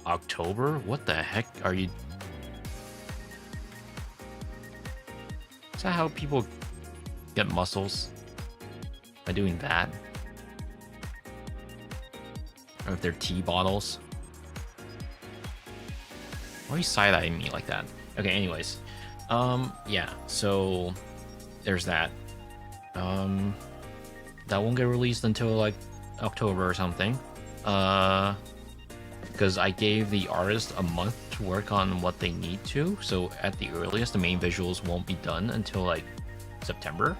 October. What the heck are you? Is that how people get muscles? By doing that? Or if they're tea bottles? Why are you side-eyeing me like that? Okay, anyways. Yeah, so there's that. That won't get released until like October or something. Because I gave the artist a month to work on what they need to, so at the earliest, the main visuals won't be done until like September.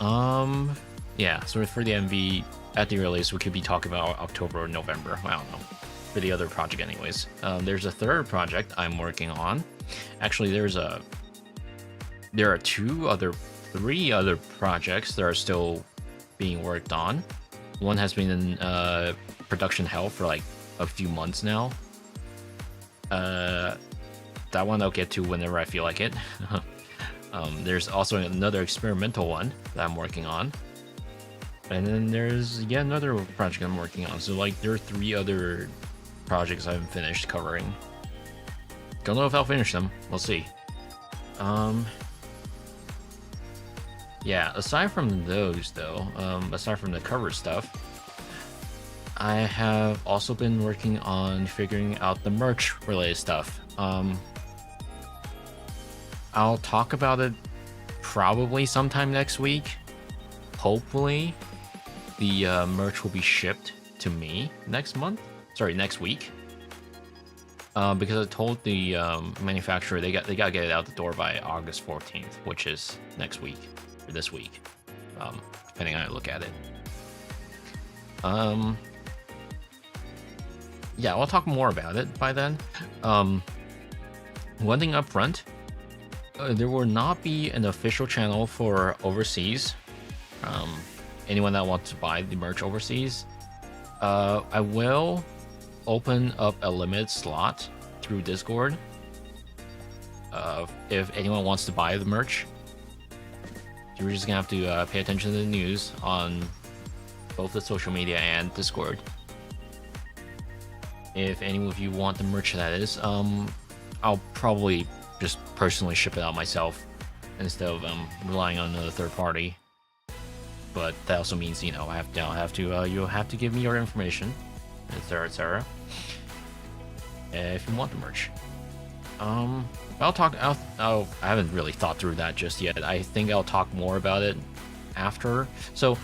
Yeah, so for the MV, at the earliest, we could be talking about October or November. I don't know. For the other project, anyways. There's a third project I'm working on. Actually, there are three other projects that are still being worked on. One has been in production hell for like a few months now. That one I'll get to whenever I feel like it. There's also another experimental one that I'm working on. And then there's yet another project I'm working on. So like there are three other projects I haven't finished covering. Don't know if I'll finish them. We'll see. Yeah, aside from those though, aside from the cover stuff, I have also been working on figuring out the merch related stuff. I'll talk about it probably sometime next week. Hopefully the merch will be shipped to me next week. Because I told the manufacturer they gotta get it out the door by August 14th, which is next week or this week, depending on how I look at it. Yeah, I'll talk more about it by then. One thing up front, there will not be an official channel for overseas. Anyone that wants to buy the merch overseas, I will open up a limited slot through Discord. If anyone wants to buy the merch, you're just gonna have to pay attention to the news on both the social media and Discord. If any of you want the merch, that is, I'll probably just personally ship it out myself instead of relying on another third party. But that also means, you know, you'll have to give me your information, etc., etc. If you want the merch. I haven't really thought through that just yet. I think I'll talk more about it after. So,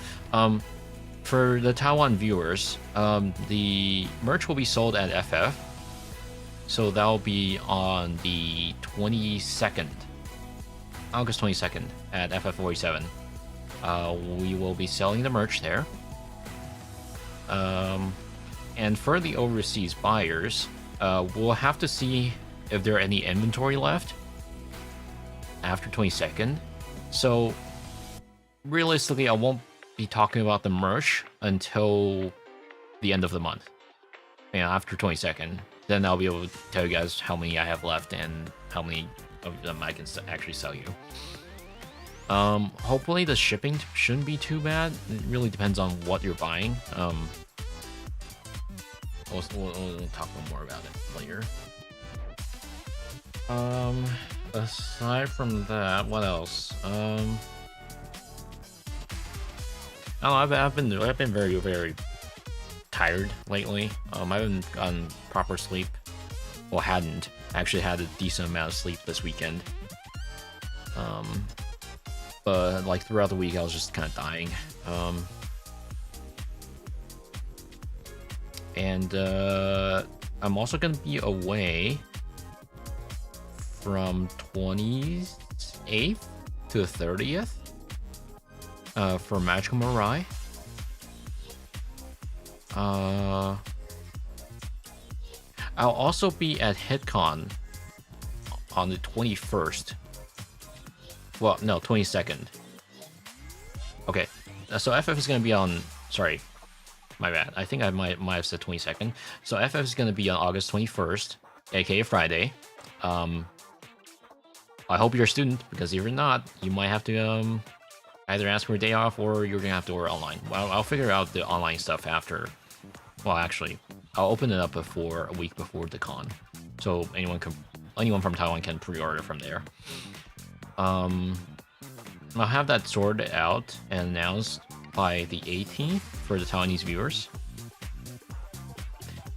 for the Taiwan viewers, the merch will be sold at FF. So that'll be on the 22nd, August 22nd at FF47. We will be selling the merch there. And for the overseas buyers, we'll have to see if there are any inventory left after 22nd. So realistically, I won't be talking about the merch until the end of the month. You know, after 22nd. Then I'll be able to tell you guys how many I have left and how many of them I can actually sell you. Hopefully the shipping shouldn't be too bad. It really depends on what you're buying. We'll talk more about it later. Aside from that, what else? Oh, I've been very tired lately. I haven't gotten proper sleep. Well, hadn't actually had a decent amount of sleep this weekend. But like throughout the week, I was just kind of dying. And I'm also gonna be away from 28th to the 30th for Magical Mirai. I'll also be at HitCon on the 21st. Well, no, 22nd. Okay, so FF is gonna be on. Sorry, my bad. I think I might have said 22nd. So FF is gonna be on August 21st, aka Friday. I hope you're a student, because if you're not, you might have to either ask for a day off or you're gonna have to order online. Well, I'll figure out the online stuff after. Well, actually, I'll open it up a week before the con, so anyone from Taiwan can pre-order from there. I'll have that sorted out and announced by the 18th for the Taiwanese viewers.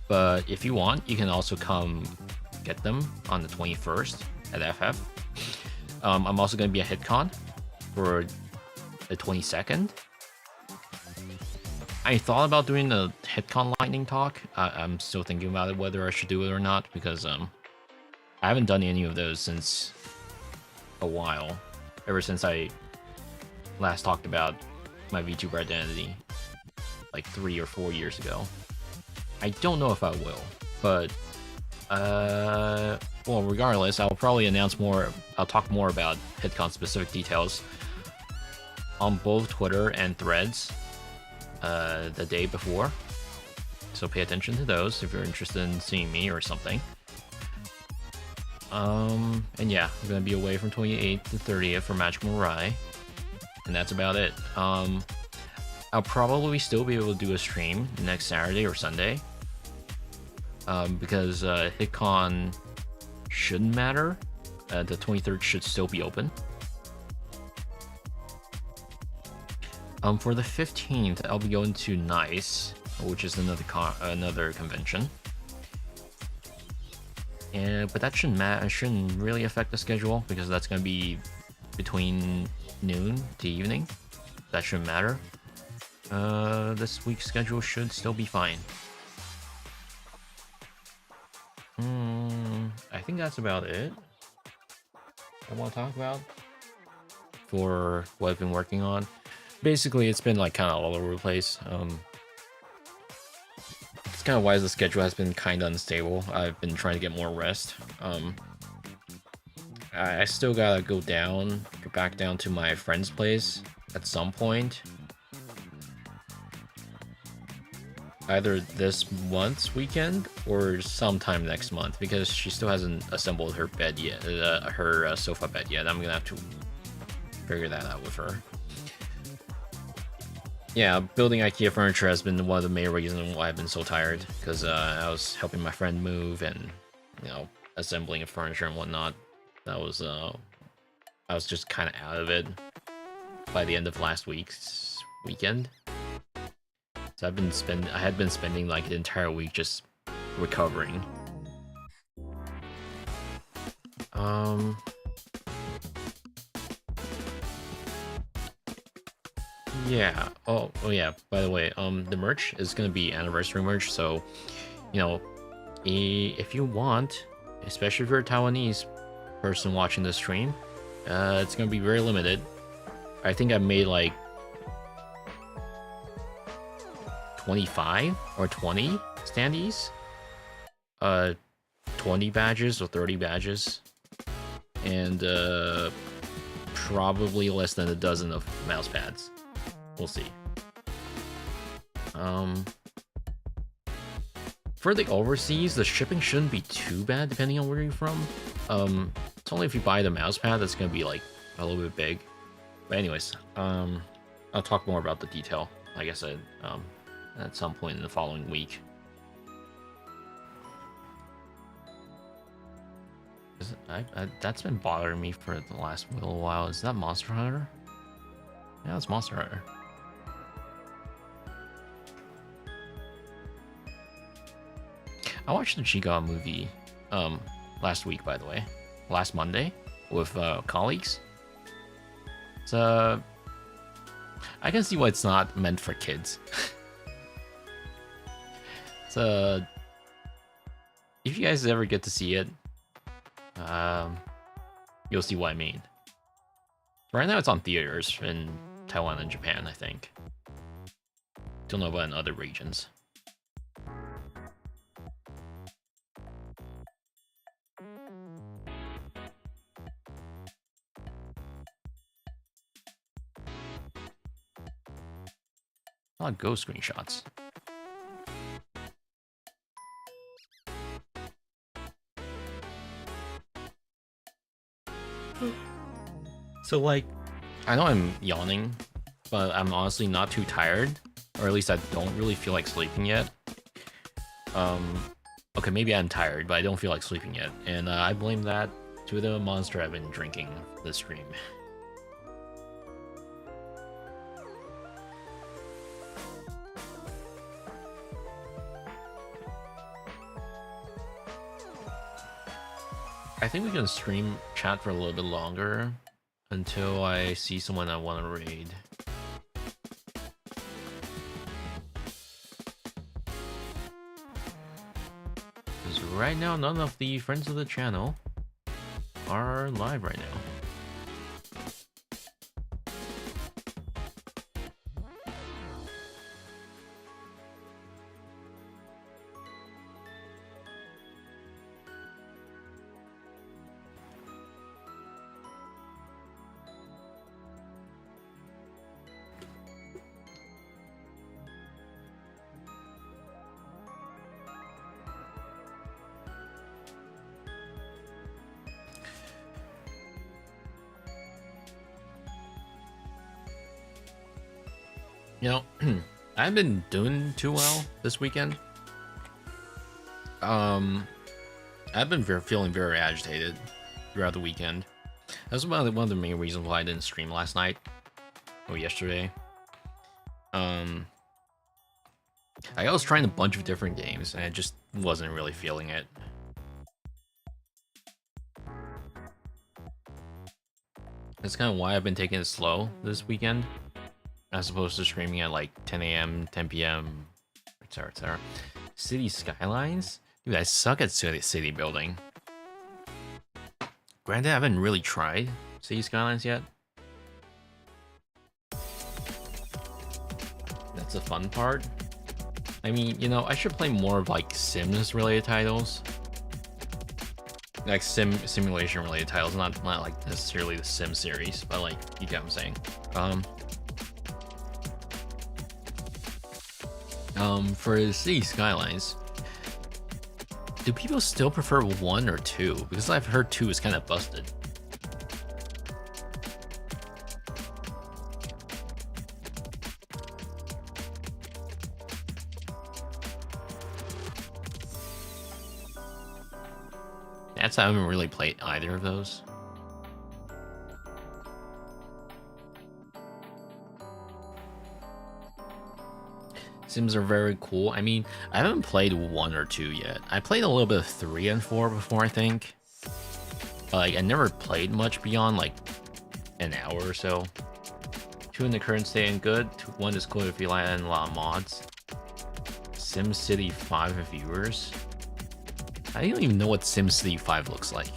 But if you want, you can also come get them on the 21st at FF. I'm also going to be at HitCon for the 22nd. I thought about doing the HitCon lightning talk. I'm still thinking about it, whether I should do it or not, because I haven't done any of those since a while. Ever since I last talked about my VTuber identity, like 3 or 4 years ago. I don't know if I will, but well, regardless, I'll probably announce more. I'll talk more about HitCon specific details on both Twitter and Threads the day before. So pay attention to those if you're interested in seeing me or something. And yeah, I'm gonna be away from 28th to 30th for Magical Mirai, and that's about it. I'll probably still be able to do a stream next Saturday or Sunday, because HitCon shouldn't matter. The 23rd should still be open. For the 15th, I'll be going to NICE, which is another convention. But that shouldn't really affect the schedule, because that's going to be between noon to evening. That shouldn't matter. This week's schedule should still be fine. I think that's about it I want to talk about for what I've been working on. Basically, it's been like kind of all over the place. It's kind of why the schedule has been kind of unstable. I've been trying to get more rest. I still gotta go back down to my friend's place at some point. Either this month's weekend or sometime next month, because she still hasn't assembled her bed yet, her sofa bed yet. I'm gonna have to figure that out with her. Yeah, building IKEA furniture has been one of the main reasons why I've been so tired, because I was helping my friend move and, you know, assembling of furniture and whatnot. That was I was just kind of out of it by the end of last week's weekend. So I had been spending like the entire week just recovering. Yeah. Oh yeah. By the way, the merch is gonna be anniversary merch. So, you know, if you want, especially if you're a Taiwanese person watching this stream, it's gonna be very limited. I think I made like 25 or 20 standees, 20 badges or 30 badges, and probably less than a dozen of mouse pads. We'll see. For the overseas, the shipping shouldn't be too bad depending on where you're from. It's only if you buy the mouse pad that's gonna be like a little bit big. But anyways, I'll talk more about the detail, like I said, at some point in the following week. That's been bothering me for the last little while. Is that Monster Hunter? Yeah, it's Monster Hunter. I watched the Chica movie last week, by the way, last Monday with colleagues. So I can see why it's not meant for kids. So if you guys ever get to see it, you'll see what I mean. Right now it's on theaters in Taiwan and Japan, I think. Don't know about in other regions. A lot of ghost screenshots. So like, I know I'm yawning, but I'm honestly not too tired, or at least I don't really feel like sleeping yet. Okay, maybe I'm tired, but I don't feel like sleeping yet, and I blame that to the monster I've been drinking this stream. I think we can stream chat for a little bit longer until I see someone I want to raid. Because right now, none of the friends of the channel are live right now. You know, I haven't been doing too well this weekend. I've been feeling very agitated throughout the weekend. That's one of the main reasons why I didn't stream last night or yesterday. I was trying a bunch of different games and I just wasn't really feeling it. That's kind of why I've been taking it slow this weekend, as opposed to streaming at like 10 a.m., 10 p.m., etc., etc. City Skylines? Dude, I suck at city building. Granted, I haven't really tried City Skylines yet. That's the fun part. I mean, you know, I should play more of like Sims-related titles. Like simulation-related titles, not like necessarily the Sim series, but like, you get what I'm saying. For the City Skylines, do people still prefer 1 or 2? Because I've heard 2 is kind of busted. I haven't really played either of those. Sims are very cool. I mean, I haven't played 1 or 2 yet. I played a little bit of 3 and 4 before, I think. But, like, I never played much beyond like an hour or so. 2 in the current state and good. 1 is cool if you like, and a lot of mods. SimCity 5 viewers. I don't even know what SimCity 5 looks like.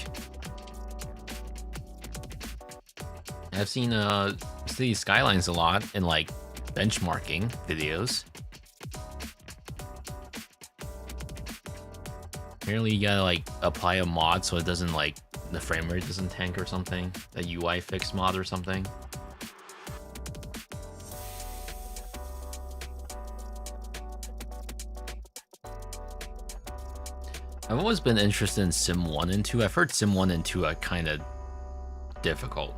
I've seen City Skylines a lot in like benchmarking videos. Apparently you gotta like apply a mod so it doesn't like, the frame rate doesn't tank or something. A UI fix mod or something. I've always been interested in Sim 1 and 2. I've heard Sim 1 and 2 are kind of difficult.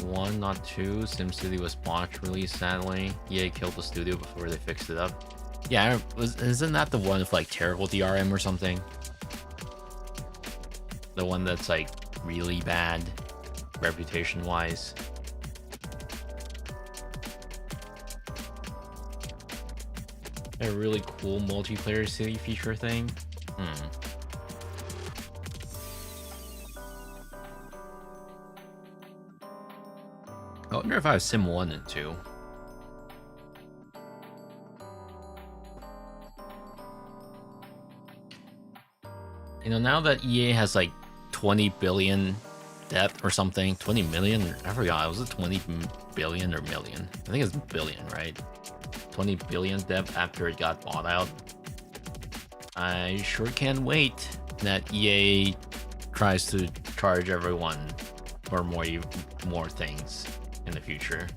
One, not 2. SimCity was botched release, sadly. EA killed the studio before they fixed it up. Yeah, isn't that the one with like terrible DRM or something? The one that's like really bad reputation-wise. A really cool multiplayer city feature thing. I wonder if I have Sim 1 and 2. You know, now that EA has like 20 billion debt or something, 20 million, I forgot, was it 20 billion or million? I think it's billion, right? 20 billion debt after it got bought out. I sure can't wait that EA tries to charge everyone for more things in the future.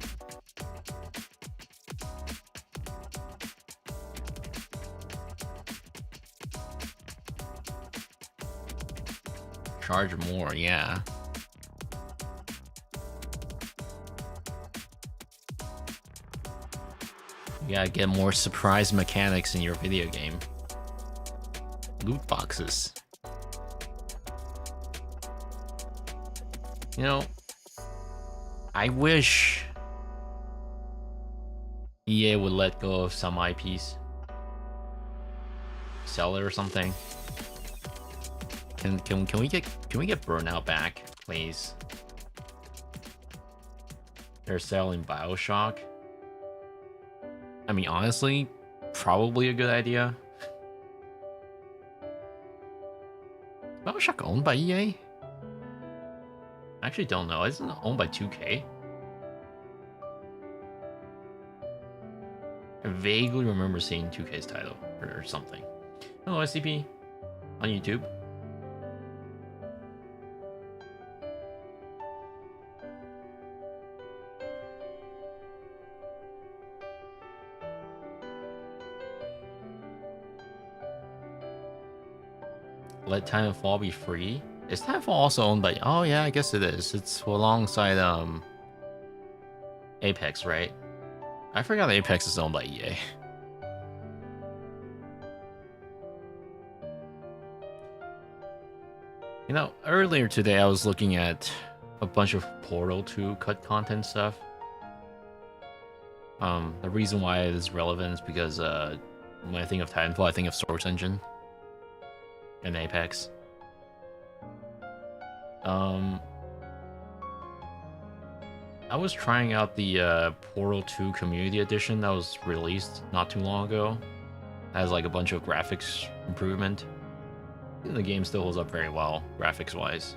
Charge more, yeah. You gotta get more surprise mechanics in your video game. Loot boxes. You know, I wish EA would let go of some IPs. Sell it or something. Can we get Burnout back, please? They're selling BioShock. I mean, honestly, probably a good idea. Is BioShock owned by EA? I actually don't know. Isn't it owned by 2K? I vaguely remember seeing 2K's title or something. Hello, SCP on YouTube. Let Titanfall be free? Is Titanfall also owned by... Oh yeah, I guess it is. It's alongside Apex, right? I forgot Apex is owned by EA. You know, earlier today I was looking at a bunch of Portal 2 cut content stuff. The reason why it is relevant is because when I think of Titanfall, I think of Source Engine and Apex. I was trying out the Portal 2 Community Edition that was released not too long ago. It has like a bunch of graphics improvement. And the game still holds up very well, graphics-wise.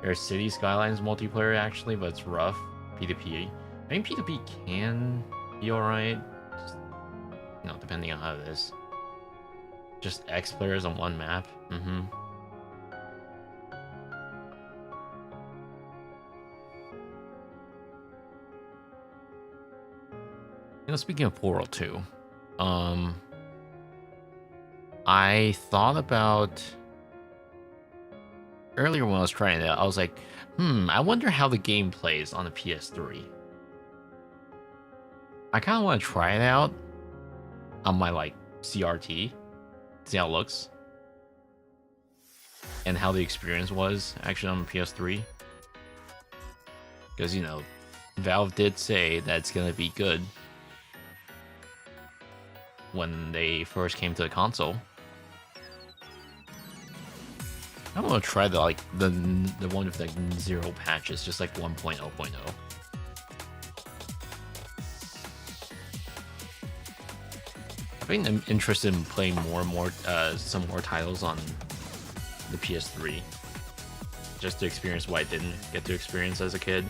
There's City Skylines multiplayer actually, but it's rough. P2P. I think P2P can be alright. You know, depending on how it is. Just X players on one map. You know, speaking of Portal 2, I thought about earlier when I was trying it out, I was like, I wonder how the game plays on the PS3. I kind of want to try it out on my like CRT, see how it looks, and how the experience was actually on the PS3. Because, you know, Valve did say that it's gonna be good when they first came to the console. I want to try the like the one with like 0 patches, just like 1.0.0. I think I'm interested in playing more and more some more titles on the PS3, just to experience what I didn't get to experience as a kid.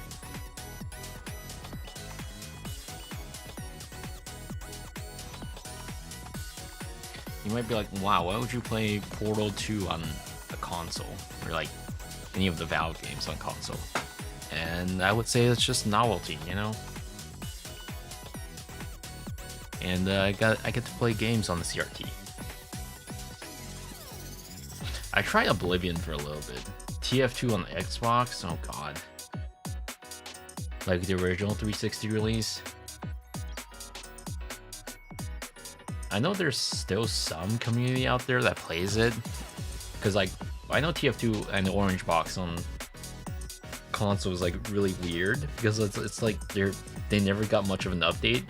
You might be like, wow, why would you play Portal 2 on a console? Or like any of the Valve games on console? And I would say it's just novelty, you know? And I get to play games on the CRT. I tried Oblivion for a little bit. TF2 on the Xbox, oh god. Like the original 360 release. I know there's still some community out there that plays it, because like I know TF2 and the Orange Box on console is like really weird because it's like they never got much of an update,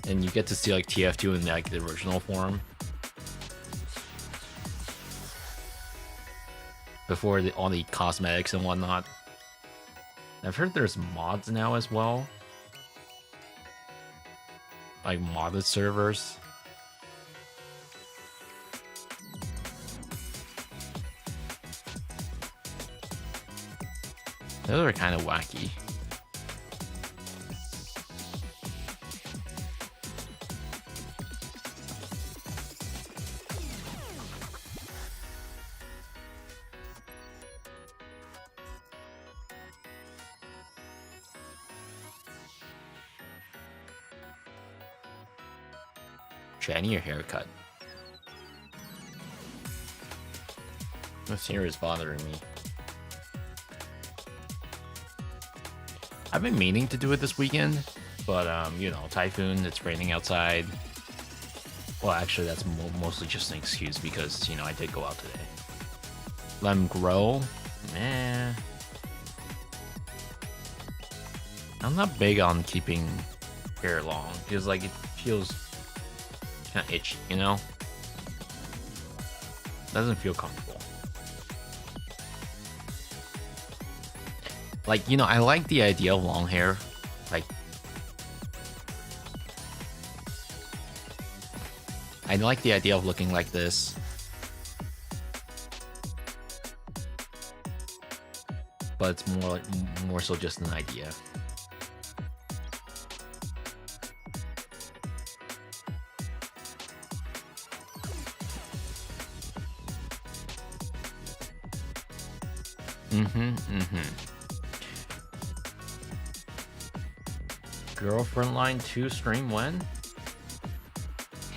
and you get to see like TF2 in like the original form before all the cosmetics and whatnot. I've heard there's mods now as well, like modded servers. Those are kind of wacky. I need your haircut. This hair is bothering me. I've been meaning to do it this weekend, but you know, typhoon, it's raining outside. Well, actually, that's mostly just an excuse because, you know, I did go out today. Let them grow? Meh. I'm not big on keeping hair long because, like, it feels kind of itchy, you know? Doesn't feel comfortable. Like, you know, I like the idea of long hair. Like, I like the idea of looking like this. But it's more so just an idea. Girlfriend Line 2 stream when?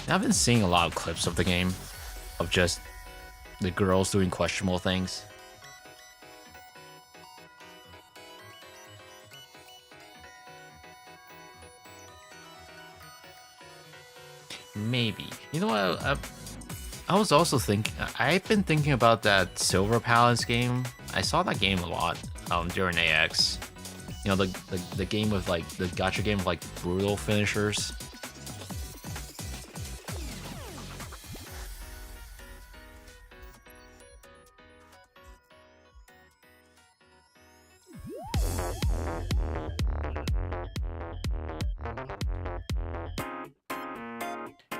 I've been seeing a lot of clips of the game, of just the girls doing questionable things. Maybe. You know what? I was also thinking. I've been thinking about that Silver Palace game. I saw that game a lot during AX. You know, the game with like the gacha game with like brutal finishers.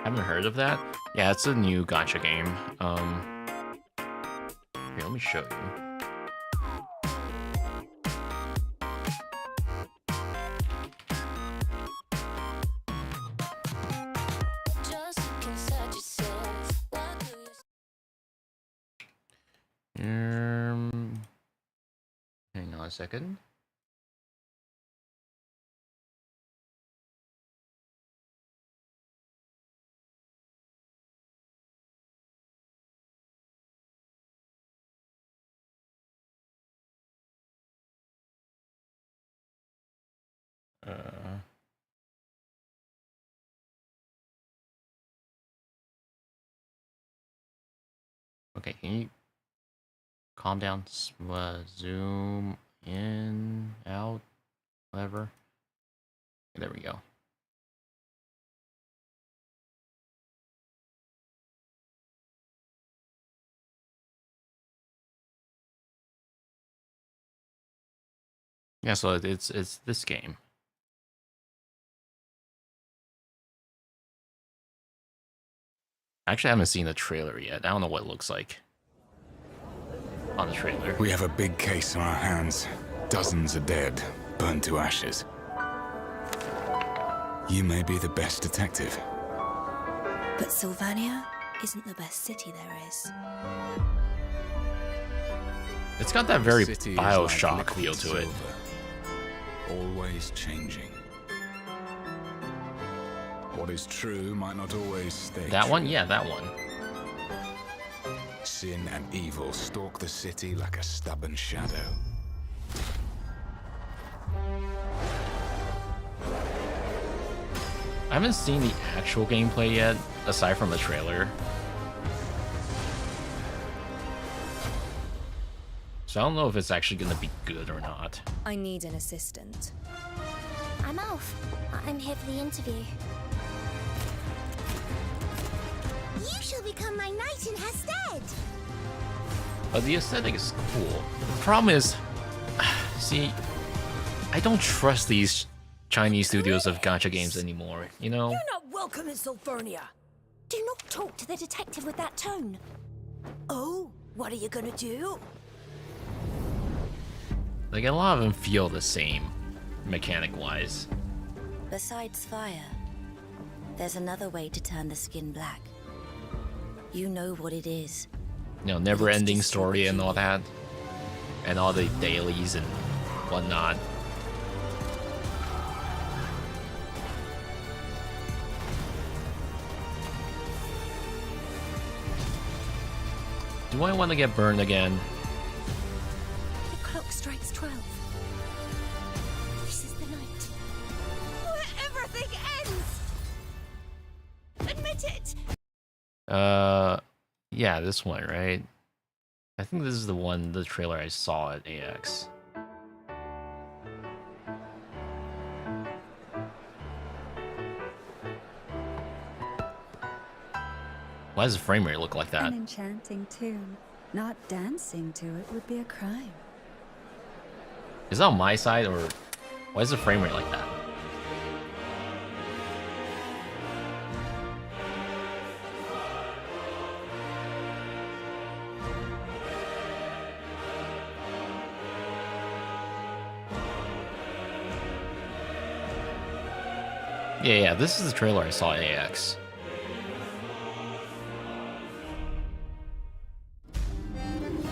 Haven't heard of that? Yeah, it's a new gacha game. Here, let me show you. Hang on a second. Okay, can you calm down? Zoom in, out, whatever. There we go. Yeah, so it's this game. Actually, I haven't seen the trailer yet. I don't know what it looks like on the trailer. We have a big case on our hands. Dozens are dead, burned to ashes. You may be the best detective. But Sylvania isn't the best city there is. It's got that very City is Bioshock like feel to it. silver, always changing. What is true might not always stay That true. one? Yeah, that one. Sin and evil stalk the city like a stubborn shadow. I haven't seen the actual gameplay yet, aside from the trailer. So I don't know if it's actually gonna be good or not. I need an assistant. I'm Alf. I'm here for the interview. You shall become my knight in her stead. But the aesthetic is cool. The problem is, see, I don't trust these Chinese studios of gacha games anymore, you know? You're not welcome in Sulfernia. Do not talk to the detective with that tone. Oh, what are you gonna do? Like, a lot of them feel the same, mechanic-wise. Besides fire, there's another way to turn the skin black. You know what it is. You know, never-ending story and all that. And all the dailies and whatnot. Do I want to get burned again? The clock strikes 12. This is the night where everything ends. Admit it. Yeah, this one, right? I think this is the one, the trailer I saw at AX. Why does the frame rate look like that? An enchanting tune. Not dancing to it would be a crime. Is that on my side, or why is the frame rate like that? Yeah, this is the trailer I saw at AX.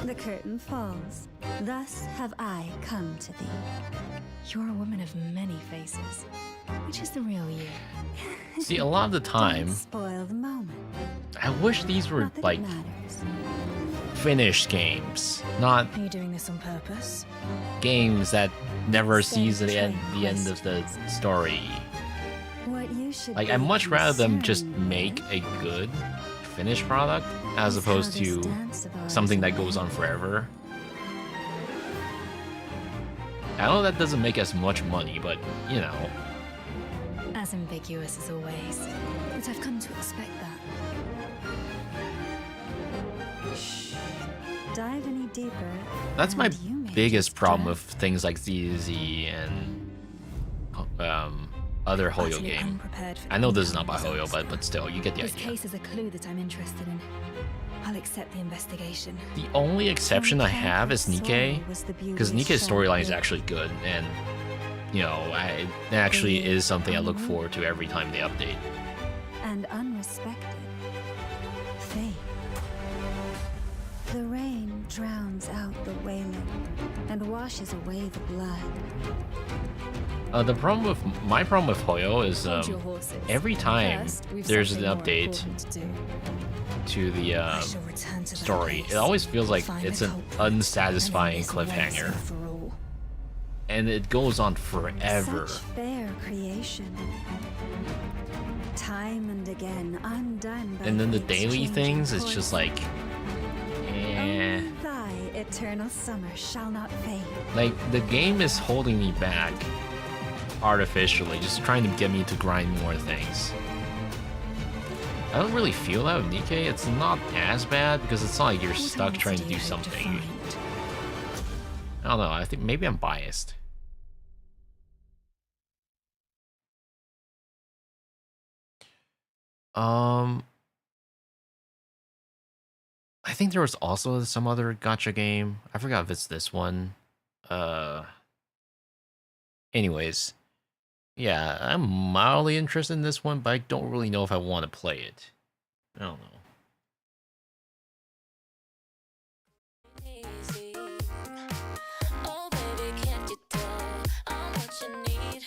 The curtain falls. Thus have I come to thee. You're a woman of many faces. Which is the real you? See, a lot of the time, Don't spoil the moment. I wish these were Not that like it matters. finished games, not Are you doing this on purpose? games that never Same sees the end train of the story. What you should Like, be I'd much rather them just concerned make with a good finished product as is how opposed this to dance of ours something that will goes on end. forever. I know that doesn't make as much money, but you know, As ambiguous as always. But I've come to expect that. Shh. Dive any deeper. that's my and you may biggest just problem drown. with things like ZZ and other Hoyo Utterly game. unprepared for I know this is not incoming by Hoyo, results. but still, you get the This idea. case is a clue that I'm interested in. I'll accept the investigation. The only exception I have is Nikkei, because Nikkei's storyline is actually good, and you know, it actually is something I look forward to every time they update. And unrespected. Fate. The rain drowns out the wailing and washes away the blood. My problem with Hoyo is Hold your horses. every time First, we've there's an something more update important to do. to the I shall return to that story, place, it always feels like find it's the an culprit, unsatisfying and end this once cliffhanger, and for all. and it goes on forever. Such fair creation. Time and again undone by And then the fate's daily changing things, it's course. just like, eh. Only thy eternal summer shall not fade. Like, the game is holding me back artificially, just trying to get me to grind more things. I don't really feel that with Nikkei. It's not as bad because it's not like you're What stuck trying to honesty do you hope to something. find? I don't know. I think maybe I'm biased. I think there was also some other gacha game. I forgot if it's this one. Anyways, yeah, I'm mildly interested in this one, but I don't really know if I want to play it. I don't know. Easy. Oh, baby, can't you tell I'm what you need?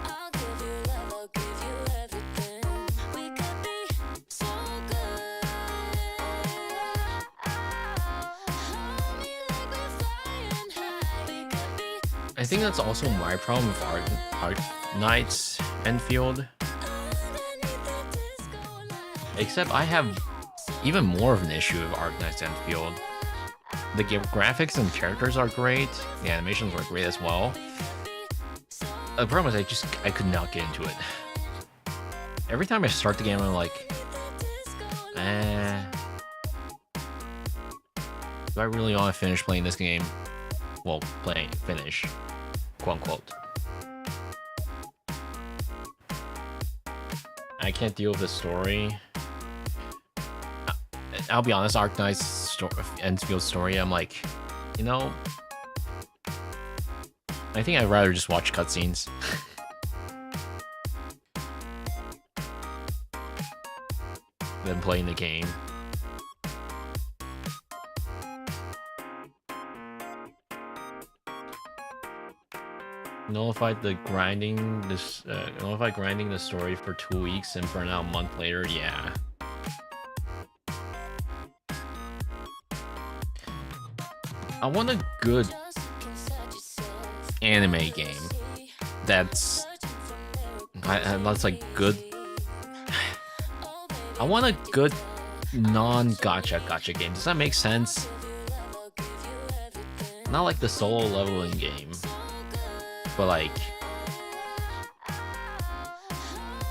I'll give you love, I'll give you everything. We could be so good. Hold me like we're flying high. We could be I think that's also my problem with Art Knights Enfield. Except I have even more of an issue with Arknight's Enfield. The graphics and characters are great. The animations were great as well. The problem is I could not get into it. Every time I start the game, I'm like, do I really want to finish playing this game? Well, finish, quote unquote. I can't deal with the story. I'll be honest, Arknight's Enfield story, I'm like, you know, I think I'd rather just watch cutscenes. than playing the game. Nullified grinding the story for 2 weeks and burn out a month later. Yeah. I want a good anime game that's like good. I want a good non-gacha game. Does that make sense? Not like the solo leveling game, but like,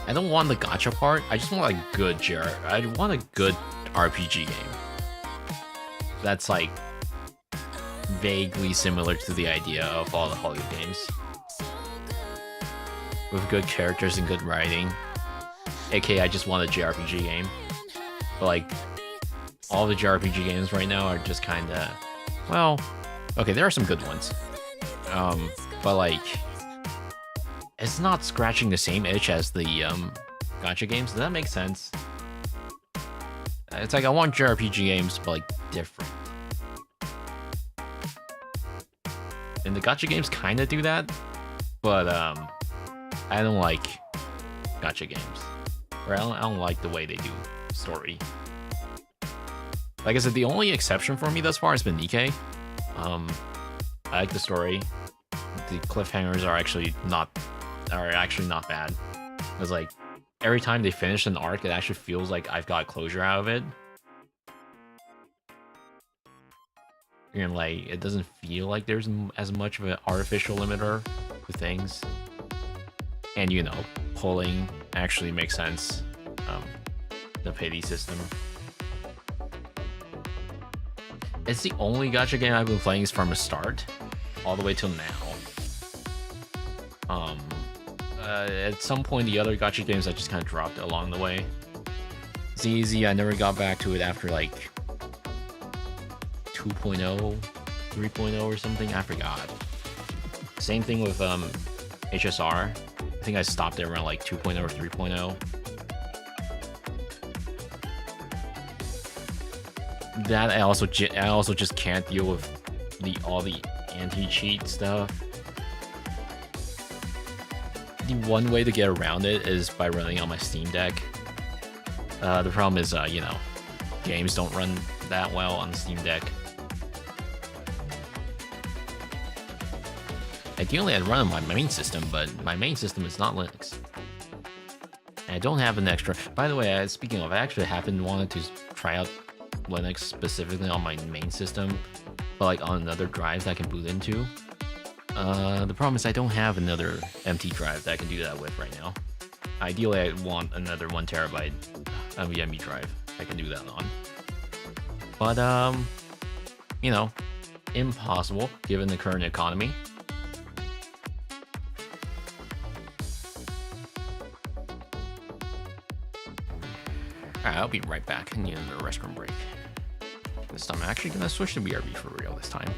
I don't want the gacha part. I just want a good I want a good RPG game that's like vaguely similar to the idea of all the Hollywood games, with good characters and good writing. AKA, I just want a JRPG game. But like, all the JRPG games right now are just kind of, well, okay, there are some good ones. But like, it's not scratching the same itch as the gacha games. Does that make sense? It's like, I want JRPG games, but like different. And the gacha games kind of do that, but I don't like gacha games. Or I don't like the way they do story. Like I said, the only exception for me thus far has been Nikkei. I like the story. The cliffhangers are actually not bad. It's like every time they finish an arc, it actually feels like I've got closure out of it. And like, it doesn't feel like there's as much of an artificial limiter to things. And you know, pulling actually makes sense. The pity system. It's the only gacha game I've been playing from the start all the way till now. At some point, the other gacha games I just kind of dropped along the way. ZZ, I never got back to it after like 2.0, 3.0 or something. I forgot. Same thing with HSR. I think I stopped it around like 2.0 or 3.0. That I also just can't deal with all the anti-cheat stuff. The one way to get around it is by running on my Steam Deck. The problem is, you know, games don't run that well on the Steam Deck. Ideally, I'd run on my main system, but my main system is not Linux. And I don't have an extra. By the way, speaking of, I actually wanted to try out Linux specifically on my main system, but like on another drive that I can boot into. The problem is I don't have another empty drive that I can do that with right now. Ideally, I want another 1 terabyte NVMe drive I can do that on. But you know, impossible given the current economy. Alright, I'll be right back. I need another restroom break. This time I'm actually gonna switch to BRB for real this time.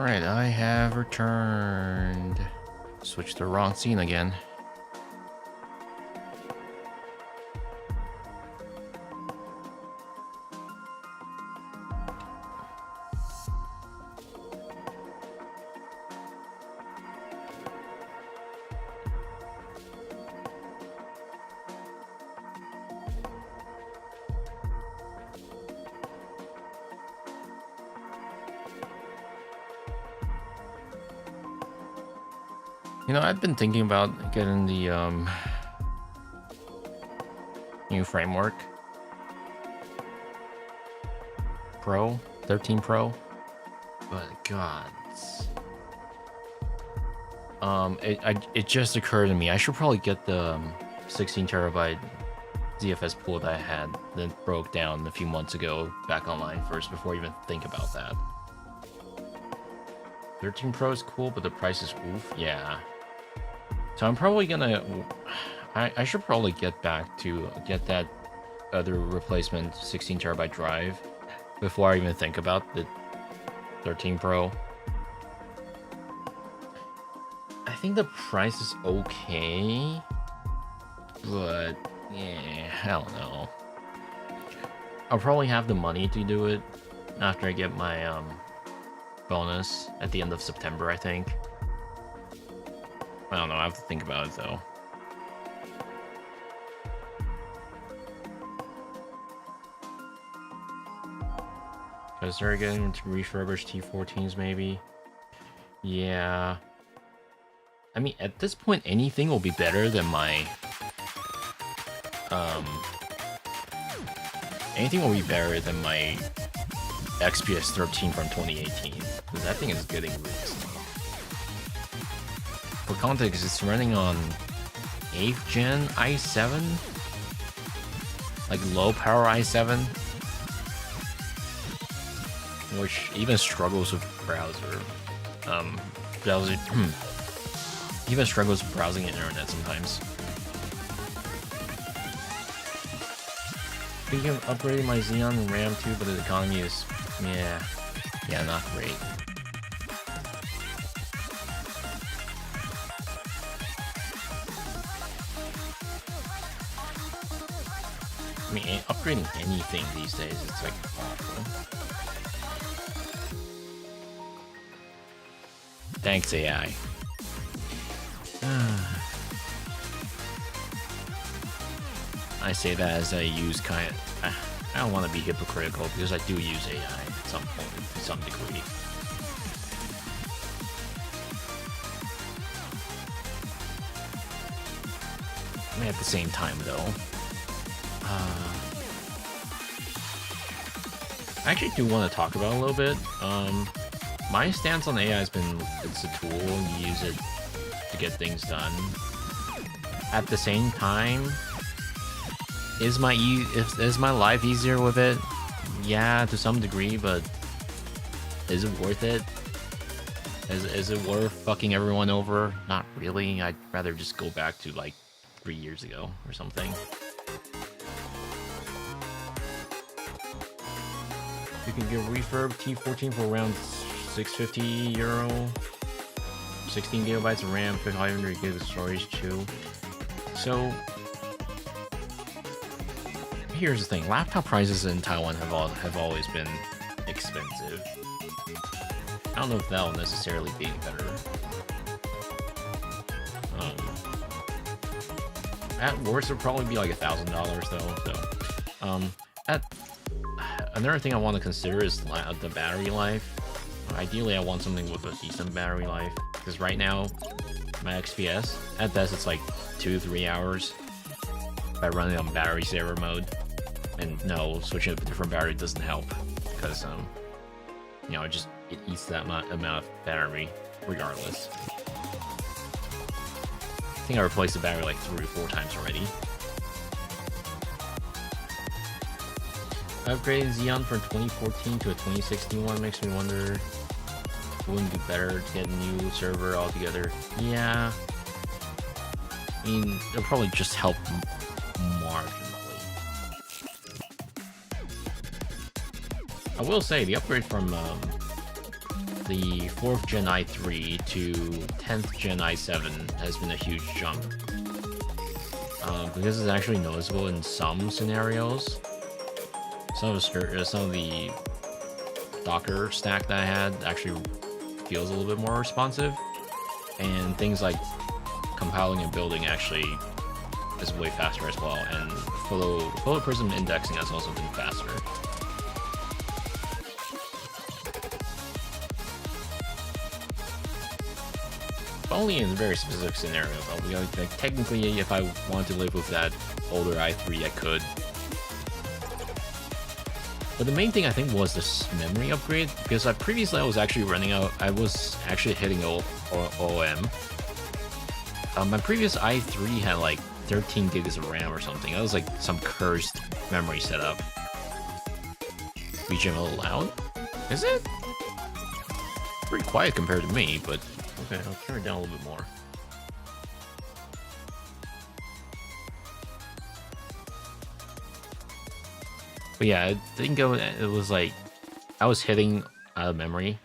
Alright, I have returned. Switch to the wrong scene again. You know, I've been thinking about getting the new framework. Pro, 13 Pro. But God, it just occurred to me I should probably get the 16 terabyte ZFS pool that I had that broke down a few months ago back online first before I even think about that. 13 Pro is cool, but the price is oof. Yeah. So I'm probably gonna. I should probably get back to get that other replacement 16 terabyte drive before I even think about the 13 Pro. I think the price is okay, but yeah, I don't know. I'll probably have the money to do it after I get my bonus at the end of September, I think. I don't know, I have to think about it though. Because they're getting to refurbished T14s maybe. Yeah. I mean, at this point, anything will be better than my... anything will be better than my XPS 13 from 2018. Because that thing is getting really slow. For context, it's running on 8th gen i7, like low power i7, which even struggles with browser, even struggles with browsing the internet sometimes. Thinking of upgrading my Xeon and RAM too, but the economy is, yeah, not great. I mean, upgrading anything these days, it's like awful. Thanks, AI. I say that as I use I don't want to be hypocritical because I do use AI at some point, to some degree. I mean, at the same time, though, I actually do want to talk about it a little bit. My stance on AI has been it's a tool and you use it to get things done. At the same time, is my life easier with it? Yeah, to some degree, but is it worth it? Is it worth fucking everyone over? Not really. I'd rather just go back to like 3 years ago or something. You can get refurb T14 for around €650, 16 gigabytes of RAM, 500 gigs of storage too. So here's the thing: laptop prices in Taiwan have always been expensive. I don't know if that'll necessarily be better. At worst, it'll probably be like $1,000 though. So, another thing I want to consider is the battery life. Ideally, I want something with a decent battery life because right now, my XPS at best it's like 2-3 hours by running on battery saver mode. And no, switching to a different battery doesn't help because you know, it eats that amount of battery regardless. I think I replaced the battery like 3 or 4 times already. Upgrading Xeon from 2014 to a 2016 one makes me wonder, wouldn't it be better to get a new server altogether? Yeah. I mean, it'll probably just help marginally. I will say, the upgrade from the 4th Gen i3 to 10th Gen i7 has been a huge jump. Because it's actually noticeable in some scenarios. Some of the Docker stack that I had actually feels a little bit more responsive. And things like compiling and building actually is way faster as well. And photo prism indexing has also been faster. Only in very specific scenarios. Like, technically, if I wanted to live with that older i3, I could. But the main thing I think was this memory upgrade, because previously I was actually running out. I was actually hitting OM. My previous i3 had like 13 gigs of RAM or something. That was like some cursed memory setup. BGM a little loud? Is it? Pretty quiet compared to me, but okay, I'll turn it down a little bit more. But yeah, I think it was like I was hitting out of memory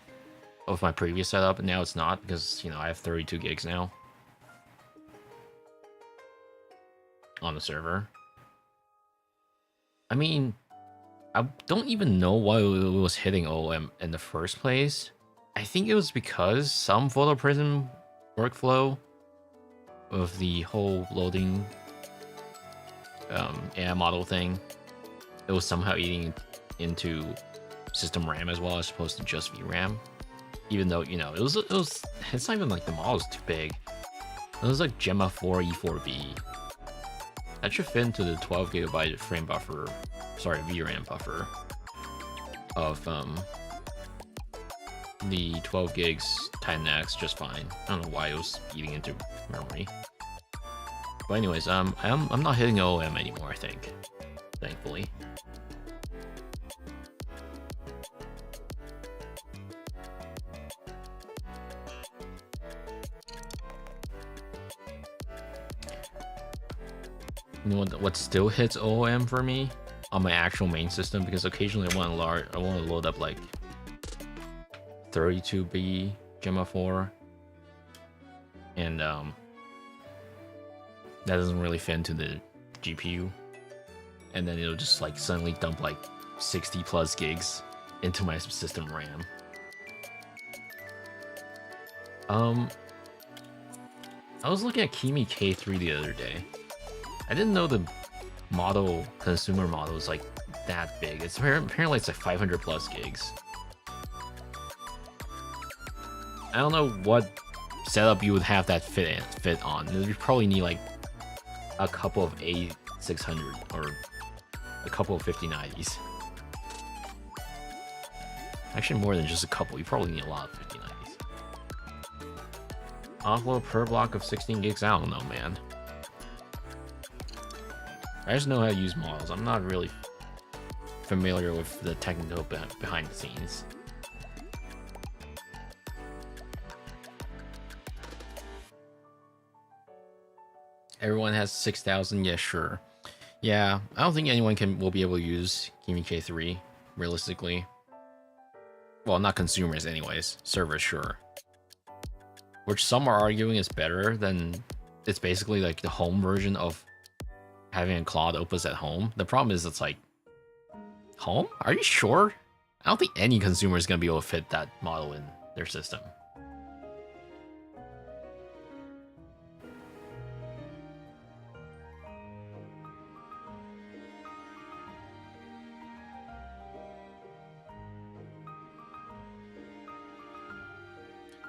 of my previous setup, and now it's not because, you know, I have 32 gigs now on the server. I mean, I don't even know why it was hitting OM in the first place. I think it was because some photo prism workflow of the whole loading AI model thing, it was somehow eating into system RAM as well as opposed to just VRAM. Even though, you know, it's not even like the model's too big. It was like Gemma 4 E4B. That should fit into the 12 gigabyte frame buffer, sorry, VRAM buffer of the 12 gigs Titan X just fine. I don't know why it was eating into memory. But anyways, I'm not hitting OM anymore, I think. Thankfully. You know what still hits OM for me on my actual main system, because occasionally I want to load up like 32B Gemma 4, and that doesn't really fit into the GPU, and then it'll just like suddenly dump like 60 plus gigs into my system RAM. I was looking at Kimi K3 the other day. I didn't know the consumer model was like that big. It's apparently it's like 500 plus gigs. I don't know what setup you would have that fit on. You probably need like a couple of A600 or a couple of 5090s. Actually, more than just a couple. You probably need a lot of 5090s. Offload per block of 16 gigs. I don't know, man. I just know how to use models. I'm not really familiar with the technical behind the scenes. Everyone has 6,000. Yeah, sure. Yeah, I don't think anyone will be able to use Kimi K3 realistically. Well, not consumers, anyways. Servers, sure. Which some are arguing is better than. It's basically like the home version of having a Claude Opus at home. The problem is it's like, home? Are you sure? I don't think any consumer is going to be able to fit that model in their system.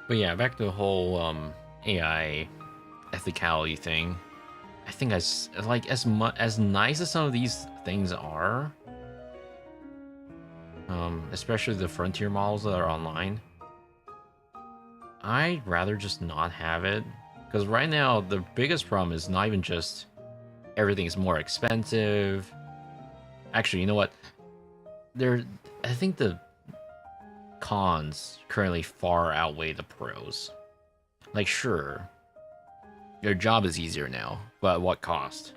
But yeah, back to the whole AI ethicality thing. I think as nice as some of these things are, especially the frontier models that are online, I'd rather just not have it. Because right now, the biggest problem is not even just everything is more expensive. Actually, you know what? I think the cons currently far outweigh the pros. Like, sure, your job is easier now, but at what cost?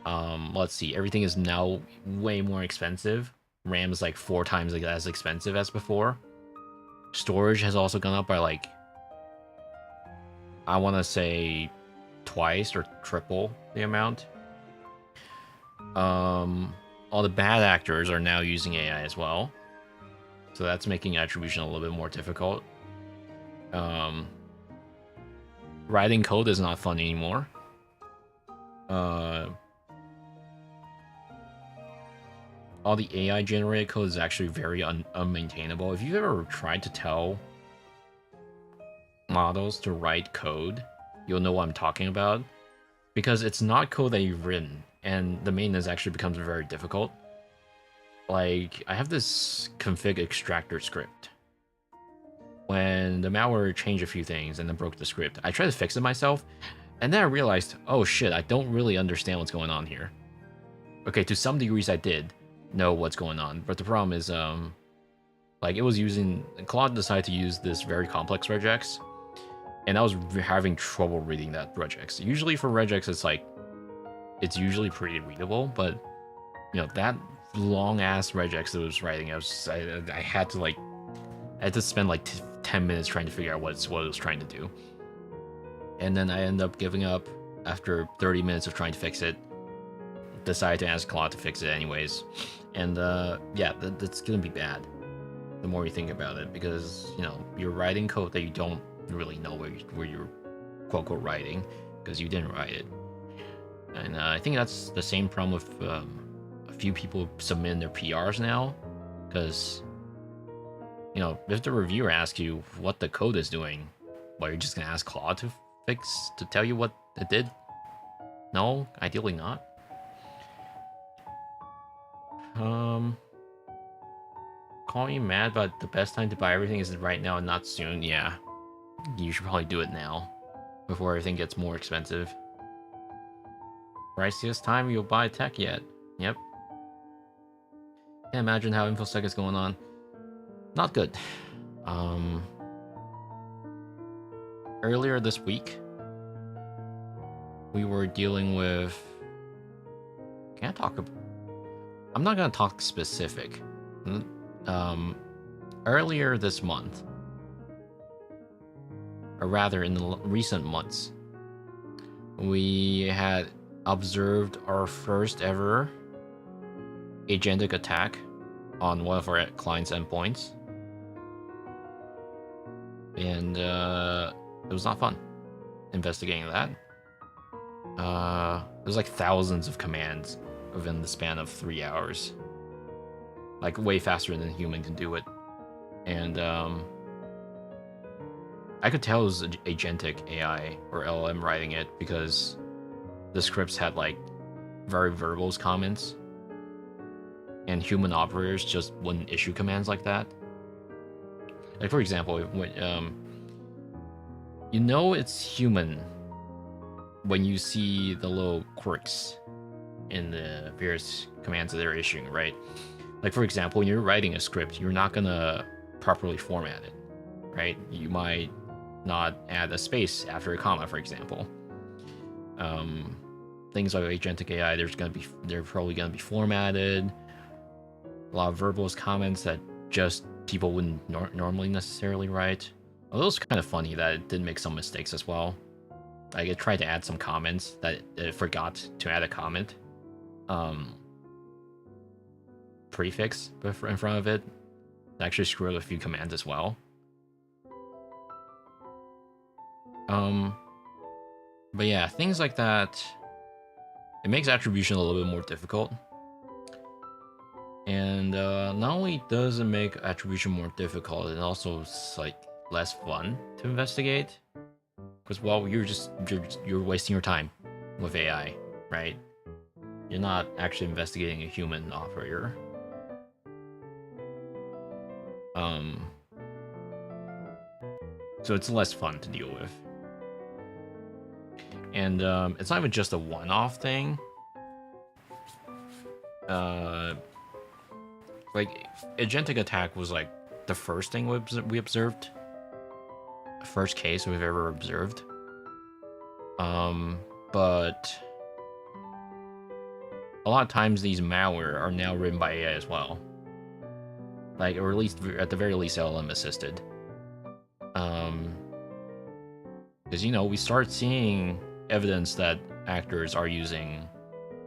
Let's see. Everything is now way more expensive. RAM is like 4 times as expensive as before. Storage has also gone up by like, I want to say twice or triple the amount. All the bad actors are now using AI as well, so that's making attribution a little bit more difficult. Writing code is not fun anymore. All the AI generated code is actually very unmaintainable. If you've ever tried to tell models to write code, you'll know what I'm talking about, because it's not code that you've written, and the maintenance actually becomes very difficult. Like, I have this config extractor script. When the malware changed a few things and then broke the script, I tried to fix it myself, and then I realized, oh shit, I don't really understand what's going on here. Okay, to some degrees I did know what's going on, but the problem is, like, it was using... Claude decided to use this very complex regex, and I was having trouble reading that regex. Usually for regex, it's like, it's usually pretty readable, but, you know, that long-ass regex that it was writing, I had to, like, I had to spend, like, 10 minutes trying to figure out what it was trying to do. And then I ended up giving up after 30 minutes of trying to fix it. Decided to ask Claude to fix it anyways. And, yeah, that's gonna be bad the more you think about it, because, you know, you're writing code that you don't really know where you're quote-unquote writing, because you didn't write it. And I think that's the same problem with a few people submitting their PRs now, because, you know, if the reviewer asks you what the code is doing, well, you're just gonna ask Claude to tell you what it did? No, ideally not. Calling you mad, but the best time to buy everything is right now and not soon. Yeah, you should probably do it now before everything gets more expensive. Priciest time you'll buy tech yet. Yep. Can't imagine how InfoSec is going on. Not good. Earlier this week, we were dealing with... Can I talk about... I'm not gonna talk specific. Earlier this month, or rather in the recent months, we had observed our first ever agentic attack on one of our client's endpoints. And it was not fun investigating that. There's like thousands of commands within the span of 3 hours. Like, way faster than a human can do it. And I could tell it was agentic AI or LLM writing it, because the scripts had like very verbose comments, and human operators just wouldn't issue commands like that. Like, for example, when you know it's human when you see the little quirks in the various commands that they're issuing, right? Like, for example, when you're writing a script, you're not gonna properly format it, right? You might not add a space after a comma, for example. Things like agentic AI, they're probably gonna be formatted. A lot of verbose comments that just people wouldn't normally necessarily write. Although it's kind of funny that it did make some mistakes as well. Like, it tried to add some comments that it forgot to add a comment prefix in front of it. It actually screwed up a few commands as well. But yeah, things like that, it makes attribution a little bit more difficult. And not only does it make attribution more difficult, it also is like less fun to investigate. Because, well, you're wasting your time with AI, right? You're not actually investigating a human operator. So it's less fun to deal with. And it's not even just a one-off thing. Like, agentic attack was like the first thing we observed. First case we've ever observed. But a lot of times these malware are now written by AI as well. Like, or at least, at the very least, LLM assisted. Because, you know, we start seeing evidence that actors are using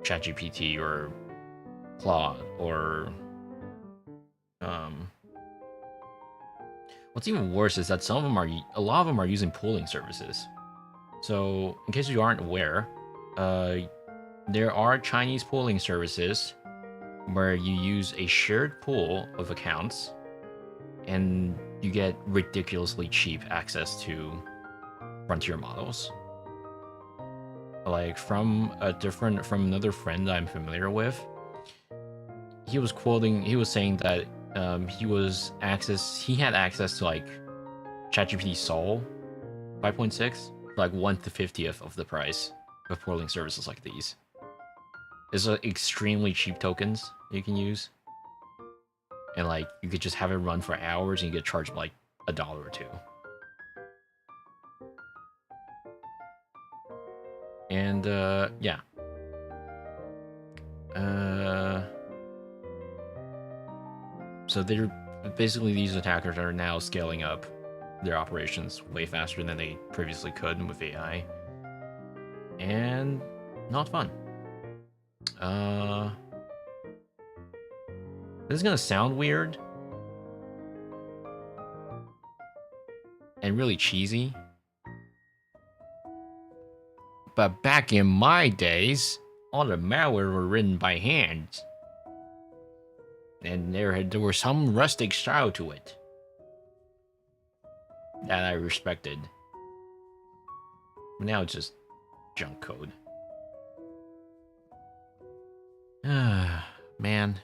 ChatGPT or Claude or what's even worse is that a lot of them are using pooling services. So, in case you aren't aware, there are Chinese pooling services where you use a shared pool of accounts and you get ridiculously cheap access to frontier models. Like from another friend I'm familiar with, he was saying that he had access to like ChatGPT Sol 5.6 for like 1/50th of the price of pooling services like these. It's extremely cheap tokens you can use. And like you could just have it run for hours and you get charged like $1 or $2. And yeah. So they're basically, these attackers are now scaling up their operations way faster than they previously could with AI. And not fun. This is gonna sound weird and really cheesy, but back in my days, all the malware were written by hand, and there was some rustic style to it that I respected. Now it's just junk code. Man.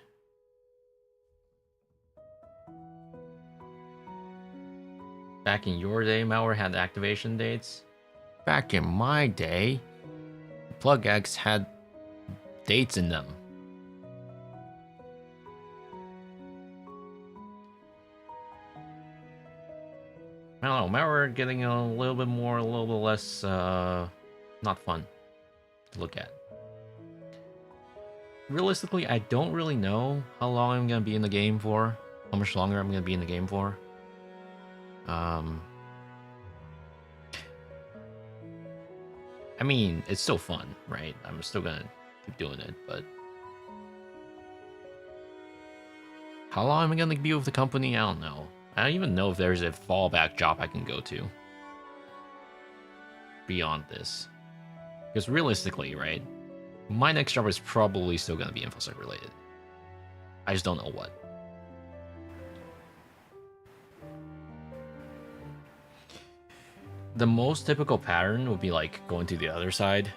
Back in your day, malware had activation dates. Back in my day, plugx had dates in them. I don't know, malware getting a little bit less, not fun to look at. Realistically, I don't really know how long I'm gonna be in the game for. How much longer I'm gonna be in the game for. I mean, it's still fun, right? I'm still gonna keep doing it, but how long am I gonna be with the company? I don't know. I don't even know if there's a fallback job I can go to beyond this. Because realistically, right, my next job is probably still gonna be InfoSec related. I just don't know what. The most typical pattern would be like going to the other side.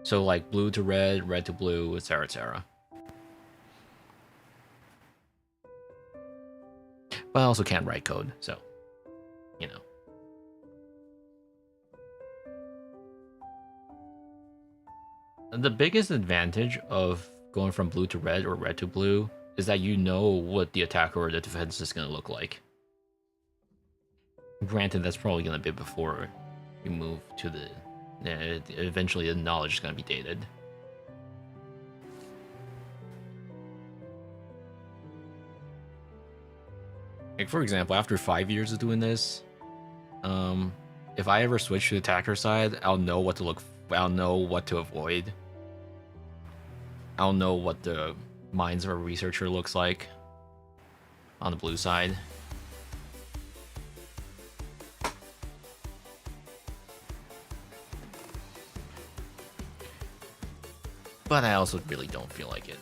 So like blue to red, red to blue, etc., etc. But I also can't write code, so you know. The biggest advantage of going from blue to red or red to blue is that you know what the attacker or the defense is going to look like. Granted, that's probably going to be before you move to the... eventually the knowledge is going to be dated. Like, for example, after 5 years of doing this, if I ever switch to the attacker side, I'll know what to look... I'll know what to avoid. I'll know what the minds of a researcher looks like on the blue side. But I also really don't feel like it.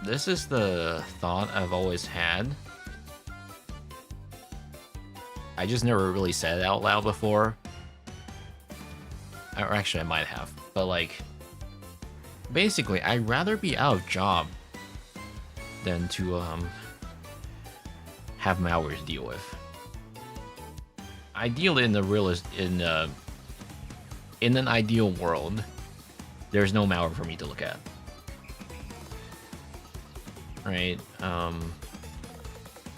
This is the thought I've always had. I just never really said it out loud before. Or actually, I might have. But like, basically, I'd rather be out of job than to have malware to deal with. Ideally, in an ideal world, there's no malware for me to look at. Right?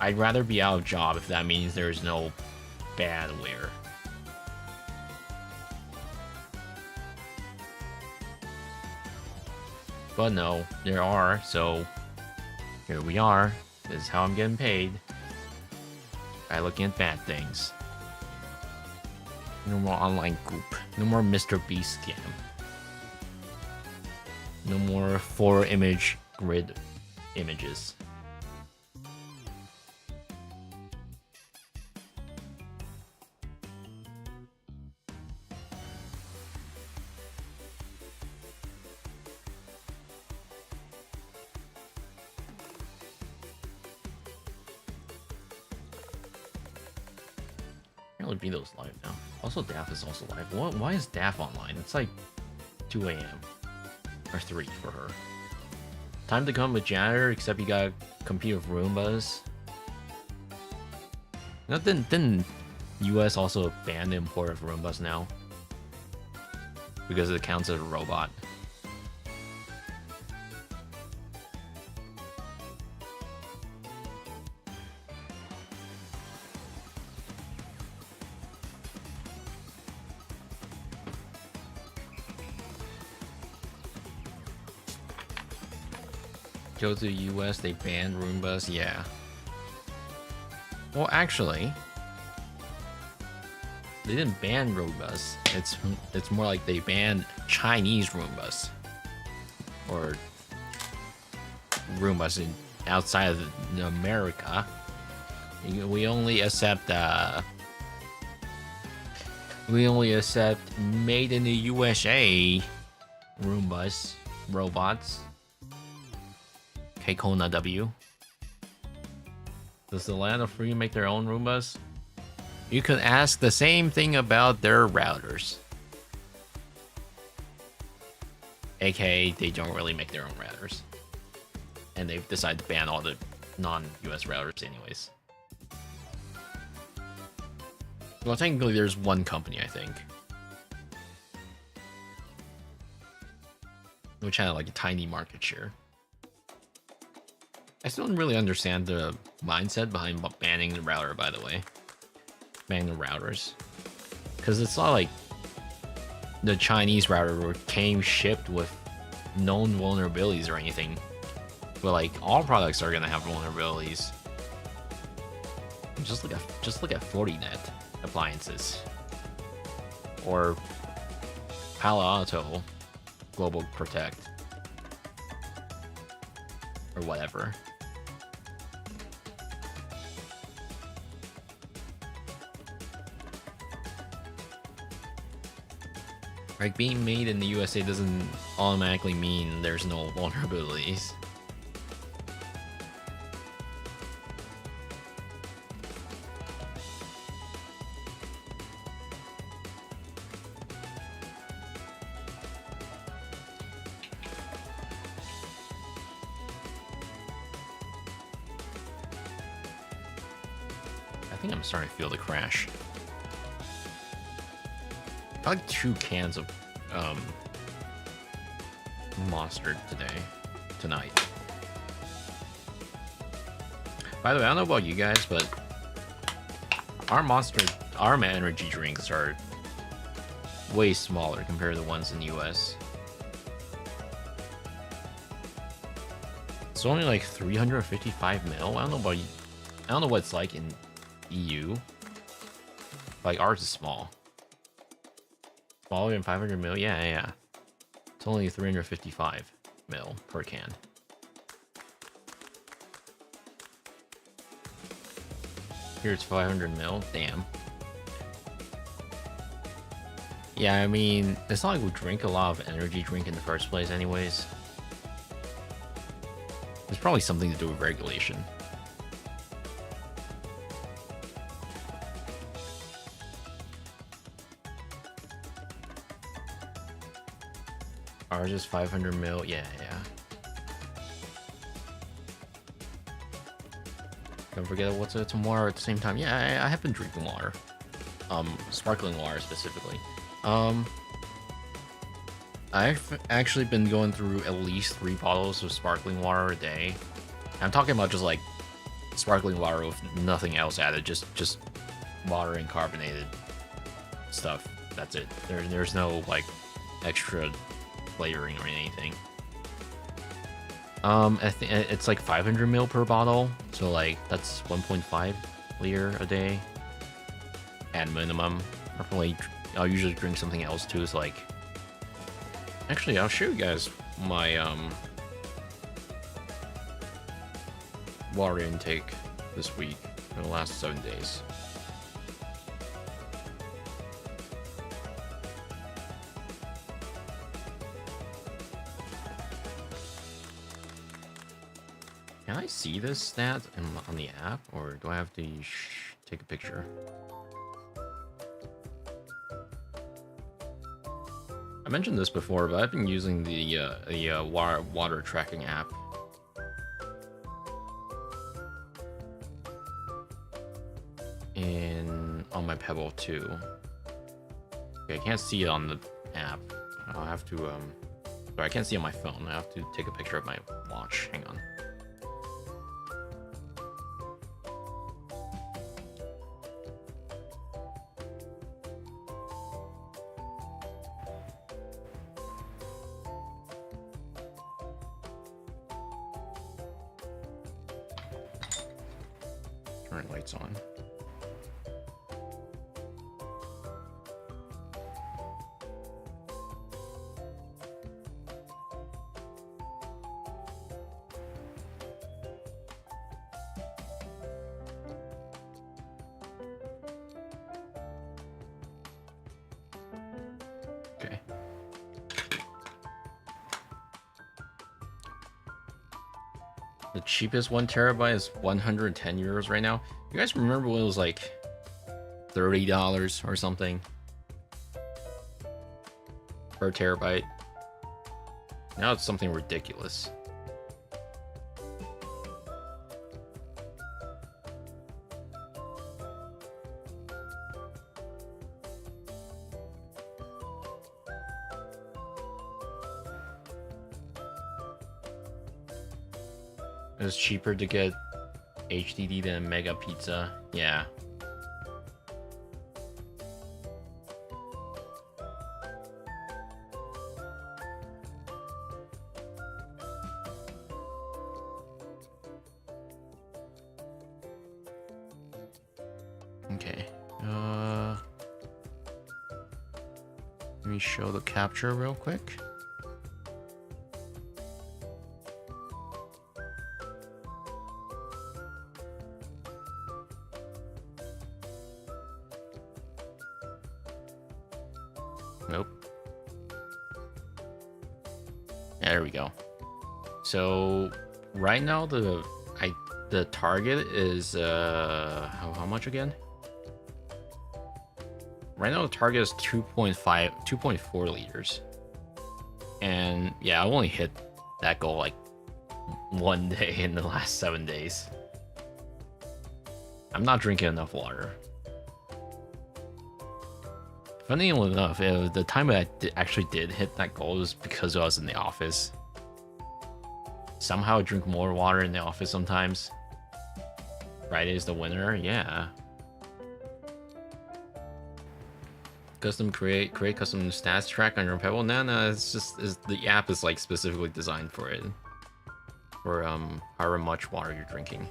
I'd rather be out of job if that means there's no badware. But no, there are, so here we are. This is how I'm getting paid. By looking at bad things. No more online goop. No more Mr. Beast scam. No more 4-image grid images. Apparently Vito's live now. Also, DAF is also live. Why is DAF online? It's like 2 a.m. Or 3 for her. Time to come with Janitor, except you gotta compete with Roombas. Now, didn't US also ban the import of Roombas now? Because it counts as a robot. Go to the US, they banned Roombas, yeah. Well, actually, they didn't ban Roombas. It's more like they banned Chinese Roombas, or Roombas outside of America. We only accept made in the USA Roombas, robots. Kona W. Does the land of free make their own Roombas? You could ask the same thing about their routers. AKA, they don't really make their own routers. And they've decided to ban all the non-US routers anyways. Well, technically there's one company, I think, which had like a tiny market share. I still don't really understand the mindset behind banning the router, by the way. Banning the routers. Because it's not like the Chinese router came shipped with known vulnerabilities or anything. But like, all products are gonna have vulnerabilities. Just look at Fortinet appliances. Or Palo Alto Global Protect. Or whatever. Like, being made in the USA doesn't automatically mean there's no vulnerabilities. I think I'm starting to feel the crash. I like 2 cans of Monster tonight. By the way, I don't know about you guys, but our energy drinks are way smaller compared to the ones in the US. It's only like 355 mil. I don't know about you. I don't know what it's like in EU. Like, ours is small. Smaller than 500 mil? Yeah. It's only 355 mil per can. Here's 500 mil. Damn. Yeah, I mean, it's not like we drink a lot of energy drink in the first place anyways. There's probably something to do with regulation. Ours is 500 mil. Yeah. Don't forget what's tomorrow at the same time. Yeah, I have been drinking water. Sparkling water specifically. I've actually been going through at least 3 bottles of sparkling water a day. I'm talking about just like sparkling water with nothing else added, just water and carbonated stuff. That's it. There's no like extra flavoring or anything. I think it's like 500 ml per bottle, so like that's 1.5 liter a day at minimum. Probably, I'll usually drink something else too. So like, actually, I'll show you guys my water intake this week for the last 7 days. Can I see this stat on the app, or do I have to take a picture? I mentioned this before, but I've been using the water tracking app. On my Pebble too. Okay, I can't see it on the app. I'll have to sorry, I can't see it on my phone. I have to take a picture of my watch. Hang on. Turn lights on. Okay. The cheapest 1 terabyte is 110 euros right now. You guys remember when it was like $30 or something per terabyte? Now it's something ridiculous. It's cheaper to get HDD than Mega Pizza. Yeah. Okay. Let me show the capture real quick. Nope. There we go. So right now the target is how much again? Right now the target is 2.4 liters. And yeah, I only hit that goal like 1 day in the last 7 days. I'm not drinking enough water. Funny enough, the time I actually did hit that goal was because I was in the office. Somehow I drink more water in the office sometimes. Friday is the winner, yeah. Create custom stats track on your Pebble. No, it's just the app is like specifically designed for it. For however much water you're drinking.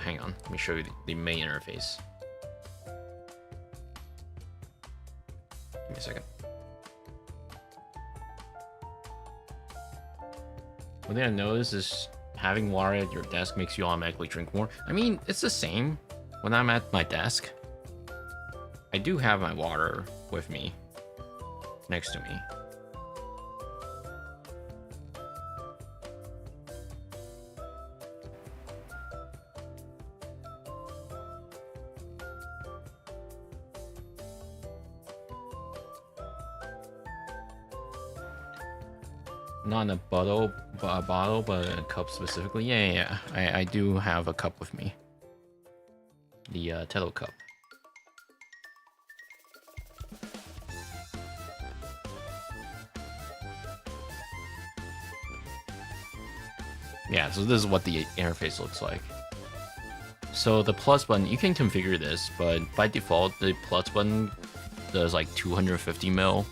Hang on, let me show you the main interface. Give me a second. One thing I noticed is having water at your desk makes you automatically drink more. I mean, it's the same when I'm at my desk. I do have my water with me, next to me. Not in a bottle, but in a cup specifically. Yeah. I do have a cup with me. The Tettle cup. Yeah, so this is what the interface looks like. So the plus button, you can configure this, but by default, the plus button does like 250 mil.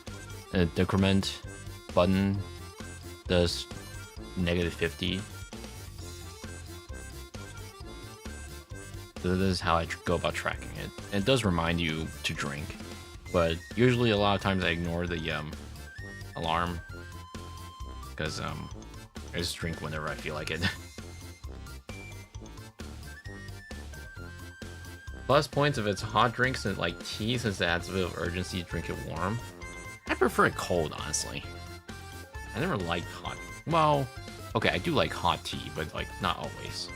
The decrement button does -50. So this is how I go about tracking it. And it does remind you to drink, but usually a lot of times I ignore the alarm because I just drink whenever I feel like it. Plus points if it's hot drinks and like tea, since it adds a bit of urgency to drink it warm. I prefer it cold, honestly. I never liked hot. Well, okay, I do like hot tea, but like not always.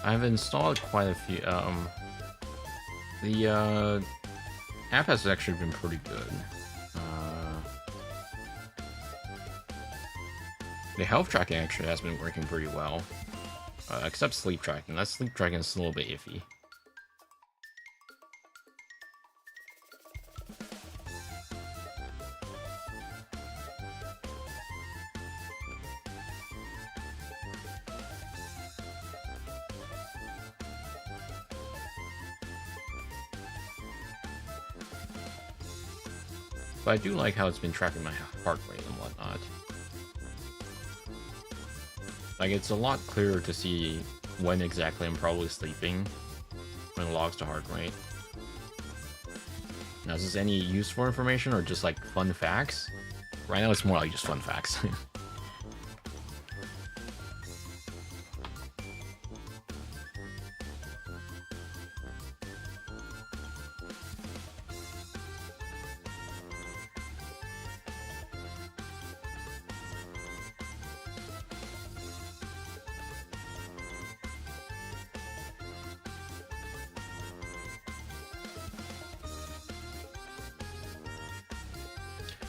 I've installed quite a few. The app has actually been pretty good. The health tracking actually has been working pretty well, except sleep tracking. That sleep tracking is a little bit iffy. But I do like how it's been tracking my heart rate and whatnot. Like, it's a lot clearer to see when exactly I'm probably sleeping when it logs the heart rate. Now, is this any useful information or just like fun facts? Right now it's more like just fun facts.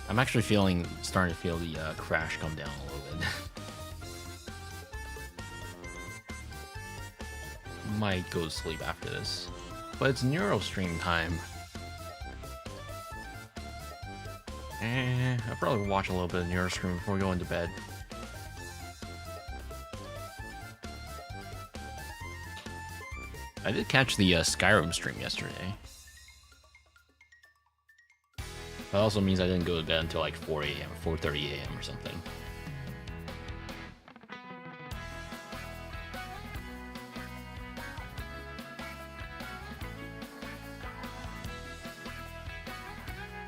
I'm actually starting to feel the crash come down a little bit. Might go to sleep after this, but it's Neurostream time. I'll probably watch a little bit of Neurostream before we go into bed. I did catch the Skyrim stream yesterday. That also means I didn't go to bed until like 4 a.m., 4:30 a.m. or something.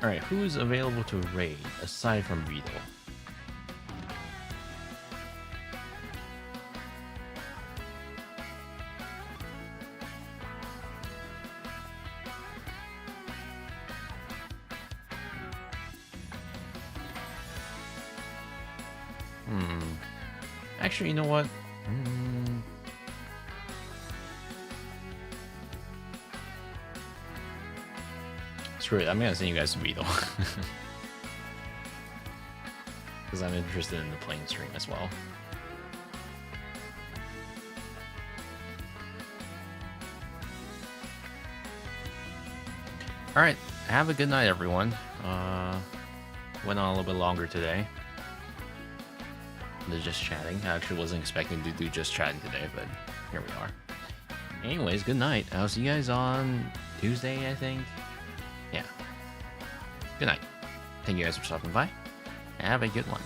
Alright, who's available to raid aside from Vito? Actually, you know what? Screw it, I'm gonna send you guys some Vito. Because I'm interested in the playing stream as well. Alright, have a good night, everyone. Went on a little bit longer today. They're just chatting. I actually wasn't expecting to do just chatting today, but here we are. Anyways, good night. I'll see you guys on Tuesday, I think. Yeah. Good night. Thank you guys for stopping by. Have a good one.